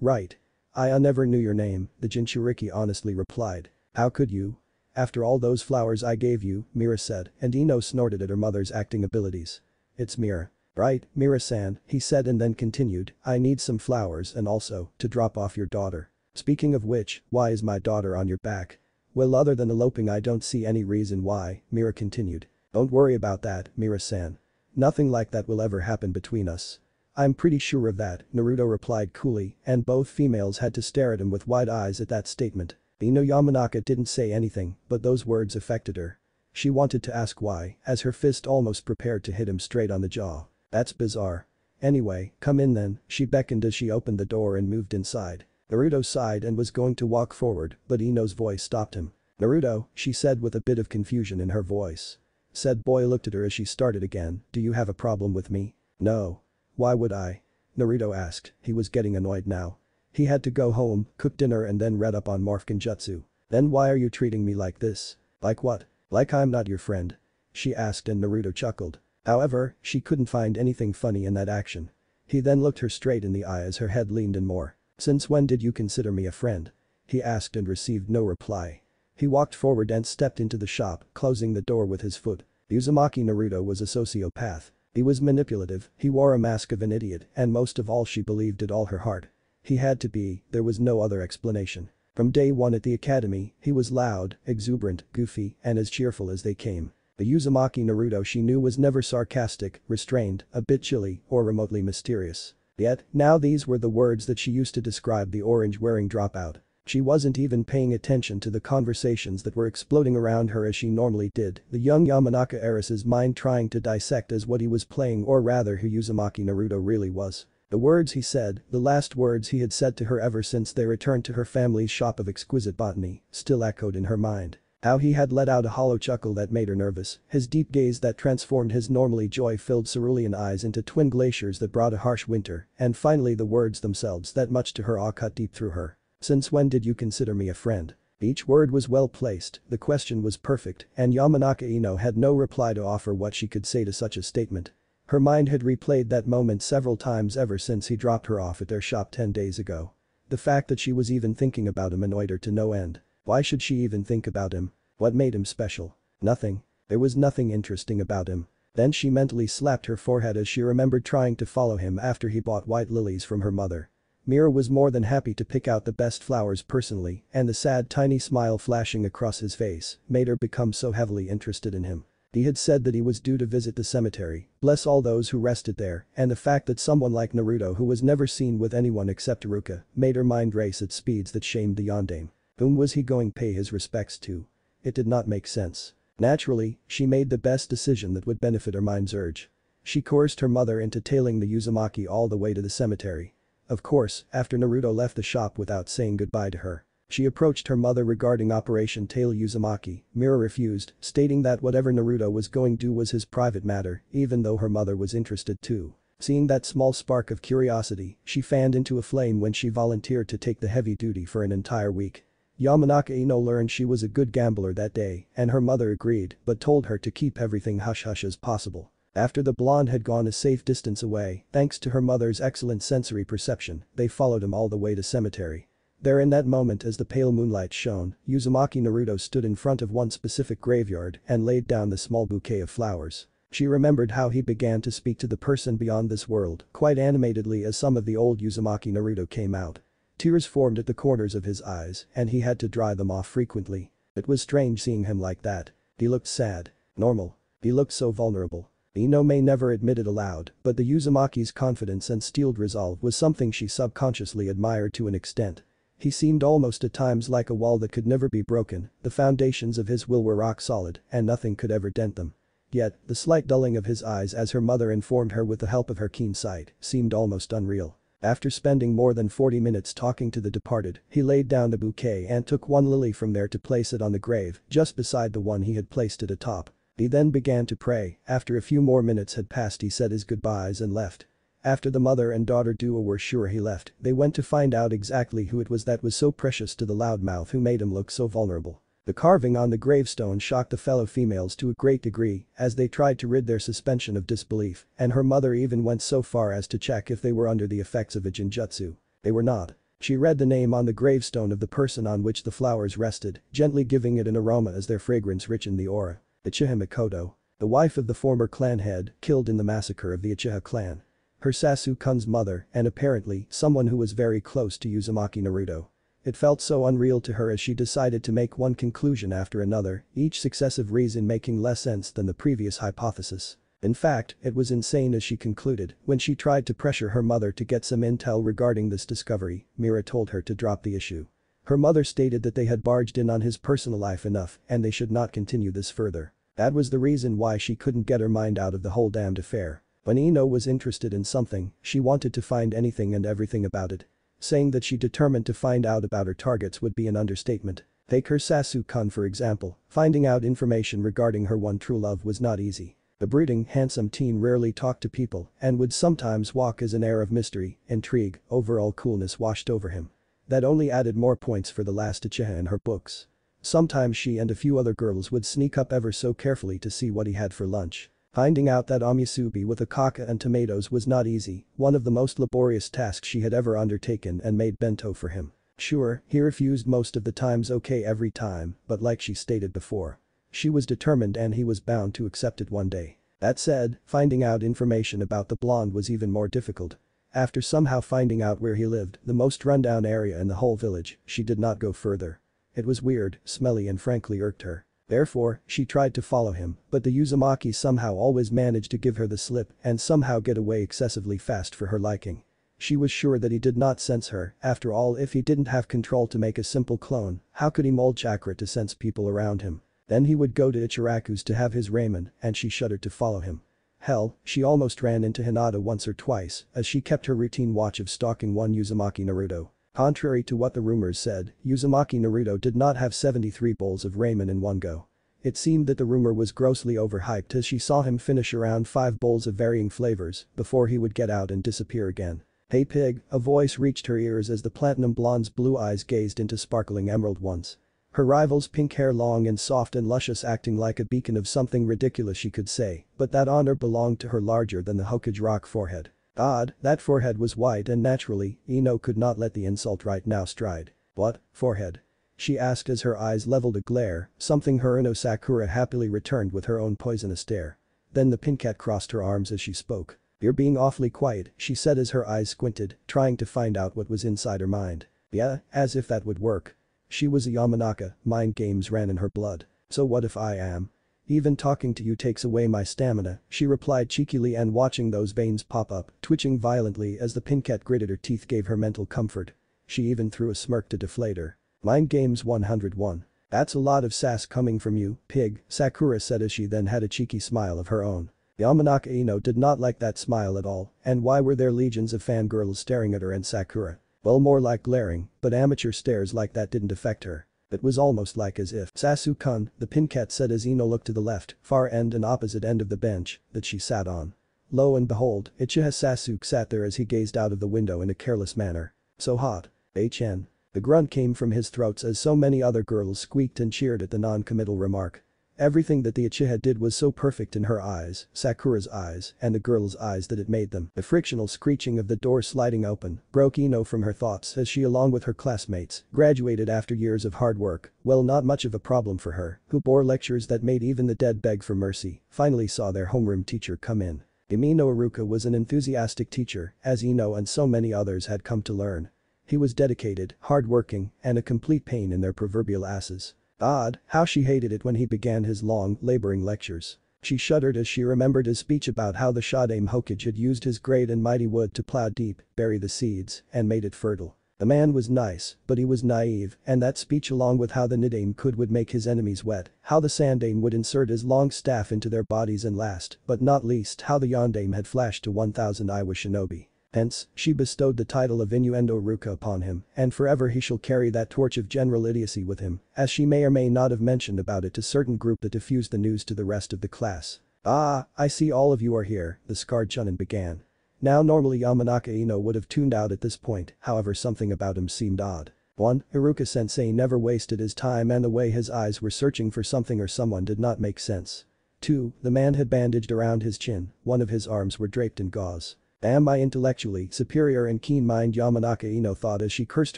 Right. I never knew your name, the Jinchuriki honestly replied. How could you? After all those flowers I gave you, Mira said, and Ino snorted at her mother's acting abilities. It's Mira. Right, Mira-san, he said and then continued, I need some flowers and also, to drop off your daughter. Speaking of which, why is my daughter on your back? Well, other than eloping I don't see any reason why, Mira continued. Don't worry about that, Mira-san. Nothing like that will ever happen between us. I'm pretty sure of that, Naruto replied coolly, and both females had to stare at him with wide eyes at that statement. Ino Yamanaka didn't say anything, but those words affected her. She wanted to ask why, as her fist almost prepared to hit him straight on the jaw. That's bizarre. Anyway, come in then, she beckoned as she opened the door and moved inside. Naruto sighed and was going to walk forward, but Ino's voice stopped him. Naruto, she said with a bit of confusion in her voice. Said boy looked at her as she started again, do you have a problem with me? No. Why would I? Naruto asked, he was getting annoyed now. He had to go home, cook dinner and then read up on morph genjutsu. Then why are you treating me like this? Like what? Like I'm not your friend? She asked and Naruto chuckled. However, she couldn't find anything funny in that action. He then looked her straight in the eye as her head leaned in more. Since when did you consider me a friend? He asked and received no reply. He walked forward and stepped into the shop, closing the door with his foot. Uzumaki Naruto was a sociopath. He was manipulative, he wore a mask of an idiot, and most of all she believed it all her heart. He had to be, there was no other explanation. From day one at the academy, he was loud, exuberant, goofy, and as cheerful as they came. The Uzumaki Naruto she knew was never sarcastic, restrained, a bit chilly, or remotely mysterious. Yet, now these were the words that she used to describe the orange-wearing dropout. She wasn't even paying attention to the conversations that were exploding around her as she normally did, the young Yamanaka heiress's mind trying to dissect as what he was playing or rather who Uzumaki Naruto really was. The words he said, the last words he had said to her ever since they returned to her family's shop of exquisite botany, still echoed in her mind. How he had let out a hollow chuckle that made her nervous, his deep gaze that transformed his normally joy-filled cerulean eyes into twin glaciers that brought a harsh winter, and finally the words themselves that much to her awe cut deep through her. Since when did you consider me a friend? Each word was well placed, the question was perfect, and Yamanaka Ino had no reply to offer what she could say to such a statement. Her mind had replayed that moment several times ever since he dropped her off at their shop 10 days ago. The fact that she was even thinking about him annoyed her to no end. Why should she even think about him? What made him special? Nothing. There was nothing interesting about him. Then she mentally slapped her forehead as she remembered trying to follow him after he bought white lilies from her mother. Mira was more than happy to pick out the best flowers personally, and the sad tiny smile flashing across his face made her become so heavily interested in him. He had said that he was due to visit the cemetery, bless all those who rested there, and the fact that someone like Naruto who was never seen with anyone except Iruka made her mind race at speeds that shamed the yondaime. Whom was he going to pay his respects to? It did not make sense. Naturally, she made the best decision that would benefit her mind's urge. She coerced her mother into tailing the Uzumaki all the way to the cemetery. Of course, after Naruto left the shop without saying goodbye to her. She approached her mother regarding Operation Tail Uzumaki, Mira refused, stating that whatever Naruto was going to do was his private matter, even though her mother was interested too. Seeing that small spark of curiosity, she fanned into a flame when she volunteered to take the heavy duty for an entire week. Yamanaka Ino learned she was a good gambler that day, and her mother agreed but told her to keep everything hush-hush as possible. After the blonde had gone a safe distance away, thanks to her mother's excellent sensory perception, they followed him all the way to cemetery. There in that moment as the pale moonlight shone, Uzumaki Naruto stood in front of one specific graveyard and laid down the small bouquet of flowers. She remembered how he began to speak to the person beyond this world, quite animatedly as some of the old Uzumaki Naruto came out. Tears formed at the corners of his eyes and he had to dry them off frequently. It was strange seeing him like that. He looked sad. Normal. He looked so vulnerable. Ino may never admit it aloud, but the Uzumaki's confidence and steeled resolve was something she subconsciously admired to an extent. He seemed almost at times like a wall that could never be broken, the foundations of his will were rock solid and nothing could ever dent them. Yet, the slight dulling of his eyes as her mother informed her with the help of her keen sight seemed almost unreal. After spending more than 40 minutes talking to the departed, he laid down the bouquet and took one lily from there to place it on the grave, just beside the one he had placed it atop. He then began to pray. After a few more minutes had passed he said his goodbyes and left. After the mother and daughter duo were sure he left, they went to find out exactly who it was that was so precious to the loudmouth who made him look so vulnerable. The carving on the gravestone shocked the fellow females to a great degree as they tried to rid their suspension of disbelief, and her mother even went so far as to check if they were under the effects of a jinjutsu. They were not. She read the name on the gravestone of the person on which the flowers rested, gently giving it an aroma as their fragrance richened the aura. Uchiha Mikoto. The wife of the former clan head, killed in the massacre of the Uchiha clan. Her Sasuke-kun's mother, and apparently, someone who was very close to Uzumaki Naruto. It felt so unreal to her as she decided to make one conclusion after another, each successive reason making less sense than the previous hypothesis. In fact, it was insane as she concluded, when she tried to pressure her mother to get some intel regarding this discovery, Mira told her to drop the issue. Her mother stated that they had barged in on his personal life enough and they should not continue this further. That was the reason why she couldn't get her mind out of the whole damned affair. When Ino was interested in something, she wanted to find anything and everything about it. Saying that she determined to find out about her targets would be an understatement. Take her Sasuke-kun for example, finding out information regarding her one true love was not easy. The brooding, handsome teen rarely talked to people and would sometimes walk as an air of mystery, intrigue, overall coolness washed over him. That only added more points for the last Uchiha in her books. Sometimes she and a few other girls would sneak up ever so carefully to see what he had for lunch. Finding out that omusubi with a kaka and tomatoes was not easy, one of the most laborious tasks she had ever undertaken, and made bento for him. Sure, he refused most of the times, okay every time, but like she stated before. She was determined and he was bound to accept it one day. That said, finding out information about the blonde was even more difficult. After somehow finding out where he lived, the most rundown area in the whole village, she did not go further. It was weird, smelly and frankly irked her. Therefore, she tried to follow him, but the Uzumaki somehow always managed to give her the slip and somehow get away excessively fast for her liking. She was sure that he did not sense her, after all if he didn't have control to make a simple clone, how could he mold chakra to sense people around him? Then he would go to Ichiraku's to have his ramen, and she shuddered to follow him. Hell, she almost ran into Hinata once or twice as she kept her routine watch of stalking one Uzumaki Naruto. Contrary to what the rumors said, Uzumaki Naruto did not have 73 bowls of ramen in one go. It seemed that the rumor was grossly overhyped as she saw him finish around 5 bowls of varying flavors before he would get out and disappear again. "Hey pig," a voice reached her ears as the platinum blonde's blue eyes gazed into sparkling emerald ones. Her rival's pink hair long and soft and luscious acting like a beacon of something ridiculous she could say, but that honor belonged to her larger than the Hokage rock forehead. Odd, that forehead was white and naturally, Ino could not let the insult right now stride. "What, forehead?" she asked as her eyes leveled a glare, something Haruno Sakura happily returned with her own poisonous stare. Then the pink cat crossed her arms as she spoke. "You're being awfully quiet," she said as her eyes squinted, trying to find out what was inside her mind. Yeah, as if that would work. She was a Yamanaka, mind games ran in her blood. "So what if I am? Even talking to you takes away my stamina," she replied cheekily, and watching those veins pop up, twitching violently as the pink cat gritted her teeth gave her mental comfort. She even threw a smirk to deflate her. "Mind games 101. That's a lot of sass coming from you, pig," Sakura said as she then had a cheeky smile of her own. Yamanaka Ino did not like that smile at all, and why were there legions of fangirls staring at her and Sakura? Well, more like glaring, but amateur stares like that didn't affect her. It was almost like as if Sasuke-kun, the pink cat said as Ino looked to the left, far end and opposite end of the bench that she sat on. Lo and behold, Uchiha Sasuke sat there as he gazed out of the window in a careless manner. "So hot. HN." The grunt came from his throat as so many other girls squeaked and cheered at the non-committal remark. Everything that the Uchiha did was so perfect in her eyes, Sakura's eyes, and the girl's eyes that it made them. The frictional screeching of the door sliding open broke Ino from her thoughts as she along with her classmates graduated after years of hard work, well not much of a problem for her, who bore lectures that made even the dead beg for mercy, finally saw their homeroom teacher come in. Imino Iruka was an enthusiastic teacher, as Ino and so many others had come to learn. He was dedicated, hard-working, and a complete pain in their proverbial asses. Odd, how she hated it when he began his long, laboring lectures. She shuddered as she remembered his speech about how the Shodaime Hokage had used his great and mighty wood to plow deep, bury the seeds, and made it fertile. The man was nice, but he was naive, and that speech along with how the Nidaime would make his enemies wet, how the Sandaime would insert his long staff into their bodies, and last, but not least, how the Yondaime had flashed to 1000 Iwa shinobi. Hence, she bestowed the title of Innuendo Ruka upon him, and forever he shall carry that torch of general idiocy with him, as she may or may not have mentioned about it to certain group that diffused the news to the rest of the class. "Ah, I see all of you are here," the scarred Chunin began. Now normally Yamanaka Ino would have tuned out at this point, however something about him seemed odd. 1. Iruka-sensei never wasted his time and the way his eyes were searching for something or someone did not make sense. 2. The man had bandaged around his chin, one of his arms were draped in gauze. Am I intellectually superior and keen-minded, Yamanaka Ino thought as she cursed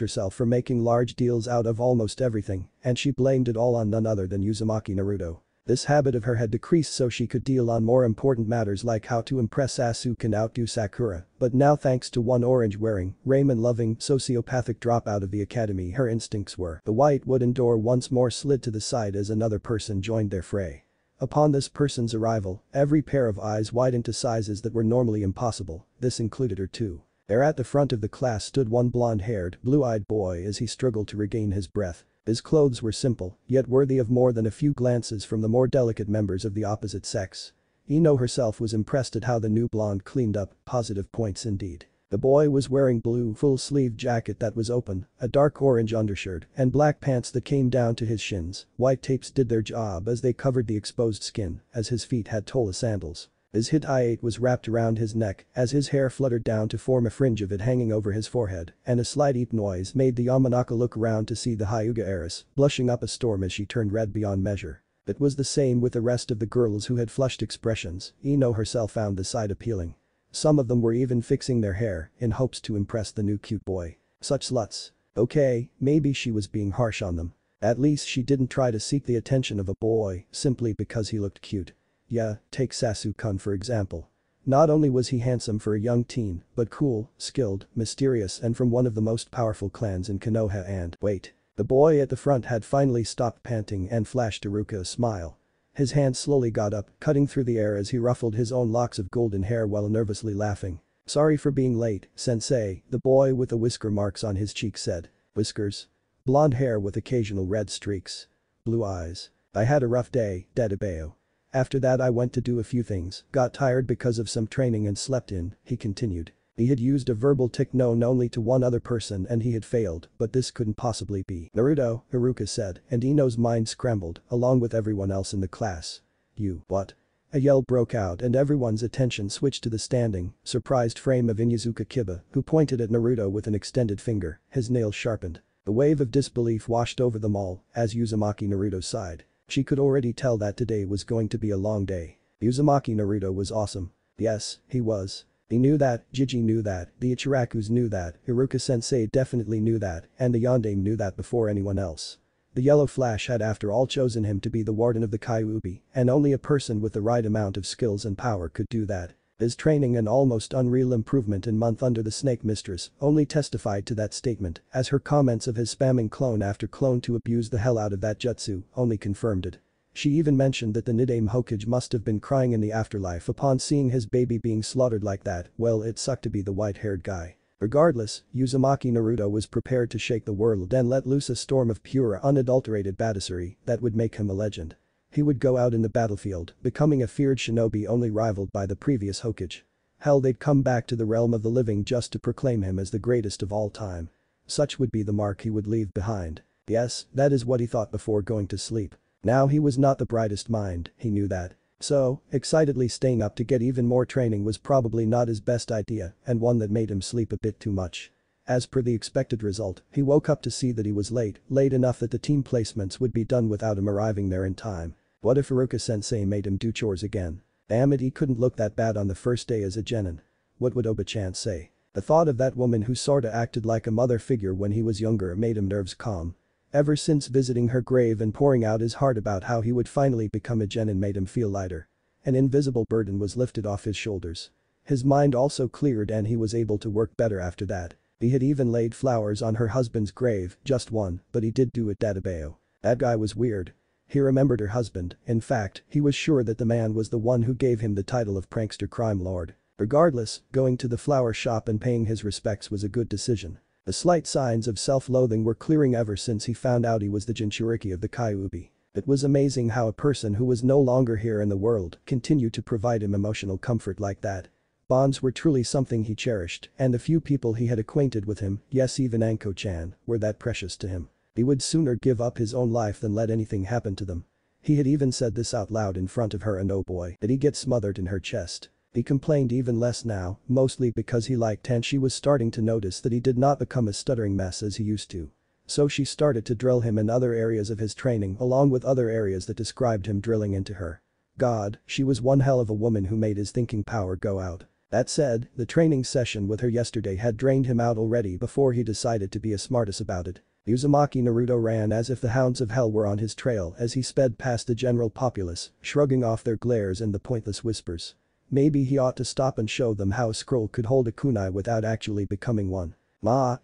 herself for making large deals out of almost everything, and she blamed it all on none other than Uzumaki Naruto. This habit of her had decreased so she could deal on more important matters like how to impress Sasuke and outdo Sakura, but now thanks to one orange-wearing, ramen-loving, sociopathic dropout of the academy her instincts were. The white wooden door once more slid to the side as another person joined their fray. Upon this person's arrival, every pair of eyes widened to sizes that were normally impossible, this included her too. There at the front of the class stood one blonde-haired, blue-eyed boy as he struggled to regain his breath. His clothes were simple, yet worthy of more than a few glances from the more delicate members of the opposite sex. Ino herself was impressed at how the new blonde cleaned up, positive points indeed. The boy was wearing blue full-sleeved jacket that was open, a dark orange undershirt, and black pants that came down to his shins. White tapes did their job as they covered the exposed skin, as his feet had Tola sandals. His hitayate was wrapped around his neck as his hair fluttered down to form a fringe of it hanging over his forehead, and a slight eep noise made the Yamanaka look around to see the Hyuga heiress, blushing up a storm as she turned red beyond measure. It was the same with the rest of the girls who had flushed expressions. Ino herself found the sight appealing. Some of them were even fixing their hair in hopes to impress the new cute boy. Such sluts. Okay, maybe she was being harsh on them. At least she didn't try to seek the attention of a boy simply because he looked cute. Yeah, take Sasuke-kun for example. Not only was he handsome for a young teen, but cool, skilled, mysterious and from one of the most powerful clans in Konoha and wait. The boy at the front had finally stopped panting and flashed Iruka a smile. His hand slowly got up, cutting through the air as he ruffled his own locks of golden hair while nervously laughing. Sorry for being late, sensei, the boy with the whisker marks on his cheek said. Whiskers? Blonde hair with occasional red streaks. Blue eyes. I had a rough day, Dedabeo. After that I went to do a few things, got tired because of some training and slept in, he continued. He had used a verbal tick known only to one other person and he had failed, but this couldn't possibly be Naruto, Iruka said, and Ino's mind scrambled, along with everyone else in the class. You, what? A yell broke out and everyone's attention switched to the standing, surprised frame of Inuzuka Kiba, who pointed at Naruto with an extended finger, his nails sharpened. A wave of disbelief washed over them all, as Uzumaki Naruto sighed. She could already tell that today was going to be a long day. Uzumaki Naruto was awesome. Yes, he was. He knew that, Jiji knew that, the Ichirakus knew that, Iruka-sensei definitely knew that, and the Yondaime knew that before anyone else. The Yellow Flash had after all chosen him to be the warden of the Kyuubi, and only a person with the right amount of skills and power could do that. His training and almost unreal improvement in month under the Snake Mistress only testified to that statement, as her comments of his spamming clone after clone to abuse the hell out of that jutsu only confirmed it. She even mentioned that the Nidaime Hokage must have been crying in the afterlife upon seeing his baby being slaughtered like that. Well, it sucked to be the white-haired guy. Regardless, Uzumaki Naruto was prepared to shake the world and let loose a storm of pure unadulterated badassery that would make him a legend. He would go out in the battlefield, becoming a feared shinobi only rivaled by the previous Hokage. Hell, they'd come back to the realm of the living just to proclaim him as the greatest of all time. Such would be the mark he would leave behind. Yes, that is what he thought before going to sleep. Now he was not the brightest mind, he knew that. So, excitedly staying up to get even more training was probably not his best idea and one that made him sleep a bit too much. As per the expected result, he woke up to see that he was late enough that the team placements would be done without him arriving there in time. What if Iruka-sensei made him do chores again? Damn it, he couldn't look that bad on the first day as a genin. What would Oba-chan say? The thought of that woman who sorta acted like a mother figure when he was younger made him nerves calm. Ever since visiting her grave and pouring out his heart about how he would finally become a genin made him feel lighter. An invisible burden was lifted off his shoulders. His mind also cleared and he was able to work better after that. He had even laid flowers on her husband's grave, just one, but he did do it Dadabeo. That guy was weird. He remembered her husband, in fact, he was sure that the man was the one who gave him the title of prankster crime lord. Regardless, going to the flower shop and paying his respects was a good decision. The slight signs of self-loathing were clearing ever since he found out he was the Jinchuriki of the Kyuubi. It was amazing how a person who was no longer here in the world continued to provide him emotional comfort like that. Bonds were truly something he cherished, and the few people he had acquainted with him, yes even Anko-chan, were that precious to him. He would sooner give up his own life than let anything happen to them. He had even said this out loud in front of her and oh boy, did he get smothered in her chest. He complained even less now, mostly because he liked and she was starting to notice that he did not become a stuttering mess as he used to. So she started to drill him in other areas of his training along with other areas that described him drilling into her. God, she was one hell of a woman who made his thinking power go out. That said, the training session with her yesterday had drained him out already before he decided to be a smartass about it. Uzumaki Naruto ran as if the hounds of hell were on his trail as he sped past the general populace, shrugging off their glares and the pointless whispers. Maybe he ought to stop and show them how a scroll could hold a kunai without actually becoming one.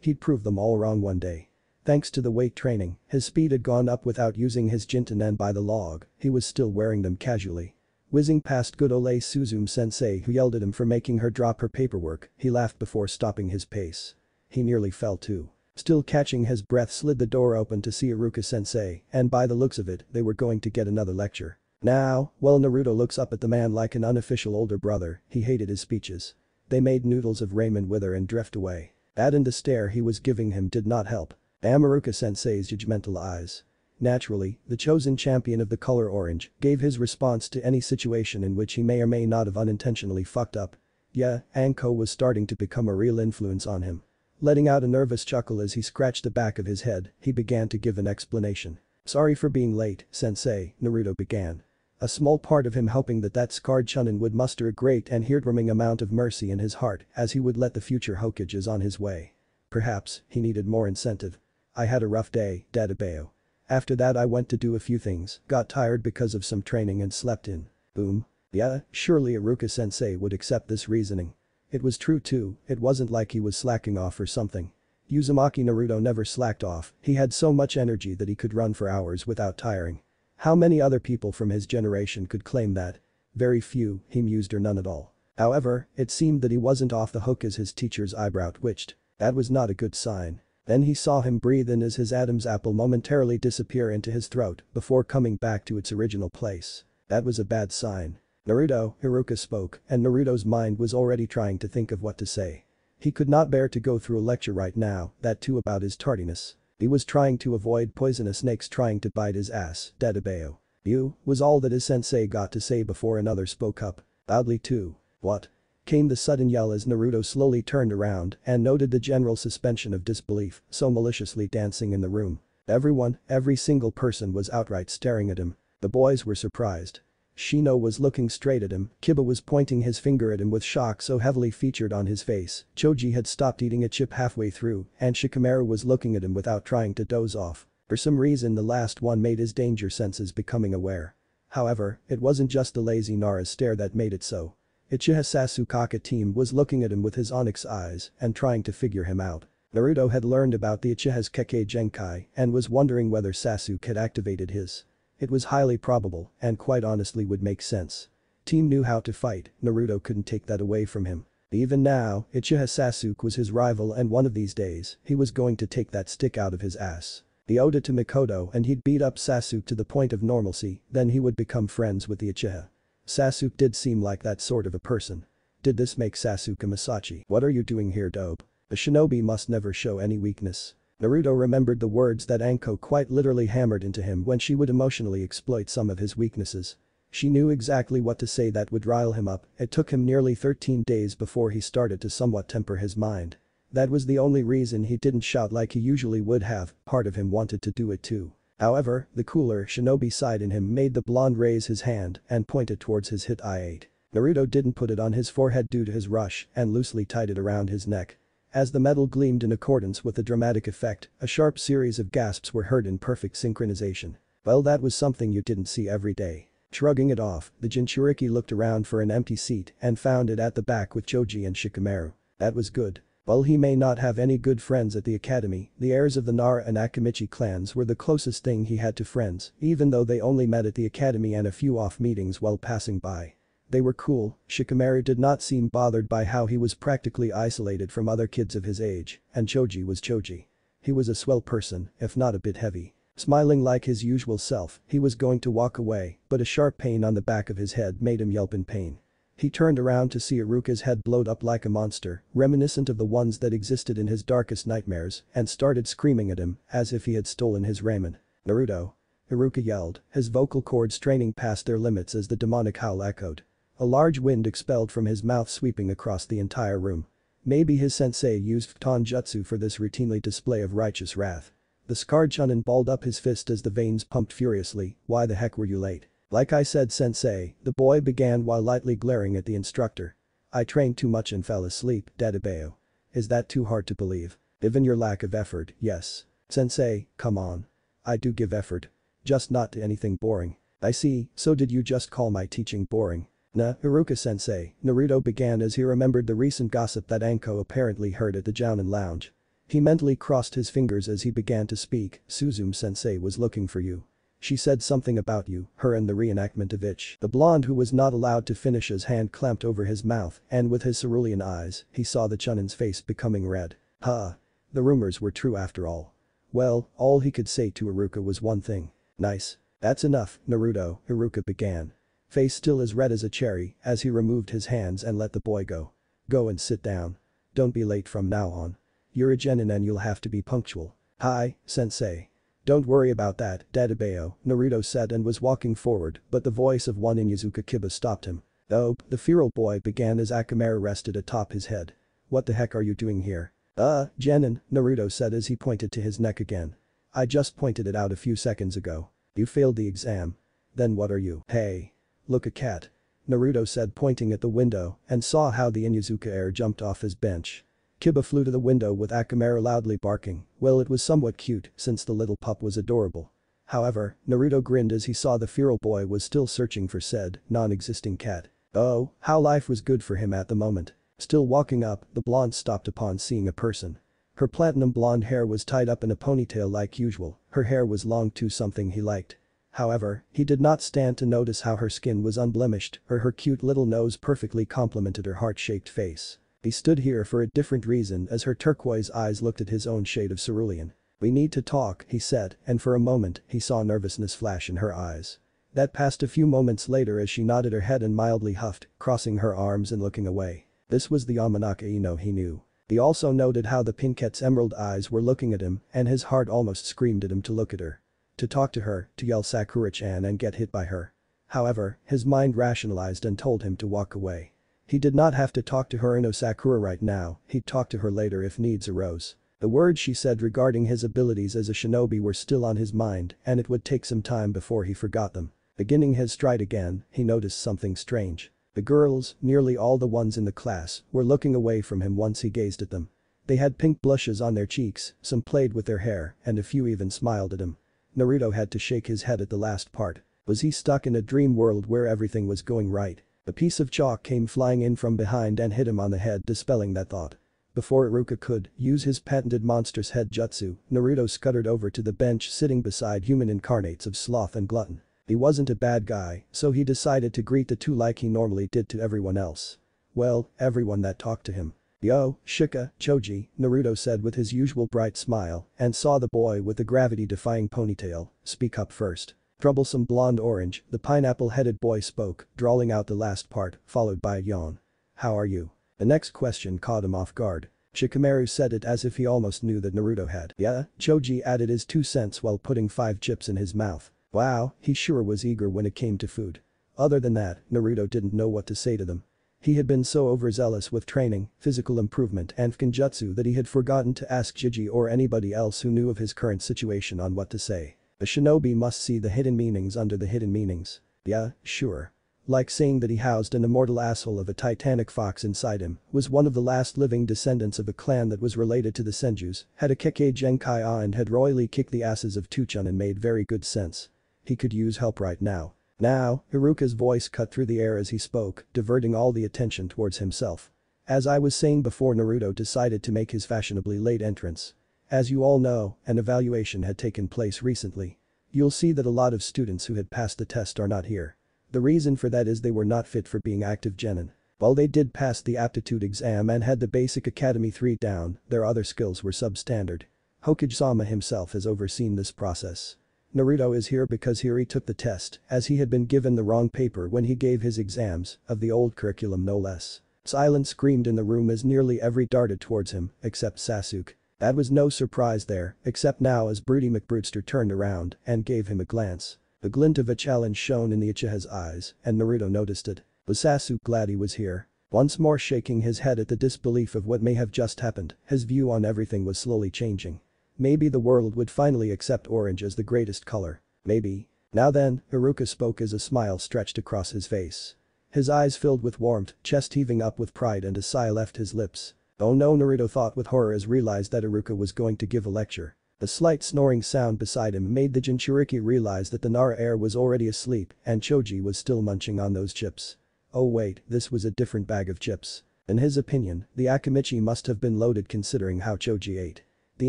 He'd prove them all wrong one day. Thanks to the weight training, his speed had gone up without using his jinten and by the log, he was still wearing them casually. Whizzing past good ole Suzume-sensei who yelled at him for making her drop her paperwork, he laughed before stopping his pace. He nearly fell too. Still catching his breath slid the door open to see Iruka-sensei, and by the looks of it, they were going to get another lecture. Now, well Naruto looks up at the man like an unofficial older brother, he hated his speeches. They made noodles of ramen wither and drift away. That and the stare he was giving him did not help. Iruka-sensei's judgmental eyes. Naturally, the chosen champion of the color orange gave his response to any situation in which he may or may not have unintentionally fucked up. Yeah, Anko was starting to become a real influence on him. Letting out a nervous chuckle as he scratched the back of his head, he began to give an explanation. Sorry for being late, sensei, Naruto began. A small part of him hoping that scarred Chunin would muster a great and heartwarming amount of mercy in his heart as he would let the future Hokages on his way. Perhaps, he needed more incentive. I had a rough day, Dadabeo. After that I went to do a few things, got tired because of some training and slept in. Boom. Yeah, surely Iruka-sensei would accept this reasoning. It was true too, it wasn't like he was slacking off or something. Uzumaki Naruto never slacked off, he had so much energy that he could run for hours without tiring. How many other people from his generation could claim that? Very few, he mused, or none at all. However, it seemed that he wasn't off the hook as his teacher's eyebrow twitched. That was not a good sign. Then he saw him breathe in as his Adam's apple momentarily disappear into his throat before coming back to its original place. That was a bad sign. Naruto, Iruka spoke, and Naruto's mind was already trying to think of what to say. He could not bear to go through a lecture right now, that too about his tardiness. He was trying to avoid poisonous snakes trying to bite his ass, Dadabeo. You, was all that his sensei got to say before another spoke up. Loudly too. What? Came the sudden yell as Naruto slowly turned around and noted the general suspension of disbelief so maliciously dancing in the room. Everyone, every single person was outright staring at him. The boys were surprised. Shino was looking straight at him, Kiba was pointing his finger at him with shock so heavily featured on his face, Choji had stopped eating a chip halfway through, and Shikamaru was looking at him without trying to doze off. For some reason the last one made his danger senses becoming aware. However, it wasn't just the lazy Nara's stare that made it so. Uchiha Sasukage team was looking at him with his onyx eyes and trying to figure him out. Naruto had learned about the Uchiha's Kekkei Genkai and was wondering whether Sasuke had activated his. It was highly probable and quite honestly would make sense. Team knew how to fight, Naruto couldn't take that away from him. Even now, Uchiha Sasuke was his rival and one of these days, he was going to take that stick out of his ass. He owed it to Mikoto and he'd beat up Sasuke to the point of normalcy, then he would become friends with the Uchiha. Sasuke did seem like that sort of a person. Did this make Sasuke a Masachi? What are you doing here, dope? A shinobi must never show any weakness. Naruto remembered the words that Anko quite literally hammered into him when she would emotionally exploit some of his weaknesses. She knew exactly what to say that would rile him up, it took him nearly 13 days before he started to somewhat temper his mind. That was the only reason he didn't shout like he usually would have, part of him wanted to do it too. However, the cooler shinobi side in him made the blonde raise his hand and point it towards his hit I-8. Naruto didn't put it on his forehead due to his rush and loosely tied it around his neck. As the metal gleamed in accordance with the dramatic effect, a sharp series of gasps were heard in perfect synchronization. Well, that was something you didn't see every day. Shrugging it off, the Jinchuriki looked around for an empty seat and found it at the back with Choji and Shikamaru. That was good. While he may not have any good friends at the academy, the heirs of the Nara and Akimichi clans were the closest thing he had to friends, even though they only met at the academy and a few off meetings while passing by. They were cool, Shikamaru did not seem bothered by how he was practically isolated from other kids of his age, and Choji was Choji. He was a swell person, if not a bit heavy. Smiling like his usual self, he was going to walk away, but a sharp pain on the back of his head made him yelp in pain. He turned around to see Iruka's head blowed up like a monster, reminiscent of the ones that existed in his darkest nightmares, and started screaming at him as if he had stolen his ramen. Naruto! Iruka yelled, his vocal cords straining past their limits as the demonic howl echoed. A large wind expelled from his mouth sweeping across the entire room. Maybe his sensei used Futon for this routinely display of righteous wrath. The scarred Chunin balled up his fist as the veins pumped furiously. Why the heck were you late? Like I said, sensei, the boy began while lightly glaring at the instructor. I trained too much and fell asleep, Dadabeo. Is that too hard to believe? Given your lack of effort, yes. Sensei, come on. I do give effort. Just not to anything boring. I see, so did you just call my teaching boring? Nah, Iruka-sensei, Naruto began as he remembered the recent gossip that Anko apparently heard at the Jounin lounge. He mentally crossed his fingers as he began to speak. Suzume-sensei was looking for you. She said something about you, her and the reenactment of Itch. The blonde who was not allowed to finish, his hand clamped over his mouth, and with his cerulean eyes, he saw the Chunin's face becoming red. Huh. The rumors were true after all. Well, all he could say to Iruka was one thing. Nice. That's enough, Naruto, Iruka began. Face still as red as a cherry as he removed his hands and let the boy go. Go and sit down. Don't be late from now on. You're a genin and you'll have to be punctual. Hi, sensei. Don't worry about that, Dadabeo, Naruto said and was walking forward, but the voice of one Inyazuka Kiba stopped him. Oh, the feral boy began as Akamaru rested atop his head. What the heck are you doing here? Genin, Naruto said as he pointed to his neck again. I just pointed it out a few seconds ago. You failed the exam. Then what are you? Hey. Look, a cat. Naruto said pointing at the window and saw how the Inyazuka heir jumped off his bench. Kiba flew to the window with Akamaru loudly barking. Well, it was somewhat cute since the little pup was adorable. However, Naruto grinned as he saw the feral boy was still searching for said non-existing cat. Oh, how life was good for him at the moment. Still walking up, the blonde stopped upon seeing a person. Her platinum blonde hair was tied up in a ponytail like usual, her hair was long too, something he liked. However, he did not stand to notice how her skin was unblemished or her cute little nose perfectly complemented her heart-shaped face. He stood here for a different reason as her turquoise eyes looked at his own shade of cerulean. We need to talk, he said, and for a moment, he saw nervousness flash in her eyes. That passed a few moments later as she nodded her head and mildly huffed, crossing her arms and looking away. This was the Yamanaka Ino he knew. He also noted how the Pinkette's emerald eyes were looking at him and his heart almost screamed at him to look at her. To talk to her, to yell Sakura-chan and get hit by her. However, his mind rationalized and told him to walk away. He did not have to talk to her in Sakura right now, he'd talk to her later if needs arose. The words she said regarding his abilities as a shinobi were still on his mind and it would take some time before he forgot them. Beginning his stride again, he noticed something strange. The girls, nearly all the ones in the class, were looking away from him once he gazed at them. They had pink blushes on their cheeks, some played with their hair, and a few even smiled at him. Naruto had to shake his head at the last part. Was he stuck in a dream world where everything was going right? A piece of chalk came flying in from behind and hit him on the head, dispelling that thought. Before Iruka could use his patented monster's head jutsu, Naruto scuttered over to the bench sitting beside human incarnates of sloth and glutton. He wasn't a bad guy, so he decided to greet the two like he normally did to everyone else. Well, everyone that talked to him. Yo, Shika, Choji, Naruto said with his usual bright smile and saw the boy with the gravity-defying ponytail speak up first. Troublesome blonde orange, the pineapple-headed boy spoke, drawling out the last part, followed by a yawn. How are you? The next question caught him off guard. Shikamaru said it as if he almost knew that Naruto had. Yeah, Choji added his 2 cents while putting 5 chips in his mouth. Wow, he sure was eager when it came to food. Other than that, Naruto didn't know what to say to them. He had been so overzealous with training, physical improvement and Fukinjutsu that he had forgotten to ask Jiji or anybody else who knew of his current situation on what to say. A shinobi must see the hidden meanings under the hidden meanings. Yeah, sure. Like saying that he housed an immortal asshole of a titanic fox inside him, was one of the last living descendants of a clan that was related to the Senjus, had a Kekkei Genkai and had royally kicked the asses of Tuchun and made very good sense. He could use help right now. Now, Iruka's voice cut through the air as he spoke, diverting all the attention towards himself. As I was saying before, Naruto decided to make his fashionably late entrance. As you all know, an evaluation had taken place recently. You'll see that a lot of students who had passed the test are not here. The reason for that is they were not fit for being active genin. While they did pass the aptitude exam and had the basic Academy 3 down, their other skills were substandard. Hokage-sama himself has overseen this process. Naruto is here because here he took the test, as he had been given the wrong paper when he gave his exams, of the old curriculum no less. Silence screamed in the room as nearly every darted towards him, except Sasuke. That was no surprise there, except now as Broody McBroodster turned around and gave him a glance. The glint of a challenge shone in the Uchiha's eyes, and Naruto noticed it. Was Sasuke glad he was here? Once more shaking his head at the disbelief of what may have just happened, his view on everything was slowly changing. Maybe the world would finally accept orange as the greatest color. Maybe. Now then, Iruka spoke as a smile stretched across his face. His eyes filled with warmth, chest heaving up with pride and a sigh left his lips. Oh no, Naruto thought with horror as realized that Iruka was going to give a lecture. The slight snoring sound beside him made the Jinchuriki realize that the Nara heir was already asleep and Choji was still munching on those chips. Oh wait, this was a different bag of chips. In his opinion, the Akimichi must have been loaded considering how Choji ate. The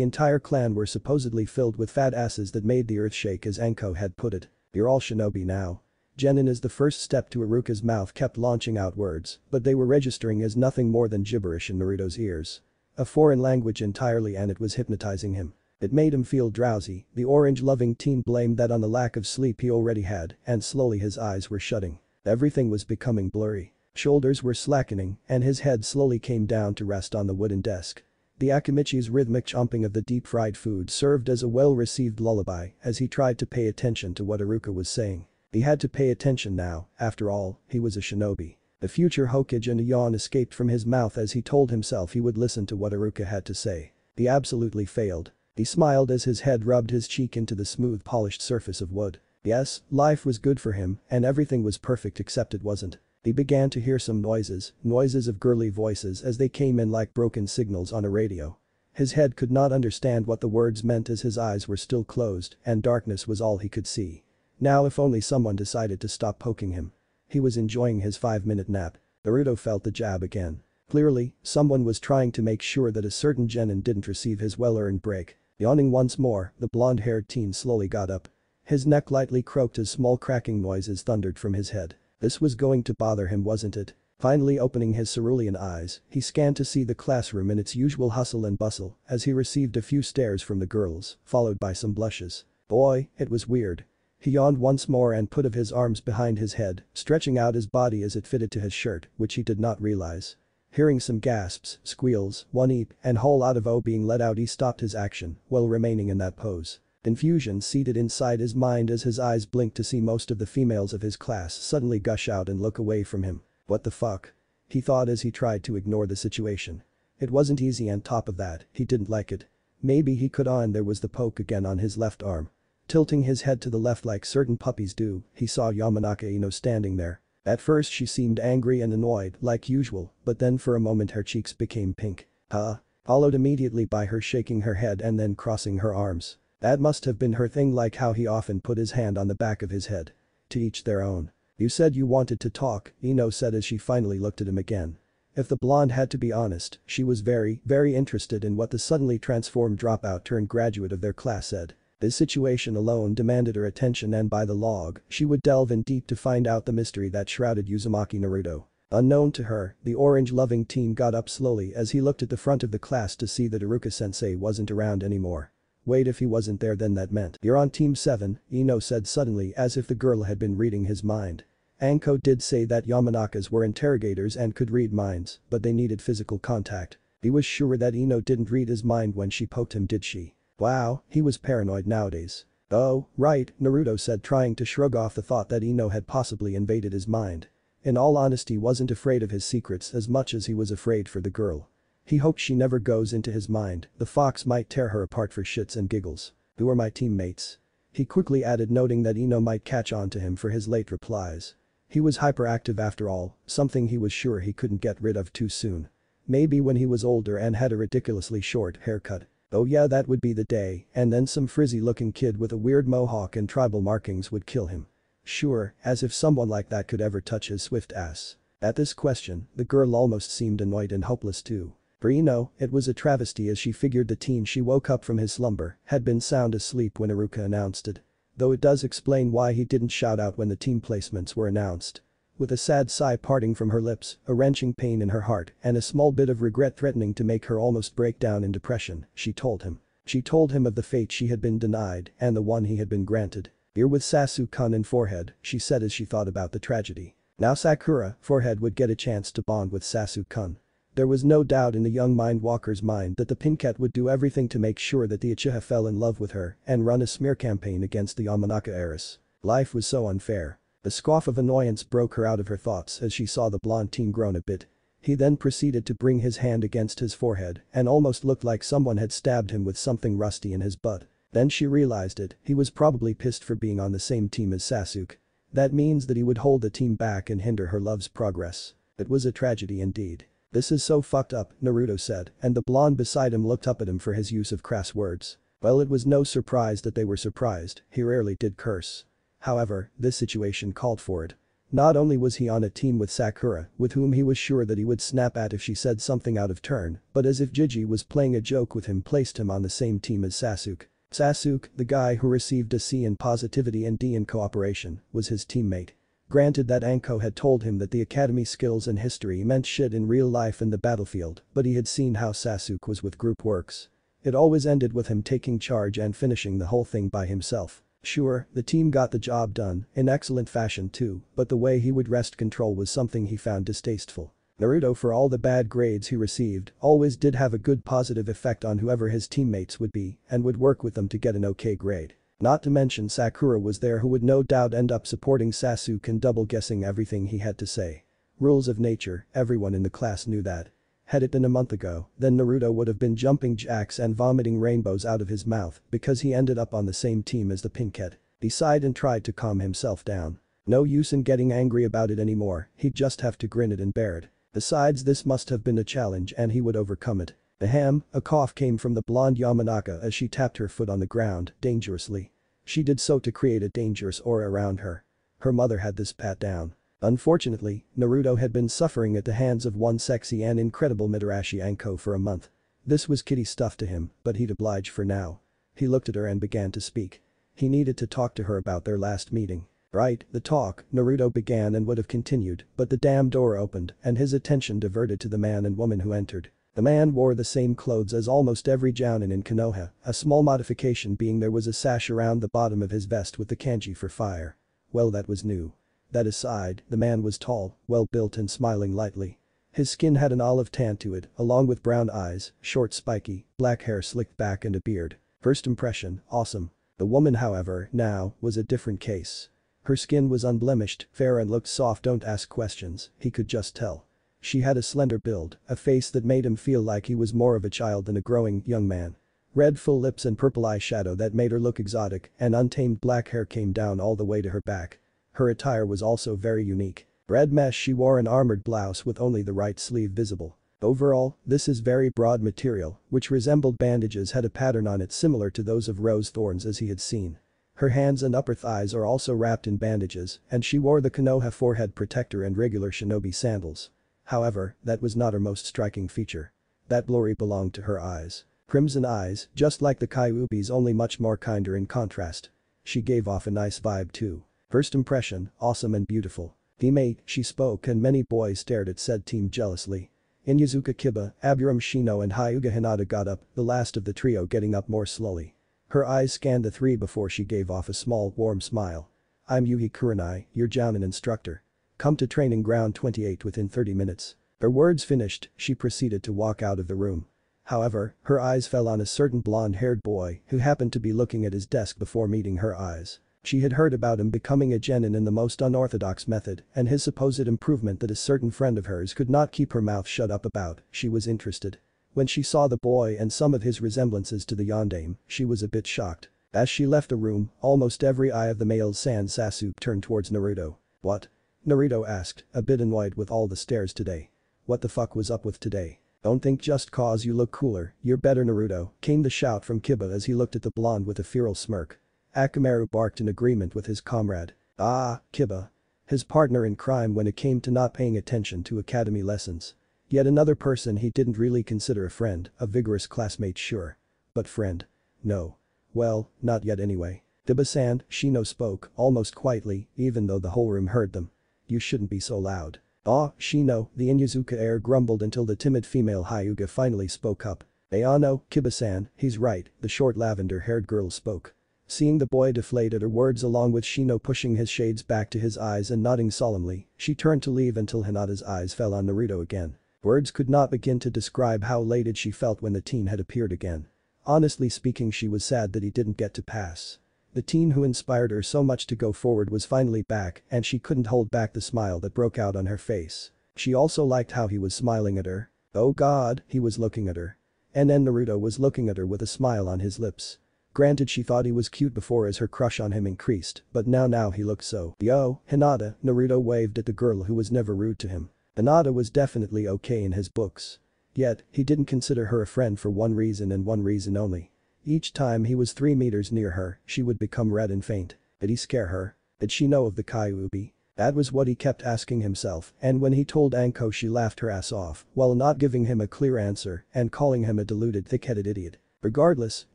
entire clan were supposedly filled with fat asses that made the earth shake as Anko had put it. You're all shinobi now. Genin as the first step to Iruka's mouth kept launching out words, but they were registering as nothing more than gibberish in Naruto's ears. A foreign language entirely, and it was hypnotizing him. It made him feel drowsy. The orange-loving teen blamed that on the lack of sleep he already had, and slowly his eyes were shutting. Everything was becoming blurry. Shoulders were slackening, and his head slowly came down to rest on the wooden desk. The Akimichi's rhythmic chomping of the deep-fried food served as a well-received lullaby as he tried to pay attention to what Iruka was saying. He had to pay attention now, after all, he was a shinobi. The future Hokage, and a yawn escaped from his mouth as he told himself he would listen to what Iruka had to say. He absolutely failed. He smiled as his head rubbed his cheek into the smooth polished surface of wood. Yes, life was good for him, and everything was perfect except it wasn't. He began to hear some noises of girly voices as they came in like broken signals on a radio. His head could not understand what the words meant as his eyes were still closed and darkness was all he could see. Now if only someone decided to stop poking him. He was enjoying his 5-minute nap. Naruto felt the jab again. Clearly, someone was trying to make sure that a certain genin didn't receive his well-earned break. Yawning once more, the blonde-haired teen slowly got up. His neck lightly croaked as small cracking noises thundered from his head. This was going to bother him, wasn't it? Finally opening his cerulean eyes, he scanned to see the classroom in its usual hustle and bustle as he received a few stares from the girls, followed by some blushes. Boy, it was weird. He yawned once more and put his arms behind his head, stretching out his body as it fitted to his shirt, which he did not realize. Hearing some gasps, squeals, one eep, and whole out of O being let out, he stopped his action while remaining in that pose. Confusion seated inside his mind as his eyes blinked to see most of the females of his class suddenly gush out and look away from him. What the fuck? He thought as he tried to ignore the situation. It wasn't easy, and top of that, he didn't like it. Maybe he could, and there was the poke again on his left arm. Tilting his head to the left like certain puppies do, he saw Yamanaka Ino standing there. At first she seemed angry and annoyed like usual, but then for a moment her cheeks became pink. Followed immediately by her shaking her head and then crossing her arms. That must have been her thing, like how he often put his hand on the back of his head. To each their own. You said you wanted to talk, Ino said as she finally looked at him again. If the blonde had to be honest, she was very interested in what the suddenly transformed dropout turned graduate of their class said. This situation alone demanded her attention, and by the log, she would delve in deep to find out the mystery that shrouded Uzumaki Naruto. Unknown to her, the orange-loving teen got up slowly as he looked at the front of the class to see that Iruka-sensei wasn't around anymore. Wait, if he wasn't there then that meant you're on team 7, Ino said suddenly as if the girl had been reading his mind. Anko did say that Yamanakas were interrogators and could read minds, but they needed physical contact. He was sure that Ino didn't read his mind when she poked him, did she? Wow, he was paranoid nowadays. Oh, right, Naruto said, trying to shrug off the thought that Ino had possibly invaded his mind. In all honesty, he wasn't afraid of his secrets as much as he was afraid for the girl. He hoped she never goes into his mind, the fox might tear her apart for shits and giggles. Who are my teammates? He quickly added, noting that Ino might catch on to him for his late replies. He was hyperactive after all, something he was sure he couldn't get rid of too soon. Maybe when he was older and had a ridiculously short haircut. Oh yeah, that would be the day, and then some frizzy-looking kid with a weird mohawk and tribal markings would kill him. Sure, as if someone like that could ever touch his swift ass. At this question, the girl almost seemed annoyed and hopeless too. For Ino, it was a travesty as she figured the teen she woke up from his slumber had been sound asleep when Iruka announced it. Though it does explain why he didn't shout out when the team placements were announced. With a sad sigh parting from her lips, a wrenching pain in her heart, and a small bit of regret threatening to make her almost break down in depression, she told him. She told him of the fate she had been denied and the one he had been granted. Here with Sasuke-kun in forehead, she said as she thought about the tragedy. Now Sakura, forehead, would get a chance to bond with Sasuke-kun. There was no doubt in the young Mindwalker's mind that the Pinket would do everything to make sure that the Uchiha fell in love with her and run a smear campaign against the Yamanaka heiress. Life was so unfair. A scoff of annoyance broke her out of her thoughts as she saw the blonde teen groan a bit. He then proceeded to bring his hand against his forehead and almost looked like someone had stabbed him with something rusty in his butt. Then she realized it, he was probably pissed for being on the same team as Sasuke. That means that he would hold the team back and hinder her love's progress. It was a tragedy indeed. "This is so fucked up," Naruto said, and the blonde beside him looked up at him for his use of crass words. Well, it was no surprise that they were surprised, he rarely did curse. However, this situation called for it. Not only was he on a team with Sakura, with whom he was sure that he would snap at if she said something out of turn, but as if Gigi was playing a joke with him placed him on the same team as Sasuke. Sasuke, the guy who received a C in positivity and D in cooperation, was his teammate. Granted that Anko had told him that the academy skills and history meant shit in real life and the battlefield, but he had seen how Sasuke was with group works. It always ended with him taking charge and finishing the whole thing by himself. Sure, the team got the job done, in excellent fashion too, but the way he would wrest control was something he found distasteful. Naruto, for all the bad grades he received, always did have a good positive effect on whoever his teammates would be and would work with them to get an okay grade. Not to mention Sakura was there who would no doubt end up supporting Sasuke and double-guessing everything he had to say. Rules of nature, everyone in the class knew that. Had it been a month ago, then Naruto would have been jumping jacks and vomiting rainbows out of his mouth because he ended up on the same team as the pinkhead. He sighed and tried to calm himself down. No use in getting angry about it anymore, he'd just have to grin it and bear it. Besides, this must have been a challenge and he would overcome it. Ahem, a cough came from the blonde Yamanaka as she tapped her foot on the ground, dangerously. She did so to create a dangerous aura around her. Her mother had this pat down. Unfortunately, Naruto had been suffering at the hands of one sexy and incredible Mitarashi Anko for a month. This was kitty stuff to him, but he'd oblige for now. He looked at her and began to speak. He needed to talk to her about their last meeting. Right, the talk, Naruto began and would have continued, but the damn door opened and his attention diverted to the man and woman who entered. The man wore the same clothes as almost every jounin in Konoha, a small modification being there was a sash around the bottom of his vest with the kanji for fire. Well, that was new. That aside, the man was tall, well-built and smiling lightly. His skin had an olive tan to it, along with brown eyes, short spiky, black hair slicked back and a beard. First impression, awesome. The woman, however, now, was a different case. Her skin was unblemished, fair and looked soft. Don't ask questions, he could just tell. She had a slender build, a face that made him feel like he was more of a child than a growing young man. Red full lips and purple eyeshadow that made her look exotic and untamed black hair came down all the way to her back. Her attire was also very unique. Red mesh, she wore an armored blouse with only the right sleeve visible. Overall, this is very broad material, which resembled bandages had a pattern on it similar to those of rose thorns as he had seen. Her hands and upper thighs are also wrapped in bandages and she wore the Konoha forehead protector and regular shinobi sandals. However, that was not her most striking feature. That glory belonged to her eyes. Crimson eyes, just like the Kyuubi's, only much more kinder in contrast. She gave off a nice vibe too. First impression, awesome and beautiful. Teammate, she spoke and many boys stared at said team jealously. Inuzuka Kiba, Aburam Shino and Hyuga Hinata got up, the last of the trio getting up more slowly. Her eyes scanned the three before she gave off a small, warm smile. I'm Yuhi Kurenai, your jounin instructor. Come to training ground 28 within 30 minutes. Her words finished, she proceeded to walk out of the room. However, her eyes fell on a certain blonde-haired boy who happened to be looking at his desk before meeting her eyes. She had heard about him becoming a genin in the most unorthodox method and his supposed improvement that a certain friend of hers could not keep her mouth shut up about. She was interested. When she saw the boy and some of his resemblances to the yondaime, she was a bit shocked. As she left the room, almost every eye of the males sans Sasuke turned towards Naruto. What? Naruto asked, a bit annoyed with all the stares today. What the fuck was up with today? Don't think just cause you look cooler, you're better Naruto, came the shout from Kiba as he looked at the blonde with a feral smirk. Akamaru barked in agreement with his comrade. Ah, Kiba. His partner in crime when it came to not paying attention to academy lessons. Yet another person he didn't really consider a friend, a vigorous classmate sure. But friend? No. Well, not yet anyway. Kiba-san, Shino spoke, almost quietly, even though the whole room heard them. You shouldn't be so loud. Ah, Shino, the Inuzuka heir grumbled until the timid female Hyuga finally spoke up. Ayano, Kiba-san, he's right, the short lavender-haired girl spoke. Seeing the boy deflate at her words along with Shino pushing his shades back to his eyes and nodding solemnly, she turned to leave until Hinata's eyes fell on Naruto again. Words could not begin to describe how elated she felt when the teen had appeared again. Honestly speaking, she was sad that he didn't get to pass. The teen who inspired her so much to go forward was finally back and she couldn't hold back the smile that broke out on her face. She also liked how he was smiling at her. Oh god, he was looking at her. And then Naruto was looking at her with a smile on his lips. Granted she thought he was cute before as her crush on him increased, but now he looked so. Yo, Hinata, Naruto waved at the girl who was never rude to him. Hinata was definitely okay in his books. Yet, he didn't consider her a friend for one reason and one reason only. Each time he was 3 meters near her, she would become red and faint. Did he scare her? Did she know of the Kyuubi? That was what he kept asking himself, and when he told Anko she laughed her ass off while not giving him a clear answer and calling him a deluded thick-headed idiot. Regardless,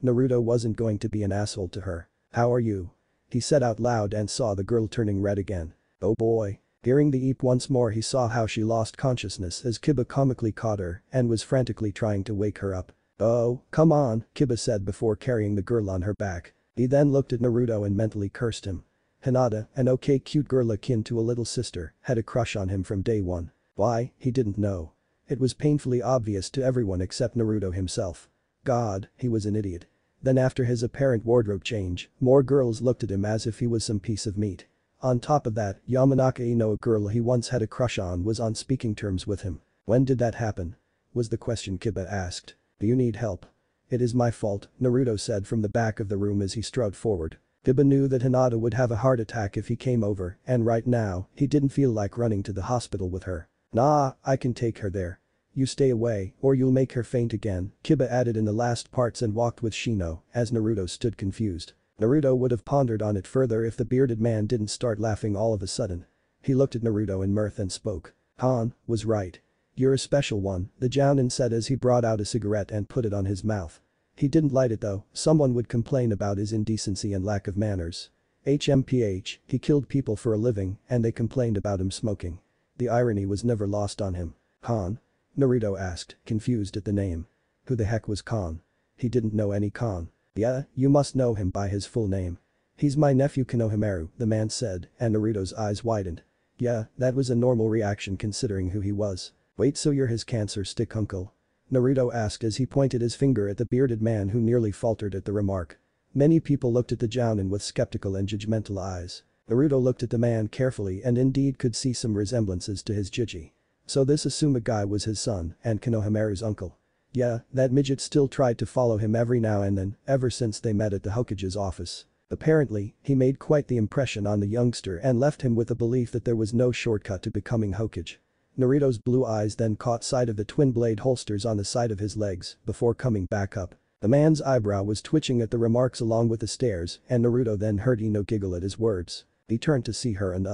Naruto wasn't going to be an asshole to her. How are you? He said out loud and saw the girl turning red again. Oh boy. Hearing the eep once more he saw how she lost consciousness as Kiba comically caught her and was frantically trying to wake her up. Oh, come on, Kiba said before carrying the girl on her back. He then looked at Naruto and mentally cursed him. Hinata, an okay cute girl akin to a little sister, had a crush on him from day one. Why, he didn't know. It was painfully obvious to everyone except Naruto himself. God, he was an idiot. Then after his apparent wardrobe change, more girls looked at him as if he was some piece of meat. On top of that, Yamanaka Ino, a girl he once had a crush on, was on speaking terms with him. When did that happen? Was the question Kiba asked. Do you need help? It is my fault, Naruto said from the back of the room as he strode forward. Kiba knew that Hinata would have a heart attack if he came over, and right now, he didn't feel like running to the hospital with her. Nah, I can take her there. You stay away, or you'll make her faint again, Kiba added in the last parts and walked with Shino, as Naruto stood confused. Naruto would have pondered on it further if the bearded man didn't start laughing all of a sudden. He looked at Naruto in mirth and spoke. Han was right. You're a special one, the Jounin said as he brought out a cigarette and put it on his mouth. He didn't light it though, someone would complain about his indecency and lack of manners. HMPH, he killed people for a living and they complained about him smoking. The irony was never lost on him. Han? Naruto asked, confused at the name. Who the heck was Khan? He didn't know any Khan. Yeah, you must know him by his full name. He's my nephew Konohamaru, the man said, and Naruto's eyes widened. Yeah, that was a normal reaction considering who he was. Wait, so you're his cancer stick uncle? Naruto asked as he pointed his finger at the bearded man who nearly faltered at the remark. Many people looked at the Jounin with skeptical and judgmental eyes. Naruto looked at the man carefully and indeed could see some resemblances to his Jiji. So this Asuma guy was his son and Konohamaru's uncle. Yeah, that midget still tried to follow him every now and then, ever since they met at the Hokage's office. Apparently, he made quite the impression on the youngster and left him with the belief that there was no shortcut to becoming Hokage. Naruto's blue eyes then caught sight of the twin blade holsters on the side of his legs before coming back up. The man's eyebrow was twitching at the remarks along with the stares and Naruto then heard Ino giggle at his words. He turned to see her and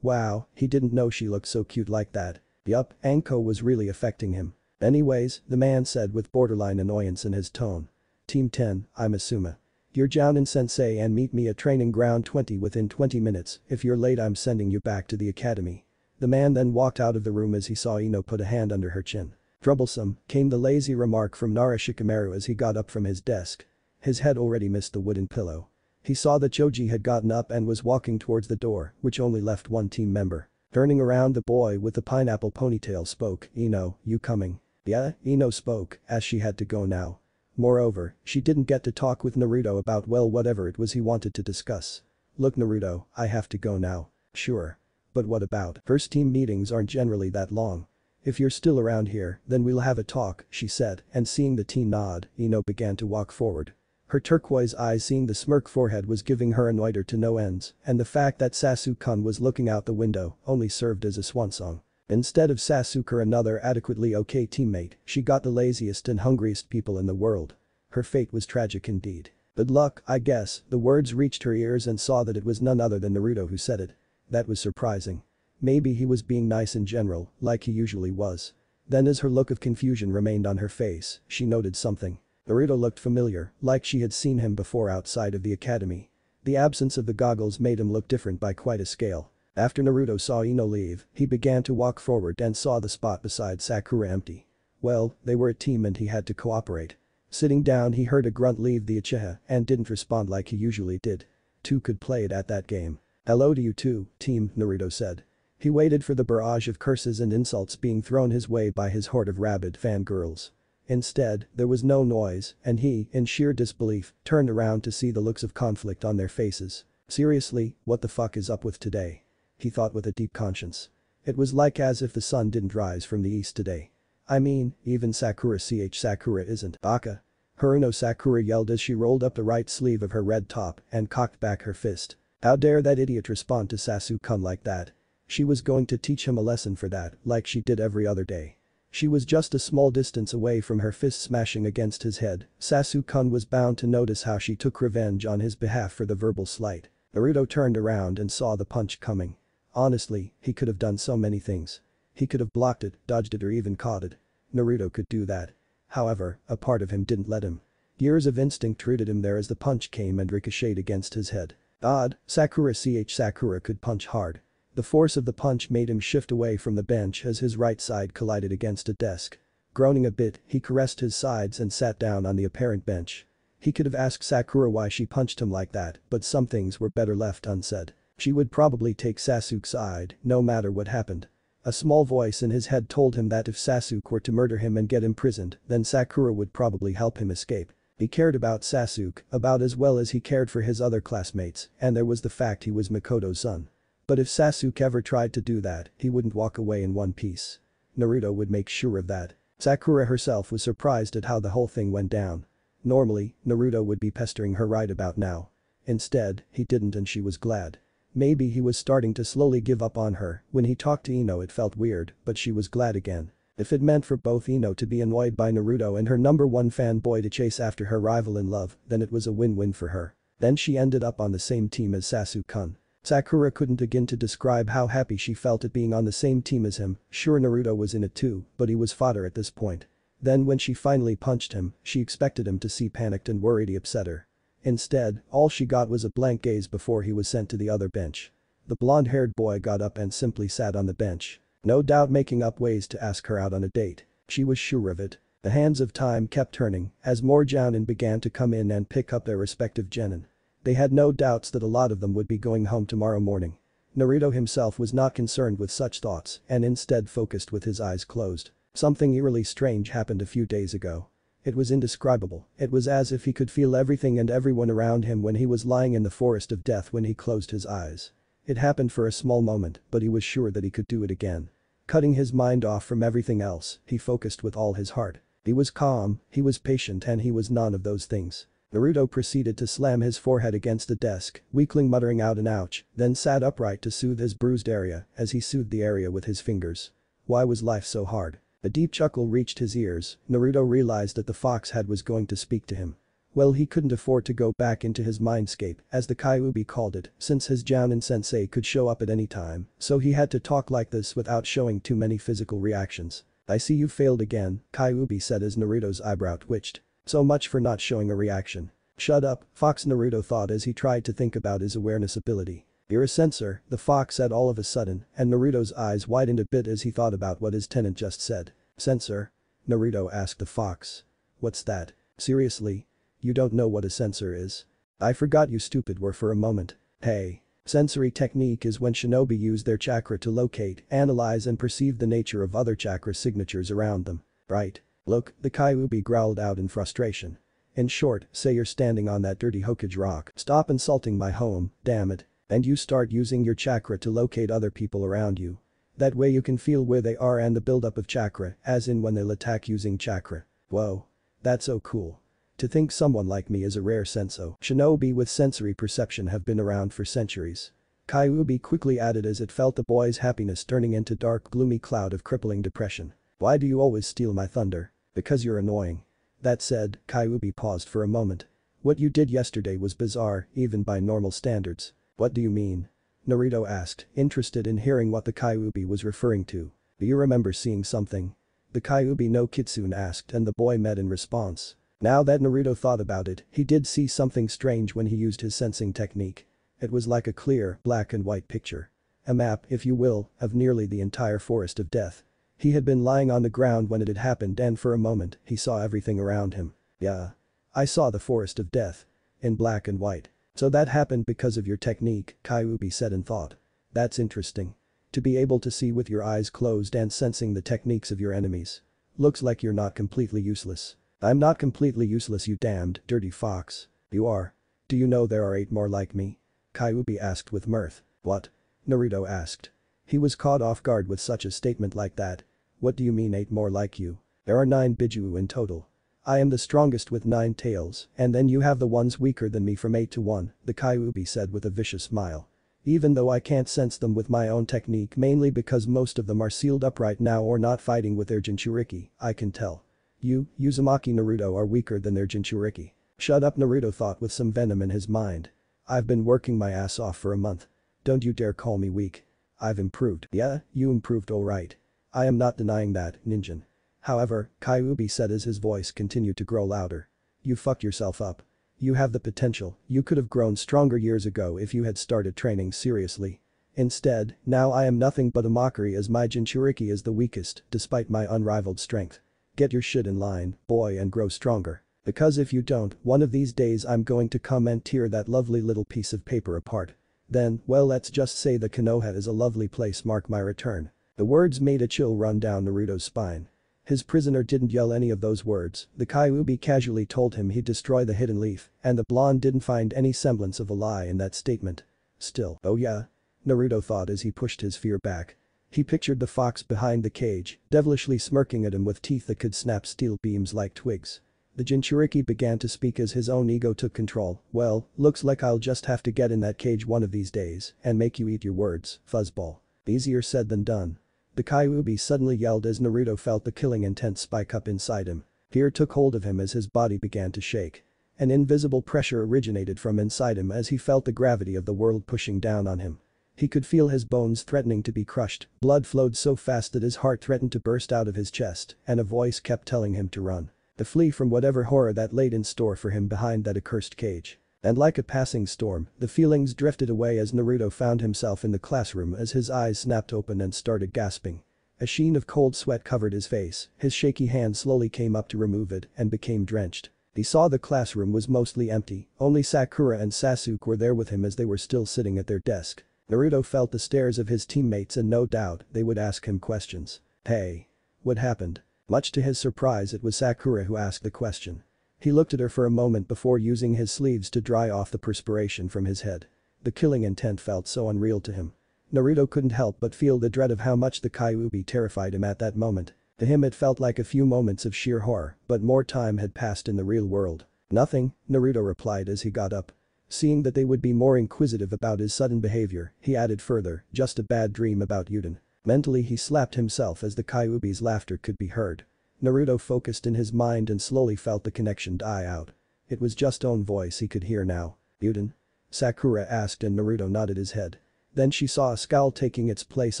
wow, he didn't know she looked so cute like that. Yup, Anko was really affecting him. Anyways, the man said with borderline annoyance in his tone. Team 10, I'm Asuma. You're Jounin sensei and meet me at training ground 20 within 20 minutes, if you're late I'm sending you back to the academy. The man then walked out of the room as he saw Ino put a hand under her chin. Troublesome, came the lazy remark from Nara Shikamaru as he got up from his desk. His head already missed the wooden pillow. He saw that Choji had gotten up and was walking towards the door, which only left one team member. Turning around, the boy with the pineapple ponytail spoke. Ino, you coming? Yeah, Ino spoke, as she had to go now. Moreover, she didn't get to talk with Naruto about whatever it was he wanted to discuss. Look Naruto, I have to go now. Sure. But what about? First team meetings aren't generally that long. If you're still around here, then we'll have a talk, she said, and seeing the teen nod, Ino began to walk forward. Her turquoise eyes seeing the smirk forehead was giving her annoyed to no ends, and the fact that Sasuke-kun was looking out the window only served as a swan song. Instead of Sasuke, another adequately okay teammate, she got the laziest and hungriest people in the world. Her fate was tragic indeed. Good luck, I guess, the words reached her ears and saw that it was none other than Naruto who said it. That was surprising. Maybe he was being nice in general, like he usually was. Then as her look of confusion remained on her face, she noted something. Naruto looked familiar, like she had seen him before outside of the academy. The absence of the goggles made him look different by quite a scale. After Naruto saw Ino leave, he began to walk forward and saw the spot beside Sakura empty. Well, they were a team and he had to cooperate. Sitting down he heard a grunt leave the Uchiha and didn't respond like he usually did. Two could play it at that game. Hello to you too, team, Naruto said. He waited for the barrage of curses and insults being thrown his way by his horde of rabid fangirls. Instead, there was no noise, and he, in sheer disbelief, turned around to see the looks of conflict on their faces. Seriously, what the fuck is up with today? He thought with a deep conscience. It was like as if the sun didn't rise from the east today. I mean, even Sakura isn't. Baka. Haruno Sakura yelled as she rolled up the right sleeve of her red top and cocked back her fist. How dare that idiot respond to Sasuke-kun like that? She was going to teach him a lesson for that, like she did every other day. She was just a small distance away from her fist smashing against his head. Sasuke-kun was bound to notice how she took revenge on his behalf for the verbal slight. Naruto turned around and saw the punch coming. Honestly, he could have done so many things. He could have blocked it, dodged it or even caught it. Naruto could do that. However, a part of him didn't let him. Years of instinct rooted him there as the punch came and ricocheted against his head. Odd, Sakura could punch hard. The force of the punch made him shift away from the bench as his right side collided against a desk. Groaning a bit, he caressed his sides and sat down on the apparent bench. He could have asked Sakura why she punched him like that, but some things were better left unsaid. She would probably take Sasuke's side, no matter what happened. A small voice in his head told him that if Sasuke were to murder him and get imprisoned, then Sakura would probably help him escape. He cared about Sasuke about as well as he cared for his other classmates, and there was the fact he was Mikoto's son. But if Sasuke ever tried to do that, he wouldn't walk away in one piece. Naruto would make sure of that. Sakura herself was surprised at how the whole thing went down. Normally, Naruto would be pestering her right about now. Instead, he didn't and she was glad. Maybe he was starting to slowly give up on her. When he talked to Ino it felt weird, but she was glad again. If it meant for both Ino to be annoyed by Naruto and her number one fanboy to chase after her rival in love, then it was a win-win for her. Then she ended up on the same team as Sasuke-kun. Sakura couldn't begin to describe how happy she felt at being on the same team as him. Sure, Naruto was in it too, but he was fodder at this point. Then when she finally punched him, she expected him to see panicked and worried he upset her. Instead, all she got was a blank gaze before he was sent to the other bench. The blonde-haired boy got up and simply sat on the bench. No doubt making up ways to ask her out on a date. She was sure of it. The hands of time kept turning as more jounin began to come in and pick up their respective genin. They had no doubts that a lot of them would be going home tomorrow morning. Naruto himself was not concerned with such thoughts and instead focused with his eyes closed. Something eerily strange happened a few days ago. It was indescribable. It was as if he could feel everything and everyone around him when he was lying in the forest of death when he closed his eyes. It happened for a small moment, but he was sure that he could do it again. Cutting his mind off from everything else, he focused with all his heart. He was calm, he was patient and he was none of those things. Naruto proceeded to slam his forehead against the desk, weakling muttering out an ouch, then sat upright to soothe his bruised area as he soothed the area with his fingers. Why was life so hard? A deep chuckle reached his ears. Naruto realized that the fox head was going to speak to him. Well, he couldn't afford to go back into his mindscape, as the Kyuubi called it, since his Jounin sensei could show up at any time, so he had to talk like this without showing too many physical reactions. I see you failed again, Kyuubi said as Naruto's eyebrow twitched. So much for not showing a reaction. Shut up, Fox, Naruto thought as he tried to think about his awareness ability. You're a censor, the fox said all of a sudden, and Naruto's eyes widened a bit as he thought about what his tenant just said. Censor? Naruto asked the fox. What's that? Seriously? You don't know what a censor is? I forgot you stupid were for a moment. Hey. Sensory technique is when shinobi use their chakra to locate, analyze and perceive the nature of other chakra signatures around them. Right? Look, the Kyuubi growled out in frustration. In short, say you're standing on that dirty Hokage rock. Stop insulting my home, damn it. And you start using your chakra to locate other people around you. That way you can feel where they are and the buildup of chakra, as in when they'll attack using chakra. Whoa. That's so cool. To think someone like me is a rare senso. Shinobi with sensory perception have been around for centuries. Kyuubi quickly added as it felt the boy's happiness turning into dark gloomy cloud of crippling depression. Why do you always steal my thunder? Because you're annoying. That said, Kyuubi paused for a moment. What you did yesterday was bizarre, even by normal standards. What do you mean? Naruto asked, interested in hearing what the Kyuubi was referring to. Do you remember seeing something? The Kyuubi no Kitsune asked and the boy met in response. Now that Naruto thought about it, he did see something strange when he used his sensing technique. It was like a clear, black and white picture. A map, if you will, of nearly the entire forest of death. He had been lying on the ground when it had happened and for a moment, he saw everything around him. Yeah. I saw the forest of death. In black and white. So that happened because of your technique, Kyuubi said in thought. That's interesting. To be able to see with your eyes closed and sensing the techniques of your enemies. looks like you're not completely useless. I'm not completely useless, you damned, dirty fox. You are. Do you know there are 8 more like me? Kyuubi asked with mirth. What? Naruto asked. He was caught off guard with such a statement like that. What do you mean 8 more like you? There are 9 Biju in total. I am the strongest with 9 tails, and then you have the ones weaker than me from 8 to 1, the Kyuubi said with a vicious smile. Even though I can't sense them with my own technique mainly because most of them are sealed up right now or not fighting with their Jinchuriki, I can tell. You, Uzumaki Naruto are weaker than their Jinchuriki. Shut up, Naruto thought with some venom in his mind. I've been working my ass off for a month. Don't you dare call me weak. I've improved. Yeah, you improved alright. I am not denying that, Ninjin. However, Kyuubi said as his voice continued to grow louder. You fucked yourself up. You have the potential, you could have grown stronger years ago if you had started training seriously. Instead, now I am nothing but a mockery as my Jinchuriki is the weakest despite my unrivaled strength. Get your shit in line, boy, and grow stronger. Because if you don't, one of these days I'm going to come and tear that lovely little piece of paper apart. Then, well, let's just say the Konoha is a lovely place, mark my return. The words made a chill run down Naruto's spine. His prisoner didn't yell any of those words, the Kyuubi casually told him he'd destroy the hidden leaf, and the blonde didn't find any semblance of a lie in that statement. Still, oh yeah? Naruto thought as he pushed his fear back. He pictured the fox behind the cage, devilishly smirking at him with teeth that could snap steel beams like twigs. The Jinchuriki began to speak as his own ego took control. Well, looks like I'll just have to get in that cage one of these days and make you eat your words, fuzzball. Easier said than done. The Kyuubi suddenly yelled as Naruto felt the killing intent spike up inside him. Fear took hold of him as his body began to shake. An invisible pressure originated from inside him as he felt the gravity of the world pushing down on him. He could feel his bones threatening to be crushed, blood flowed so fast that his heart threatened to burst out of his chest, and a voice kept telling him to run. To flee from whatever horror that laid in store for him behind that accursed cage. And like a passing storm, the feelings drifted away as Naruto found himself in the classroom as his eyes snapped open and started gasping. A sheen of cold sweat covered his face, his shaky hand slowly came up to remove it and became drenched. He saw the classroom was mostly empty, only Sakura and Sasuke were there with him as they were still sitting at their desk. Naruto felt the stares of his teammates and no doubt they would ask him questions. Hey. What happened? Much to his surprise it was Sakura who asked the question. He looked at her for a moment before using his sleeves to dry off the perspiration from his head. The killing intent felt so unreal to him. Naruto couldn't help but feel the dread of how much the Kyuubi terrified him at that moment. To him it felt like a few moments of sheer horror, but more time had passed in the real world. Nothing, Naruto replied as he got up. Seeing that they would be more inquisitive about his sudden behavior, he added further, just a bad dream about Yuden. Mentally he slapped himself as the Kyuubi's laughter could be heard. Naruto focused in his mind and slowly felt the connection die out. It was just own voice he could hear now. Yuden? Sakura asked and Naruto nodded his head. Then she saw a scowl taking its place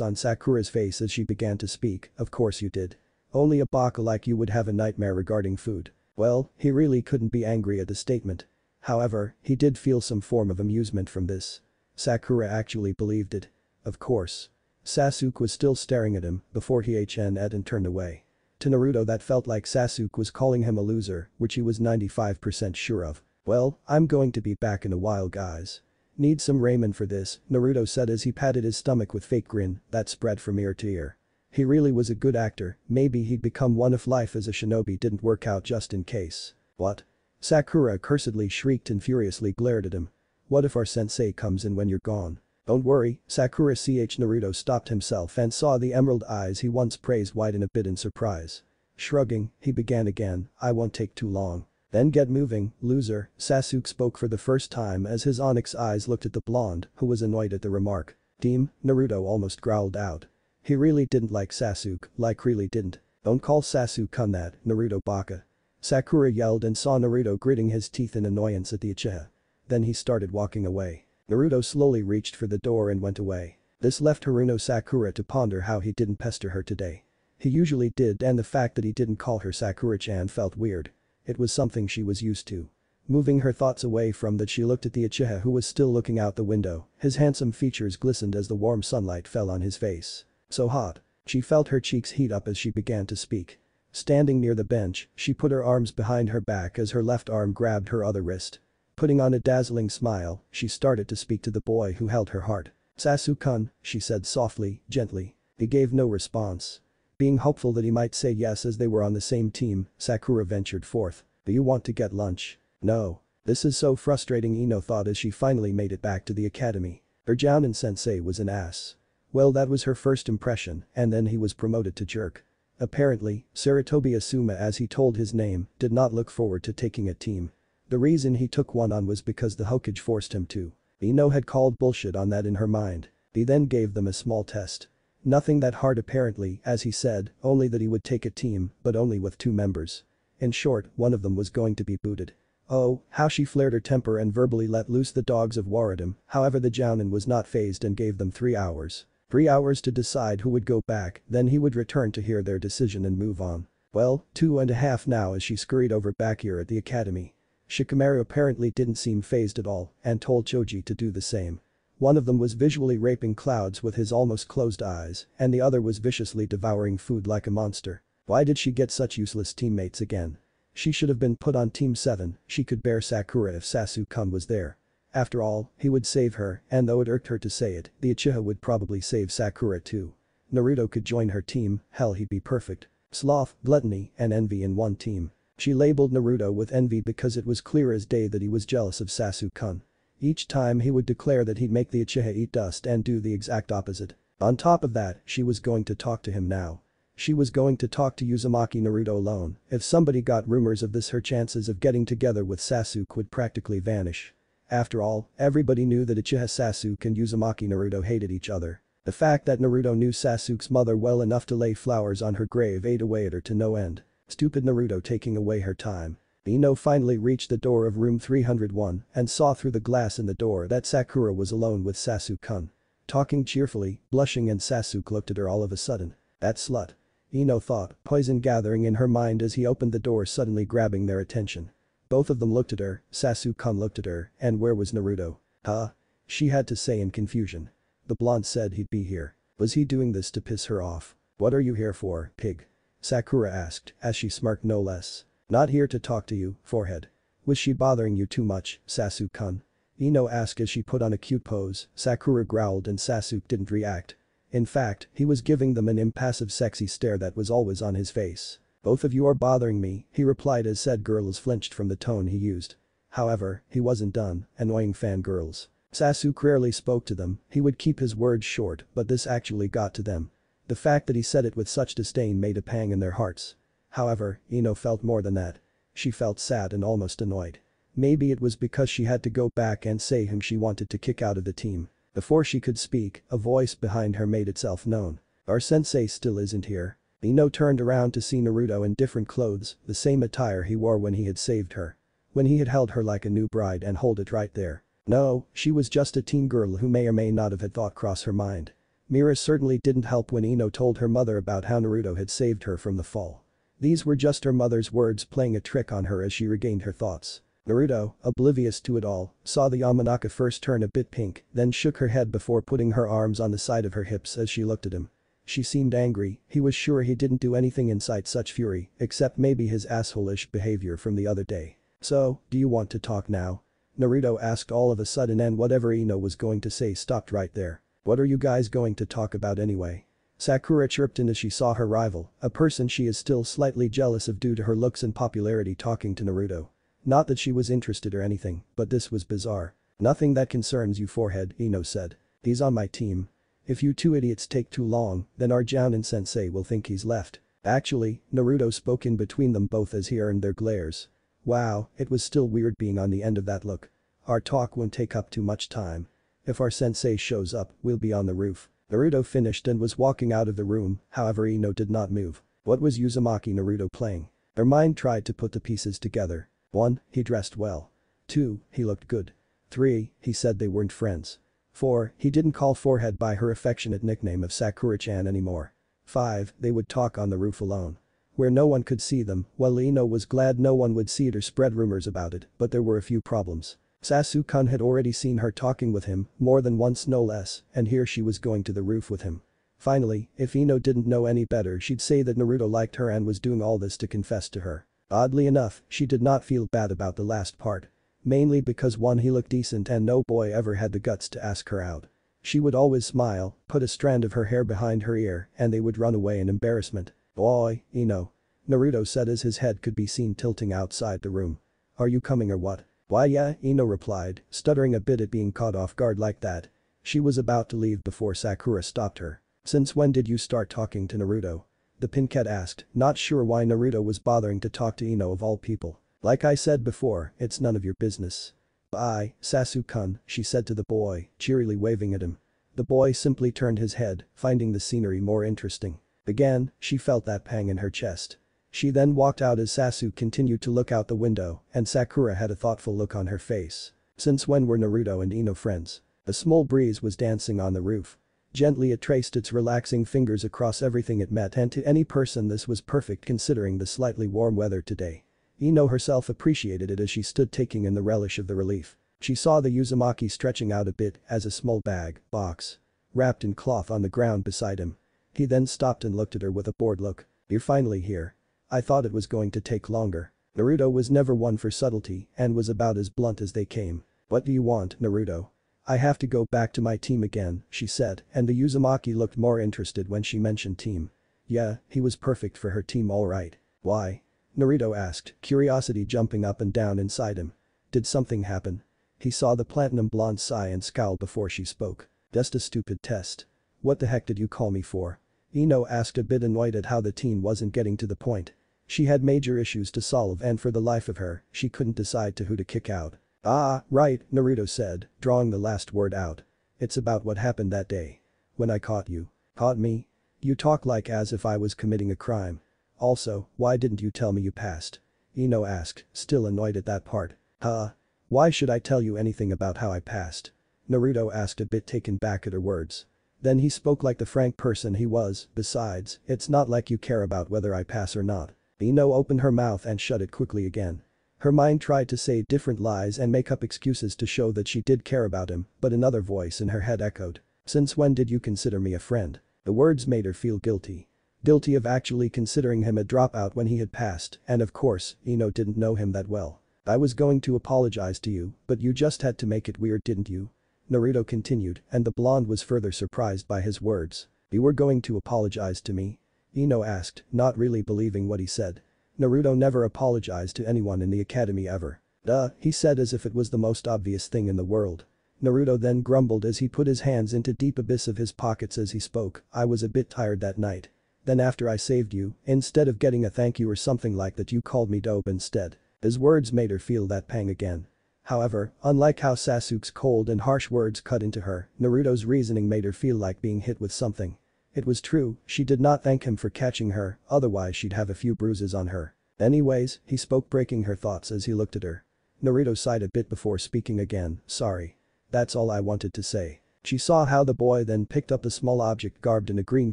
on Sakura's face as she began to speak, of course you did. Only a baka like you would have a nightmare regarding food. Well, he really couldn't be angry at the statement. However, he did feel some form of amusement from this. Sakura actually believed it. Of course. Sasuke was still staring at him before he ate and turned away. To Naruto that felt like Sasuke was calling him a loser, which he was 95% sure of. Well, I'm going to be back in a while guys. Need some ramen for this, Naruto said as he patted his stomach with fake grin that spread from ear to ear. He really was a good actor, maybe he'd become one if life as a shinobi didn't work out just in case. What? Sakura cursedly shrieked and furiously glared at him. What if our sensei comes in when you're gone? Don't worry, Sakura Naruto stopped himself and saw the emerald eyes he once praised widen a bit in surprise. Shrugging, he began again, I won't take too long. Then get moving, loser, Sasuke spoke for the first time as his onyx eyes looked at the blonde, who was annoyed at the remark. Team, Naruto almost growled out. He really didn't like Sasuke, like really didn't. Don't call Sasuke-kun that, Naruto baka. Sakura yelled and saw Naruto gritting his teeth in annoyance at the Uchiha. Then he started walking away. Naruto slowly reached for the door and went away. This left Haruno Sakura to ponder how he didn't pester her today. He usually did and the fact that he didn't call her Sakura-chan felt weird. It was something she was used to. Moving her thoughts away from that she looked at the Uchiha who was still looking out the window, his handsome features glistened as the warm sunlight fell on his face. So hot. She felt her cheeks heat up as she began to speak. Standing near the bench, she put her arms behind her back as her left arm grabbed her other wrist. Putting on a dazzling smile, she started to speak to the boy who held her heart. Sasuke-kun, she said softly, gently. He gave no response. Being hopeful that he might say yes as they were on the same team, Sakura ventured forth. Do you want to get lunch? No. This is so frustrating, Ino thought as she finally made it back to the academy. Her Jounin sensei was an ass. Well, that was her first impression, and then he was promoted to jerk. Apparently, Saratobi Asuma, as he told his name, did not look forward to taking a team. The reason he took one on was because the Hokage forced him to. Ino had called bullshit on that in her mind. He then gave them a small test. Nothing that hard apparently, as he said, only that he would take a team, but only with 2 members. In short, one of them was going to be booted. Oh, how she flared her temper and verbally let loose the dogs of Waradam, however the Jounin was not fazed and gave them 3 hours. 3 hours to decide who would go back, then he would return to hear their decision and move on. Well, 2.5 now as she scurried over back here at the academy. Shikamaru apparently didn't seem fazed at all and told Choji to do the same. One of them was visually raping clouds with his almost closed eyes, and the other was viciously devouring food like a monster. Why did she get such useless teammates again? She should have been put on Team 7, she could bear Sakura if Sasuke-kun was there. After all, he would save her, and though it irked her to say it, the Uchiha would probably save Sakura too. Naruto could join her team, hell he'd be perfect. Sloth, gluttony, and envy in one team. She labeled Naruto with envy because it was clear as day that he was jealous of Sasuke-kun. Each time he would declare that he'd make the Uchiha eat dust and do the exact opposite. On top of that, she was going to talk to him now. She was going to talk to Uzumaki Naruto alone. If somebody got rumors of this, her chances of getting together with Sasuke would practically vanish. After all, everybody knew that Uchiha Sasuke and Uzumaki Naruto hated each other. The fact that Naruto knew Sasuke's mother well enough to lay flowers on her grave ate away at her to no end. Stupid Naruto taking away her time. Ino finally reached the door of room 301 and saw through the glass in the door that Sakura was alone with Sasuke-kun. Talking cheerfully, blushing, and Sasuke looked at her all of a sudden. That slut. Ino thought, poison gathering in her mind as he opened the door, suddenly grabbing their attention. Both of them looked at her, Sasuke-kun looked at her, and where was Naruto? Huh? She had to say in confusion. The blonde said he'd be here. Was he doing this to piss her off? What are you here for, pig? Sakura asked, as she smirked no less. Not here to talk to you, forehead. Was she bothering you too much, Sasuke-kun? Ino asked as she put on a cute pose. Sakura growled and Sasuke didn't react. In fact, he was giving them an impassive sexy stare that was always on his face. Both of you are bothering me, he replied as said girls flinched from the tone he used. However, he wasn't done, annoying fangirls. Sasuke rarely spoke to them, he would keep his words short, but this actually got to them. The fact that he said it with such disdain made a pang in their hearts. However, Ino felt more than that. She felt sad and almost annoyed. Maybe it was because she had to go back and say whom she wanted to kick out of the team. Before she could speak, a voice behind her made itself known. Our sensei still isn't here. Ino turned around to see Naruto in different clothes, the same attire he wore when he had saved her. When he had held her like a new bride and hold it right there. No, she was just a teen girl who may or may not have had thought cross her mind. Mira certainly didn't help when Ino told her mother about how Naruto had saved her from the fall. These were just her mother's words playing a trick on her as she regained her thoughts. Naruto, oblivious to it all, saw the Yamanaka first turn a bit pink, then shook her head before putting her arms on the side of her hips as she looked at him. She seemed angry, he was sure he didn't do anything incite such fury, except maybe his asshole-ish behavior from the other day. So, do you want to talk now? Naruto asked all of a sudden, and whatever Ino was going to say stopped right there. What are you guys going to talk about anyway? Sakura chirped in as she saw her rival, a person she is still slightly jealous of due to her looks and popularity, talking to Naruto. Not that she was interested or anything, but this was bizarre. Nothing that concerns you, forehead, Ino said. He's on my team. If you two idiots take too long, then our Jounin sensei will think he's left. Actually, Naruto spoke in between them both as he earned their glares. Wow, it was still weird being on the end of that look. Our talk won't take up too much time. If our sensei shows up, we'll be on the roof. Naruto finished and was walking out of the room, however Ino did not move. What was Uzumaki Naruto playing? Her mind tried to put the pieces together. 1. He dressed well. 2. He looked good. 3. He said they weren't friends. 4. He didn't call forehead by her affectionate nickname of Sakura-chan anymore. 5. They would talk on the roof alone. Where no one could see them. Well, Ino was glad no one would see it or spread rumors about it, but there were a few problems. Sasuke-kun had already seen her talking with him, more than once no less, and here she was going to the roof with him. Finally, if Ino didn't know any better, she'd say that Naruto liked her and was doing all this to confess to her. Oddly enough, she did not feel bad about the last part. Mainly because 1. He looked decent and no boy ever had the guts to ask her out. She would always smile, put a strand of her hair behind her ear, and they would run away in embarrassment. "Boy, Ino," Naruto said as his head could be seen tilting outside the room. "Are you coming or what?" "Why yeah," Ino replied, stuttering a bit at being caught off guard like that. She was about to leave before Sakura stopped her. "Since when did you start talking to Naruto?" the Pincat asked, not sure why Naruto was bothering to talk to Ino of all people. "Like I said before, it's none of your business." "Bye, Sasuke-kun," she said to the boy, cheerily waving at him. The boy simply turned his head, finding the scenery more interesting. Again, she felt that pang in her chest. She then walked out as Sasuke continued to look out the window, and Sakura had a thoughtful look on her face. Since when were Naruto and Ino friends? A small breeze was dancing on the roof. Gently it traced its relaxing fingers across everything it met, and to any person this was perfect considering the slightly warm weather today. Ino herself appreciated it as she stood taking in the relish of the relief. She saw the Uzumaki stretching out a bit as a small box, wrapped in cloth on the ground beside him. He then stopped and looked at her with a bored look. "You're finally here. I thought it was going to take longer." Naruto was never one for subtlety and was about as blunt as they came. "What do you want, Naruto?" "I have to go back to my team again," she said, and the Uzumaki looked more interested when she mentioned team. Yeah, he was perfect for her team alright. "Why?" Naruto asked, curiosity jumping up and down inside him. "Did something happen?" He saw the platinum blonde sigh and scowl before she spoke. "Just a stupid test." "What the heck did you call me for?" Ino asked, a bit annoyed at how the teen wasn't getting to the point. She had major issues to solve and for the life of her, she couldn't decide who to kick out. "Ah, right," Naruto said, drawing the last word out. "It's about what happened that day. When I caught you." "Caught me? You talk like as if I was committing a crime. Also, why didn't you tell me you passed?" Ino asked, still annoyed at that part. "Huh? Why should I tell you anything about how I passed?" Naruto asked, a bit taken back at her words. Then he spoke like the frank person he was. "Besides, it's not like you care about whether I pass or not." Ino opened her mouth and shut it quickly again. Her mind tried to say different lies and make up excuses to show that she did care about him, but another voice in her head echoed. "Since when did you consider me a friend?" The words made her feel guilty. Guilty of actually considering him a dropout when he had passed, and of course, Ino didn't know him that well. "I was going to apologize to you, but you just had to make it weird, didn't you?" Naruto continued, and the blonde was further surprised by his words. "You were going to apologize to me?" Ino asked, not really believing what he said. Naruto never apologized to anyone in the academy ever. "Duh," he said as if it was the most obvious thing in the world. Naruto then grumbled as he put his hands into deep abyss of his pockets as he spoke. "I was a bit tired that night. Then after I saved you, instead of getting a thank you or something like that, you called me dope instead." His words made her feel that pang again. However, unlike how Sasuke's cold and harsh words cut into her, Naruto's reasoning made her feel like being hit with something. It was true, she did not thank him for catching her, otherwise she'd have a few bruises on her. "Anyways," he spoke, breaking her thoughts as he looked at her. Naruto sighed a bit before speaking again. "Sorry. That's all I wanted to say." She saw how the boy then picked up a small object garbed in a green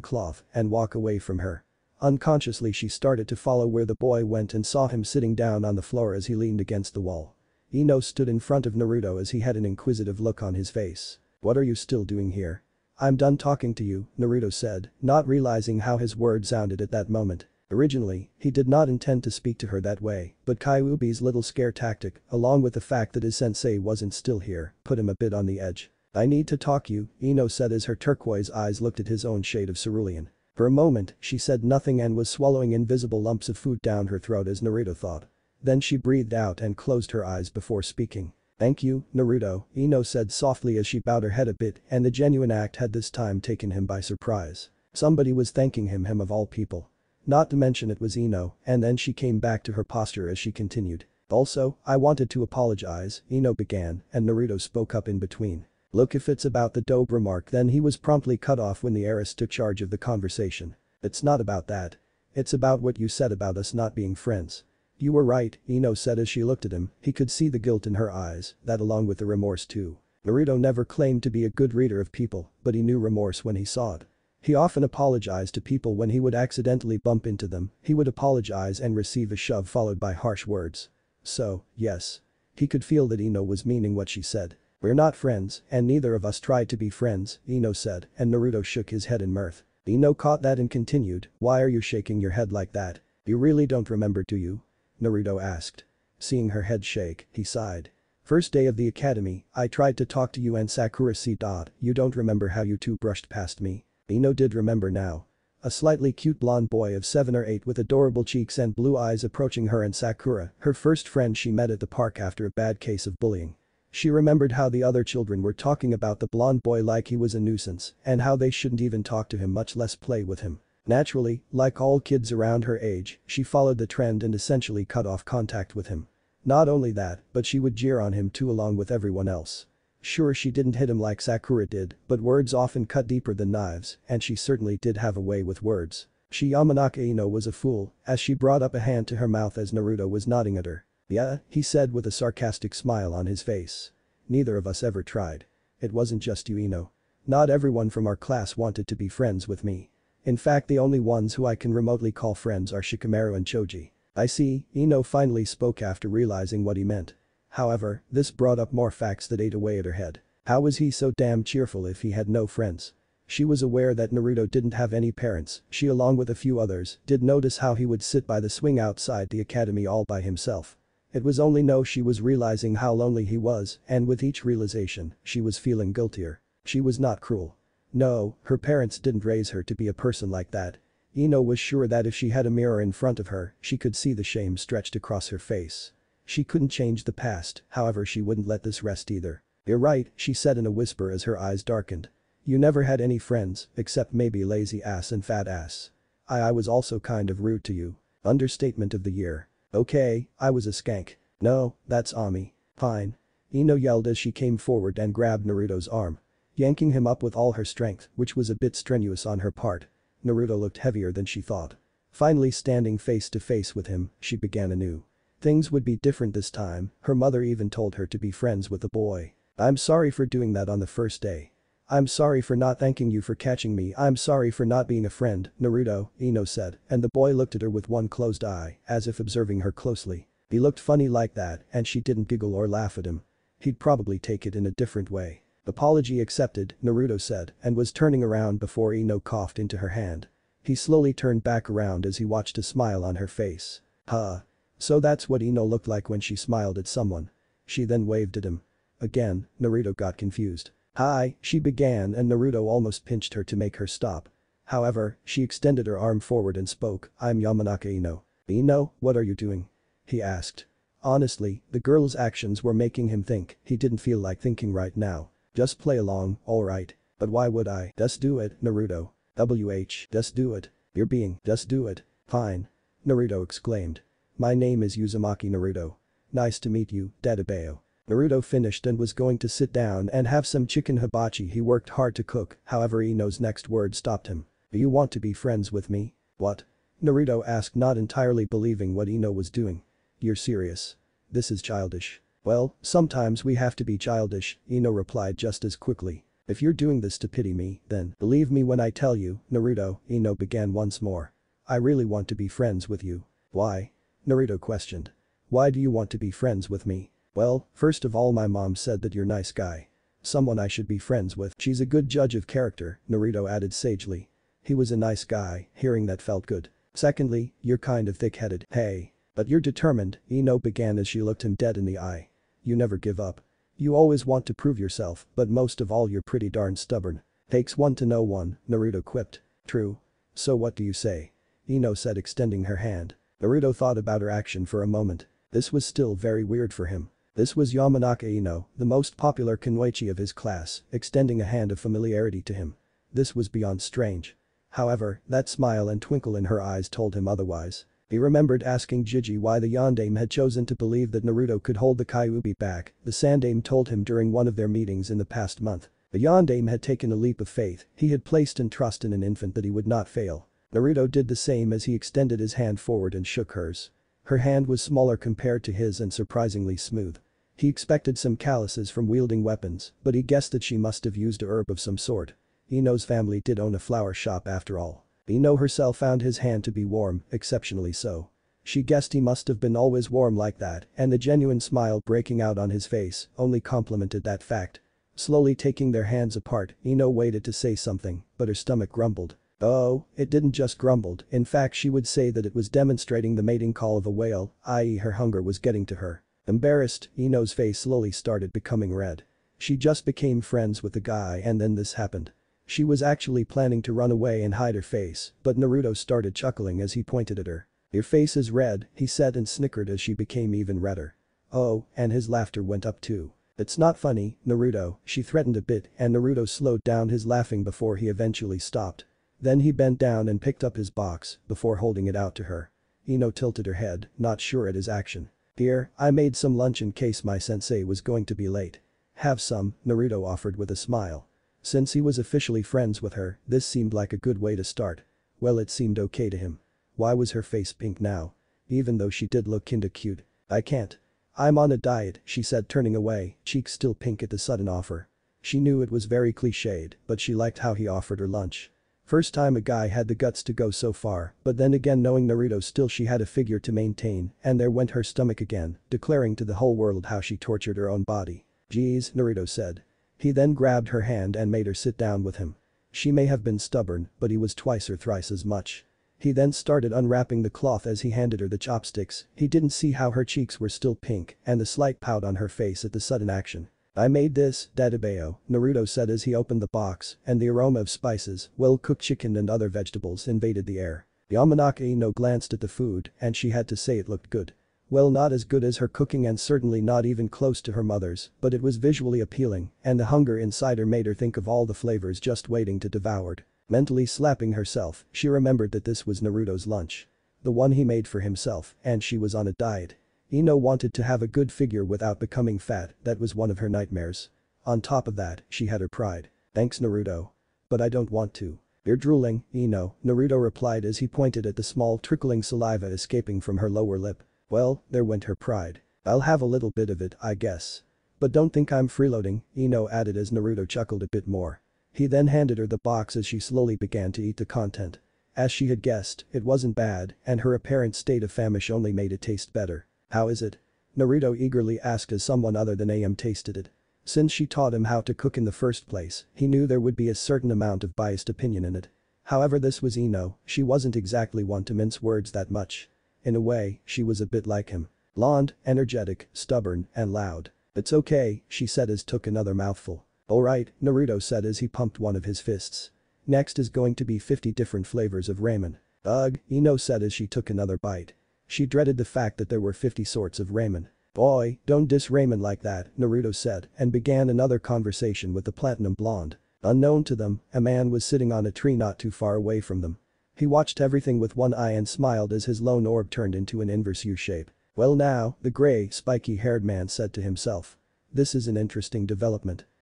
cloth and walk away from her. Unconsciously she started to follow where the boy went and saw him sitting down on the floor as he leaned against the wall. Ino stood in front of Naruto as he had an inquisitive look on his face. "What are you still doing here?" "I'm done talking to you," Naruto said, not realizing how his words sounded at that moment. Originally, he did not intend to speak to her that way, but Kyuubi's little scare tactic, along with the fact that his sensei wasn't still here, put him a bit on the edge. "I need to talk you," Ino said as her turquoise eyes looked at his own shade of cerulean. For a moment, she said nothing and was swallowing invisible lumps of food down her throat as Naruto thought. Then she breathed out and closed her eyes before speaking. "Thank you, Naruto," Ino said softly as she bowed her head a bit, and the genuine act had this time taken him by surprise. Somebody was thanking him of all people. Not to mention it was Ino, and then she came back to her posture as she continued. "Also, I wanted to apologize," Ino began, and Naruto spoke up in between. "Look, if it's about the dope remark," then he was promptly cut off when the heiress took charge of the conversation. "It's not about that. It's about what you said about us not being friends." "You were right," Ino said as she looked at him. He could see the guilt in her eyes, that along with the remorse too. Naruto never claimed to be a good reader of people, but he knew remorse when he saw it. He often apologized to people when he would accidentally bump into them. He would apologize and receive a shove followed by harsh words. So, yes. He could feel that Ino was meaning what she said. "We're not friends, and neither of us tried to be friends," Ino said, and Naruto shook his head in mirth. Ino caught that and continued, "Why are you shaking your head like that? You really don't remember, do you?" Naruto asked. Seeing her head shake, he sighed. First day of the academy, I tried to talk to you and Sakura C. You don't remember how you two brushed past me? Ino did remember now. A slightly cute blonde boy of 7 or 8 with adorable cheeks and blue eyes approaching her and Sakura, her first friend she met at the park after a bad case of bullying. She remembered how the other children were talking about the blonde boy like he was a nuisance and how they shouldn't even talk to him much less play with him. Naturally, like all kids around her age, she followed the trend and essentially cut off contact with him. Not only that, but she would jeer on him too along with everyone else. Sure, she didn't hit him like Sakura did, but words often cut deeper than knives, and she certainly did have a way with words. Yamanaka Ino was a fool, as she brought up a hand to her mouth as Naruto was nodding at her. Yeah, he said with a sarcastic smile on his face. Neither of us ever tried. It wasn't just you, Ino. Not everyone from our class wanted to be friends with me. In fact, the only ones who I can remotely call friends are Shikamaru and Choji. I see, Ino finally spoke after realizing what he meant. However, this brought up more facts that ate away at her head. How was he so damn cheerful if he had no friends? She was aware that Naruto didn't have any parents. She, along with a few others, did notice how he would sit by the swing outside the academy all by himself. It was only now she was realizing how lonely he was, and with each realization, she was feeling guiltier. She was not cruel. No, her parents didn't raise her to be a person like that. Ino was sure that if she had a mirror in front of her, she could see the shame stretched across her face. She couldn't change the past, however she wouldn't let this rest either. You're right, she said in a whisper as her eyes darkened. You never had any friends, except maybe lazy ass and fat ass. I was also kind of rude to you. Understatement of the year. Okay, I was a skank. No, that's Ami. Fine. Ino yelled as she came forward and grabbed Naruto's arm. Yanking him up with all her strength, which was a bit strenuous on her part. Naruto looked heavier than she thought. Finally standing face to face with him, she began anew. Things would be different this time, her mother even told her to be friends with the boy. I'm sorry for doing that on the first day. I'm sorry for not thanking you for catching me. I'm sorry for not being a friend, Naruto, Ino said, and the boy looked at her with one closed eye, as if observing her closely. He looked funny like that, and she didn't giggle or laugh at him. He'd probably take it in a different way. Apology accepted, Naruto said, and was turning around before Ino coughed into her hand. He slowly turned back around as he watched a smile on her face. Huh. So that's what Ino looked like when she smiled at someone. She then waved at him. Again, Naruto got confused. Hi, she began and Naruto almost pinched her to make her stop. However, she extended her arm forward and spoke, I'm Yamanaka Ino. Ino, what are you doing? He asked. Honestly, the girl's actions were making him think he didn't feel like thinking right now. Just play along, alright. But why would I? Just do it, Naruto. Just do it. You're being, just do it. Fine. Naruto exclaimed. My name is Uzumaki Naruto. Nice to meet you, Dadabeo. Naruto finished and was going to sit down and have some chicken hibachi he worked hard to cook, however Ino's next word stopped him. Do you want to be friends with me? What? Naruto asked, not entirely believing what Ino was doing. You're serious? This is childish. Well, sometimes we have to be childish, Ino replied just as quickly. If you're doing this to pity me, then believe me when I tell you, Naruto, Ino began once more. I really want to be friends with you. Why? Naruto questioned. Why do you want to be friends with me? Well, first of all, my mom said that you're a nice guy. Someone I should be friends with. She's a good judge of character, Naruto added sagely. He was a nice guy, hearing that felt good. Secondly, you're kind of thick-headed. Hey. But you're determined, Ino began as she looked him dead in the eye. You never give up. You always want to prove yourself, but most of all you're pretty darn stubborn. Takes one to know one, Naruto quipped. True. So what do you say? Ino said, extending her hand. Naruto thought about her action for a moment. This was still very weird for him. This was Yamanaka Ino, the most popular kunoichi of his class, extending a hand of familiarity to him. This was beyond strange. However, that smile and twinkle in her eyes told him otherwise. He remembered asking Jiji why the Yondaime had chosen to believe that Naruto could hold the Kyuubi back. The Sandaime told him during one of their meetings in the past month. The Yondaime had taken a leap of faith. He had placed in trust in an infant that he would not fail. Naruto did the same as he extended his hand forward and shook hers. Her hand was smaller compared to his and surprisingly smooth. He expected some calluses from wielding weapons, but he guessed that she must have used a herb of some sort. Ino's family did own a flower shop after all. Ino herself found his hand to be warm, exceptionally so. She guessed he must have been always warm like that, and the genuine smile breaking out on his face only complemented that fact. Slowly taking their hands apart, Ino waited to say something, but her stomach grumbled. Oh, it didn't just grumbled, in fact she would say that it was demonstrating the mating call of a whale, i.e. her hunger was getting to her. Embarrassed, Ino's face slowly started becoming red. She just became friends with the guy and then this happened. She was actually planning to run away and hide her face, but Naruto started chuckling as he pointed at her. "Your face is red," he said and snickered as she became even redder. "Oh," and his laughter went up too. "It's not funny, Naruto," she threatened a bit and Naruto slowed down his laughing before he eventually stopped. Then he bent down and picked up his box before holding it out to her. Ino tilted her head, not sure at his action. "Dear, I made some lunch in case my sensei was going to be late." "Have some," Naruto offered with a smile. Since he was officially friends with her, this seemed like a good way to start. Well, it seemed okay to him. Why was her face pink now? Even though she did look kinda cute. "I can't. I'm on a diet," she said turning away, cheeks still pink at the sudden offer. She knew it was very cliched, but she liked how he offered her lunch. First time a guy had the guts to go so far, but then again knowing Naruto still she had a figure to maintain, and there went her stomach again, declaring to the whole world how she tortured her own body. "Geez," Naruto said. He then grabbed her hand and made her sit down with him. She may have been stubborn, but he was twice or thrice as much. He then started unwrapping the cloth as he handed her the chopsticks. He didn't see how her cheeks were still pink and the slight pout on her face at the sudden action. "I made this, Dadabeo," Naruto said as he opened the box, and the aroma of spices, well-cooked chicken and other vegetables invaded the air. Yamanaka Ino glanced at the food and she had to say it looked good. Well, not as good as her cooking and certainly not even close to her mother's, but it was visually appealing and the hunger inside her made her think of all the flavors just waiting to devoured. Mentally slapping herself, she remembered that this was Naruto's lunch. The one he made for himself, and she was on a diet. Ino wanted to have a good figure without becoming fat, that was one of her nightmares. On top of that, she had her pride. "Thanks Naruto. But I don't want to." "You're drooling, Ino," Naruto replied as he pointed at the small trickling saliva escaping from her lower lip. Well, there went her pride. "I'll have a little bit of it, I guess. But don't think I'm freeloading," Ino added as Naruto chuckled a bit more. He then handed her the box as she slowly began to eat the content. As she had guessed, it wasn't bad, and her apparent state of famish only made it taste better. "How is it?" Naruto eagerly asked as someone other than AM tasted it. Since she taught him how to cook in the first place, he knew there would be a certain amount of biased opinion in it. However, this was Ino, she wasn't exactly one to mince words that much. In a way, she was a bit like him. Blonde, energetic, stubborn, and loud. "It's okay," she said as took another mouthful. "Alright," Naruto said as he pumped one of his fists. "Next is going to be 50 different flavors of ramen." "Ugh," Ino said as she took another bite. She dreaded the fact that there were 50 sorts of ramen. "Boy, don't diss ramen like that," Naruto said and began another conversation with the platinum blonde. Unknown to them, a man was sitting on a tree not too far away from them. He watched everything with one eye and smiled as his lone orb turned into an inverse U shape. "Well now," the gray, spiky-haired man said to himself. "This is an interesting development."